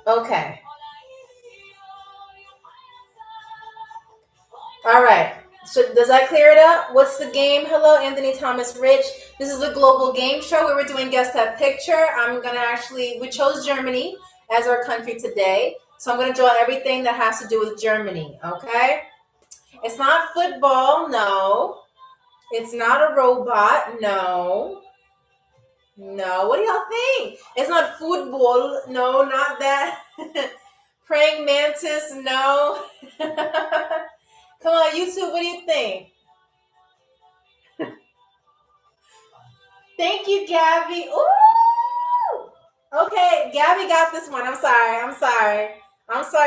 Okay. All right. So does that clear it up? What's the game? Hello, Anthony Thomas Rich. This is the Global Game Show where we're doing Guess That Picture. We chose Germany as our country today. So I'm going to draw everything that has to do with Germany, okay? It's not football, no. It's not a robot, no. No, what do y'all think? It's not football, no, not that. Praying mantis, no. Come on, YouTube, what do you think? Thank you, Gabby. Ooh! Okay, Gabby got this one. I'm sorry,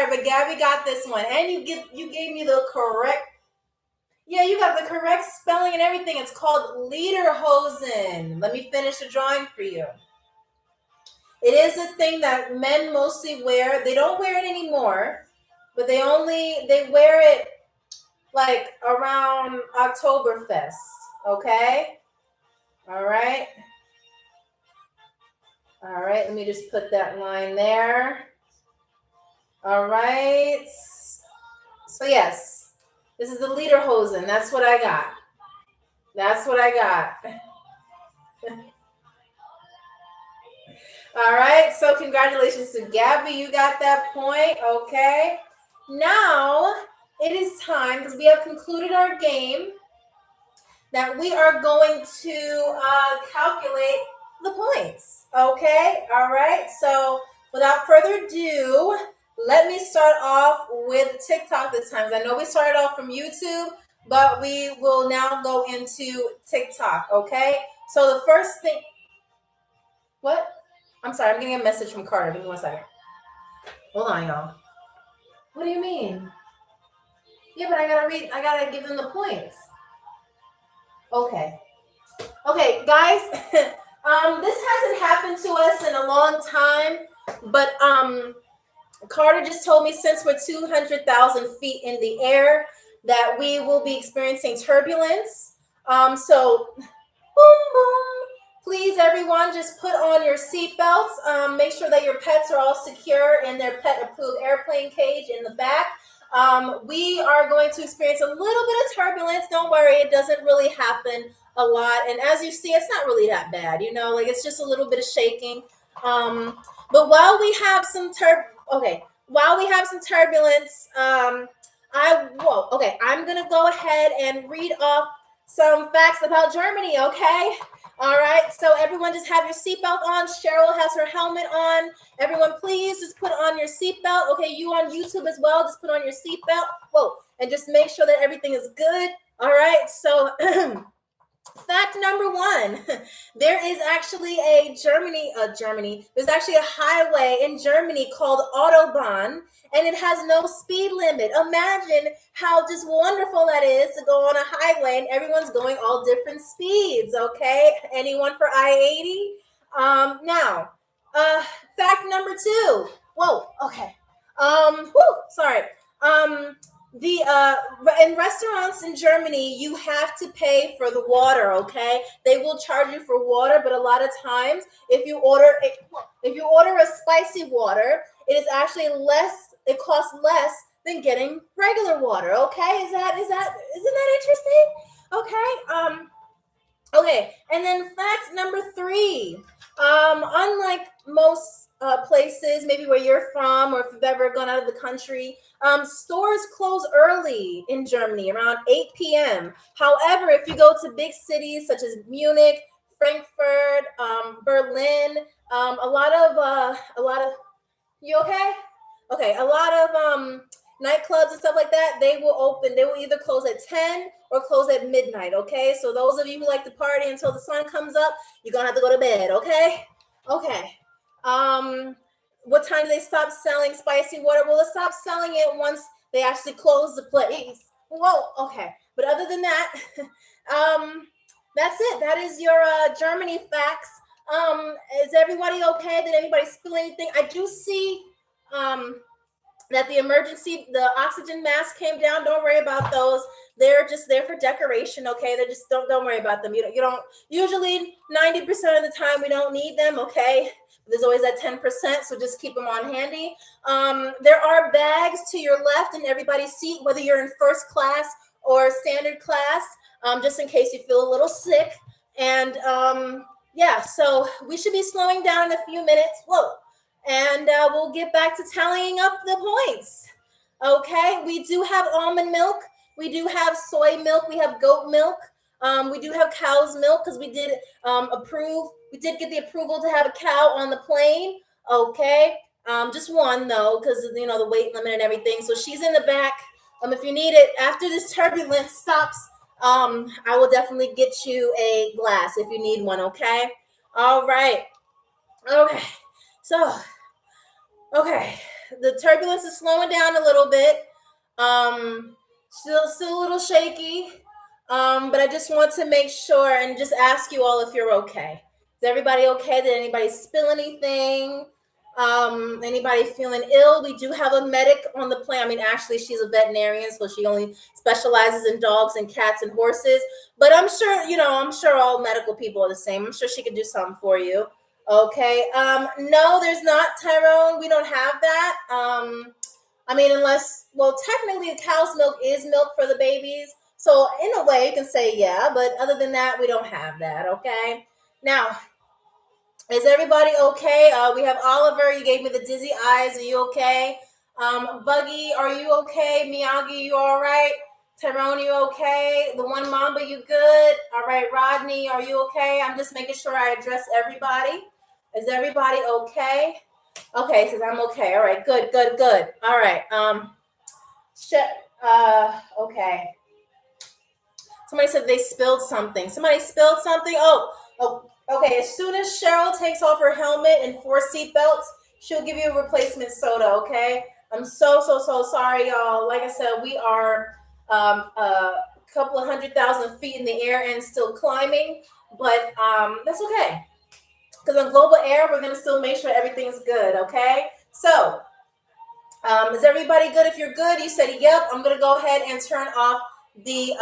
but Gabby got this one. And you gave me the correct. Yeah, you got the correct spelling and everything. It's called lederhosen. Let me finish the drawing for you. It is a thing that men mostly wear. They don't wear it anymore, but they wear it like around Oktoberfest. Okay? All right. Let me just put that line there. All right. So yes, this is the lederhosen. That's what I got. All right. So congratulations to Gabby. You got that point. Okay. Now it is time, because we have concluded our game, that we are going to calculate the points. Okay. All right. So without further ado, let me start off with TikTok this time. I know we started off from YouTube, but we will now go into TikTok. Okay. So the first thing, what? I'm sorry, I'm getting a message from Carter. Give me 1 second. Hold on, y'all. What do you mean? Yeah, but I gotta give them the points. Okay, guys. This hasn't happened to us in a long time, but Carter just told me since we're 200,000 feet in the air that we will be experiencing turbulence. So boom, boom. Please, everyone, just put on your seatbelts. Make sure that your pets are all secure in their pet-approved airplane cage in the back. We are going to experience a little bit of turbulence. Don't worry, it doesn't really happen a lot. And as you see, it's not really that bad. It's just a little bit of shaking. But while we have some turbulence, I'm gonna go ahead and read off some facts about Germany. Okay. All right, so everyone just have your seatbelt on. Cheryl has her helmet on. Everyone, please just put on your seatbelt. Okay, you on YouTube as well, just put on your seatbelt. Whoa, and just make sure that everything is good. All right, so fact number 1, there is actually there's actually a highway in Germany called Autobahn, and it has no speed limit. Imagine how just wonderful that is to go on a highway and everyone's going all different speeds, okay? Anyone for I-80? Now, fact number 2. Whoa, okay. Sorry. In restaurants in Germany, you have to pay for the water. Okay, they will charge you for water, but a lot of times, if you order a spicy water, it is actually less. It costs less than getting regular water. Okay, isn't that interesting? Okay, okay, and then fact number 3. Unlike most places, maybe where you're from, or if you've ever gone out of the country, stores close early in Germany, around 8 p.m. However, if you go to big cities such as Munich, Frankfurt, Berlin, a lot of you okay? Okay, a lot of nightclubs and stuff like that, they will either close at 10 or close at midnight. Okay, so those of you who like to party until the sun comes up, you're gonna have to go to bed. Okay. What time do they stop selling spicy water? Well, they stop selling it once they actually close the place. Whoa, okay. But other than that, that's it. That is your Germany facts. Is everybody okay? Did anybody spill anything? I do see that the oxygen mask came down. Don't worry about those. They're just there for decoration, okay? They're just don't worry about them. You don't usually 90% of the time we don't need them, okay? There's always that 10%, so just keep them on handy. There are bags to your left in everybody's seat, whether you're in first class or standard class, just in case you feel a little sick. And yeah, so we should be slowing down in a few minutes. Whoa. And we'll get back to tallying up the points. Okay, we do have almond milk. We do have soy milk. We have goat milk. We do have cow's milk because we did approve. We did get the approval to have a cow on the plane. Okay, just one though, because you know the weight limit and everything. So she's in the back. If you need it after this turbulence stops, I will definitely get you a glass if you need one. Okay. All right. Okay. So, okay, the turbulence is slowing down a little bit. Still a little shaky. But I just want to make sure and just ask you all if you're okay. Is everybody okay? Did anybody spill anything? Anybody feeling ill? We do have a medic on the plane. I mean, actually, she's a veterinarian, so she only specializes in dogs and cats and horses. But I'm sure all medical people are the same. I'm sure she could do something for you. Okay. No, there's not, Tyrone. We don't have that. I mean, technically cow's milk is milk for the babies. So in a way you can say yeah, but other than that, we don't have that. Okay. Now, is everybody okay? We have Oliver. You gave me the dizzy eyes. Are you okay? Buggy, are you okay? Miyagi, you all right? Tyrone, you okay? The one Mamba, you good? All right, Rodney, are you okay? I'm just making sure I address everybody. Is everybody okay? Okay, says I'm okay. All right, good. All right. Okay. Somebody said they spilled something. Oh, okay. As soon as Cheryl takes off her helmet and 4 seatbelts, she'll give you a replacement soda, okay? I'm so sorry, y'all. Like I said, we are a couple of 100,000 feet in the air and still climbing, but that's okay. Because on Global Air, we're going to still make sure everything's good, okay? So, is everybody good? If you're good, you said, yep, I'm going to go ahead and turn off the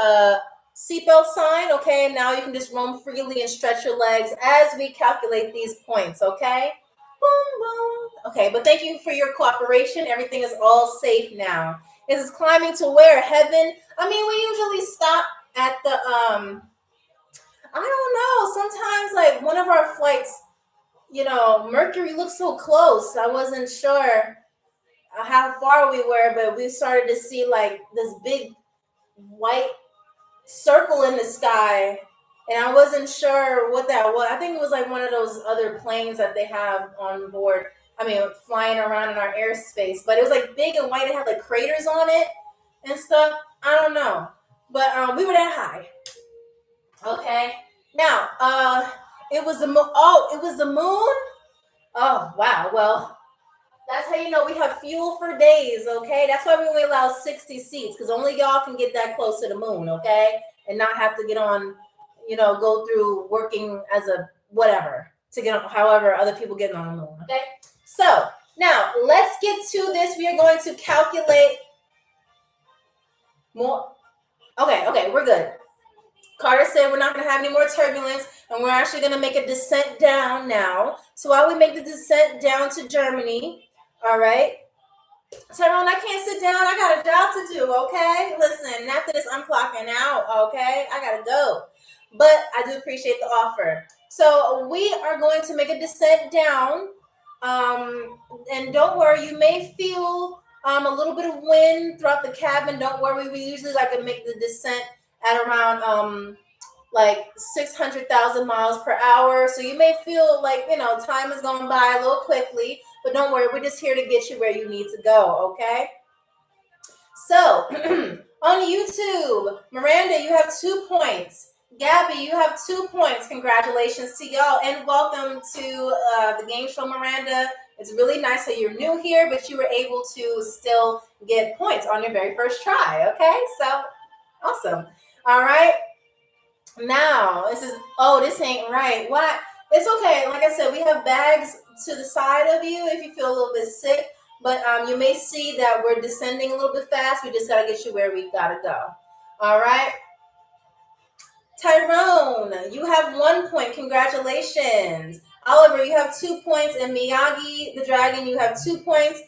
seatbelt sign, okay? And now you can just roam freely and stretch your legs as we calculate these points, okay? Boom, boom. Okay, but thank you for your cooperation. Everything is all safe now. This is climbing to where? Heaven? I mean, we usually stop at the, I don't know. Sometimes, like, one of our flights, Mercury looks so close. I wasn't sure how far we were, but we started to see like this big white circle in the sky, and I wasn't sure what that was. I think it was like one of those other planes that they have on board. I mean, flying around in our airspace, but it was like big and white. It had like craters on it and stuff. I don't know, but we were that high. Okay, now it was the moon. Oh, it was the moon. Oh, wow. Well, that's how you know we have fuel for days, okay? That's why we only allow 60 seats, because only y'all can get that close to the moon, okay? And not have to get on, go through working as a whatever to get on, however other people get on the moon, okay? So, now, let's get to this. We are going to calculate more. Okay, we're good. Carter said we're not going to have any more turbulence, and we're actually going to make a descent down now. So while we make the descent down to Germany, all right? Tyrone, I can't sit down. I got a job to do, okay? Listen, after this, I'm clocking out, okay? I got to go. But I do appreciate the offer. So we are going to make a descent down. And don't worry, you may feel a little bit of wind throughout the cabin. Don't worry, we usually like to make the descent at around like 600,000 miles per hour. So you may feel like, time is going by a little quickly, but don't worry, we're just here to get you where you need to go, okay? So on YouTube, Miranda, you have 2 points. Gabby, you have 2 points. Congratulations to y'all, and welcome to the game show, Miranda. It's really nice that you're new here, but you were able to still get points on your very first try, okay? So awesome. All right. Now, this ain't right. What? It's okay. Like I said, we have bags to the side of you if you feel a little bit sick. but you may see that we're descending a little bit fast. We just got to get you where we got to go. All right. Tyrone, you have 1 point. Congratulations. Oliver, you have 2 points. And Miyagi, the dragon, you have 2 points.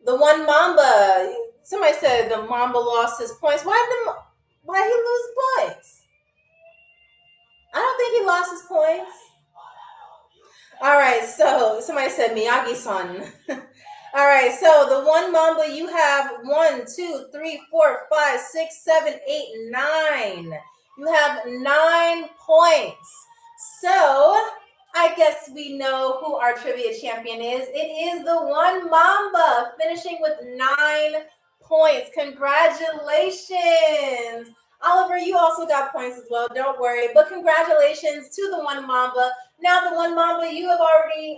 The one Mamba, somebody said the Mamba lost his points. Why he lose points? I don't think he lost his points. All right, so somebody said Miyagi-san. All right, so the one Mamba, you have 1, 2, 3, 4, 5, 6, 7, 8, 9. You have 9 points. So I guess we know who our trivia champion is. It is the one Mamba, finishing with 9 points. Congratulations. Oliver, you also got points as well. Don't worry. But congratulations to the one Mamba. Now, the one Mamba, you have already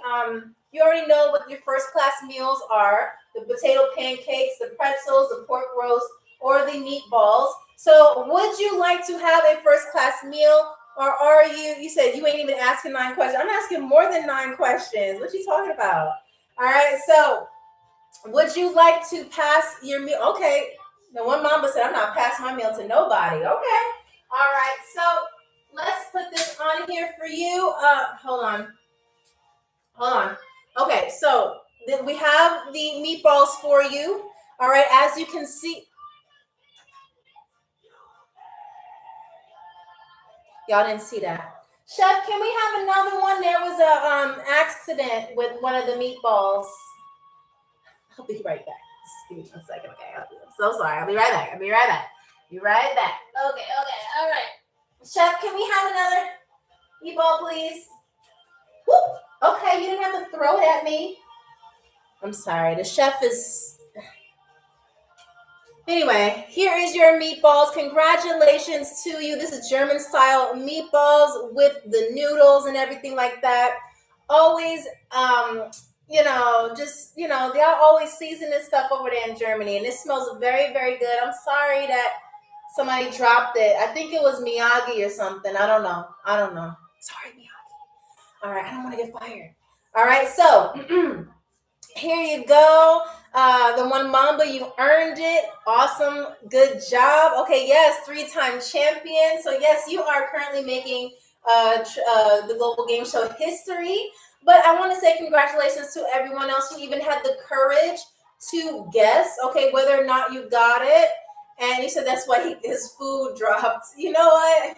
know what your first class meals are: the potato pancakes, the pretzels, the pork roast, or the meatballs. So would you like to have a first class meal, or are you said you ain't even asking 9 questions. I'm asking more than 9 questions. What you talking about? All right, so would you like to pass your meal? Okay, the one Mamba said, I'm not passing my meal to nobody. Okay, all right, so let's put this on here for you. Hold on. Okay, so we have the meatballs for you. All right, as you can see. Y'all didn't see that. Chef, can we have another one? There was a accident with one of the meatballs. I'll be right back. Just give me 1 second, okay? I'm so sorry. I'll be right back. Be right back. Okay, all right. Chef, can we have another meatball, please? Whoop. Okay, you didn't have to throw it at me. I'm sorry. The chef is... Anyway, here is your meatballs. Congratulations to you. This is German style meatballs with the noodles and everything like that. Always, they'll always season this stuff over there in Germany, and it smells very, very good. I'm sorry that somebody dropped it. I think it was Miyagi or something. I don't know. Sorry, Miyagi. All right, I don't want to get fired. All right, so here you go. The one Mamba, you earned it. Awesome. Good job. Okay, yes, 3-time champion. So yes, you are currently making the Global Game Show history. But I want to say congratulations to everyone else who even had the courage to guess, okay, whether or not you got it. And he said that's why his food dropped. You know what?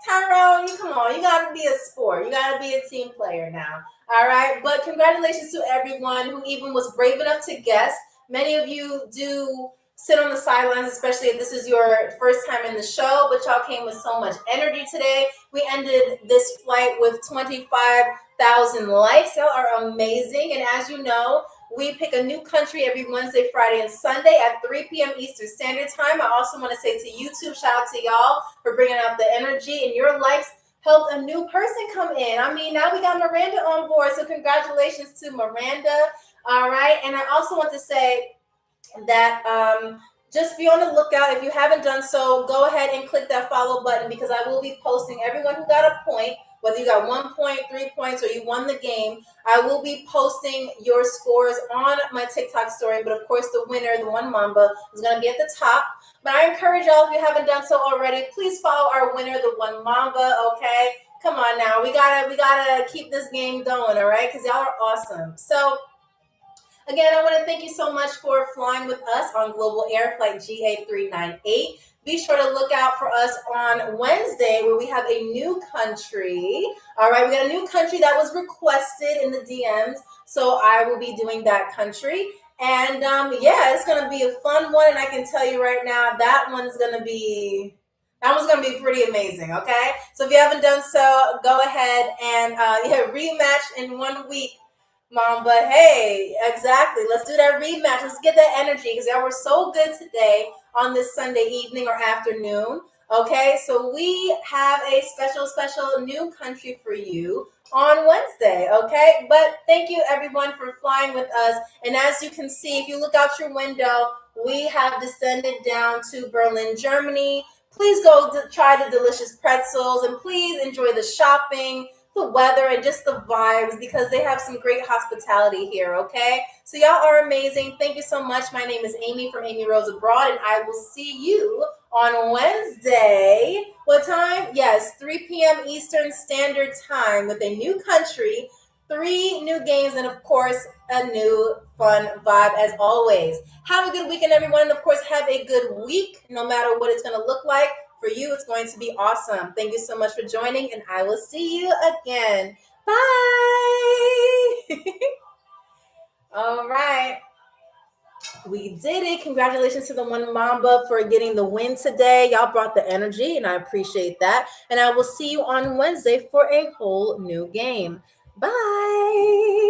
Tyrone, come on. You got to be a sport. You got to be a team player now. All right. But congratulations to everyone who even was brave enough to guess. Many of you do sit on the sidelines, especially if this is your first time in the show, but y'all came with so much energy today. We ended this flight with 25,000 likes. Y'all are amazing. And as you know, we pick a new country every Wednesday, Friday, and Sunday at 3 p.m. Eastern Standard Time. I also want to say to YouTube, shout out to y'all for bringing out the energy, and your likes helped a new person come in. I mean, now we got Miranda on board, so congratulations to Miranda. All right, and I also want to say that just be on the lookout. If you haven't done so, go ahead and click that follow button, because I will be posting everyone who got a point, whether you got 1 point, 3 points, or you won the game. I will be posting your scores on my TikTok story, but of course the winner, the one Mamba, is going to be at the top. But I encourage y'all, if you haven't done so already, please follow our winner, the one Mamba, okay? Come on now, we gotta keep this game going, all right? Because y'all are awesome. So again, I want to thank you so much for flying with us on Global Air Flight GA398. Be sure to look out for us on Wednesday, where we have a new country. All right, we got a new country that was requested in the DMs, so I will be doing that country. And it's going to be a fun one, and I can tell you right now, that one's going to be pretty amazing, okay? So if you haven't done so, go ahead and rematch in 1 week. Mom, but hey, exactly. Let's do that rematch. Let's get that energy, because y'all were so good today on this Sunday evening or afternoon. Okay, so we have a special new country for you on Wednesday. Okay, but thank you everyone for flying with us. And as you can see, if you look out your window, we have descended down to Berlin, Germany. Please go try the delicious pretzels, and please enjoy the shopping. the weather and just the vibes because they have some great hospitality here, okay? So y'all are amazing. Thank you so much. My name is Amy from Amy Rose Abroad, and I will see you on Wednesday. What time? Yes, 3 p.m. Eastern Standard Time with a new country, 3 new games, and of course, a new fun vibe as always. Have a good weekend, everyone. And of course, have a good week, no matter what it's going to look like. For you, it's going to be awesome. Thank you so much for joining, and I will see you again. Bye. All right. We did it. Congratulations to the one Mamba for getting the win today. Y'all brought the energy, and I appreciate that. And I will see you on Wednesday for a whole new game. Bye.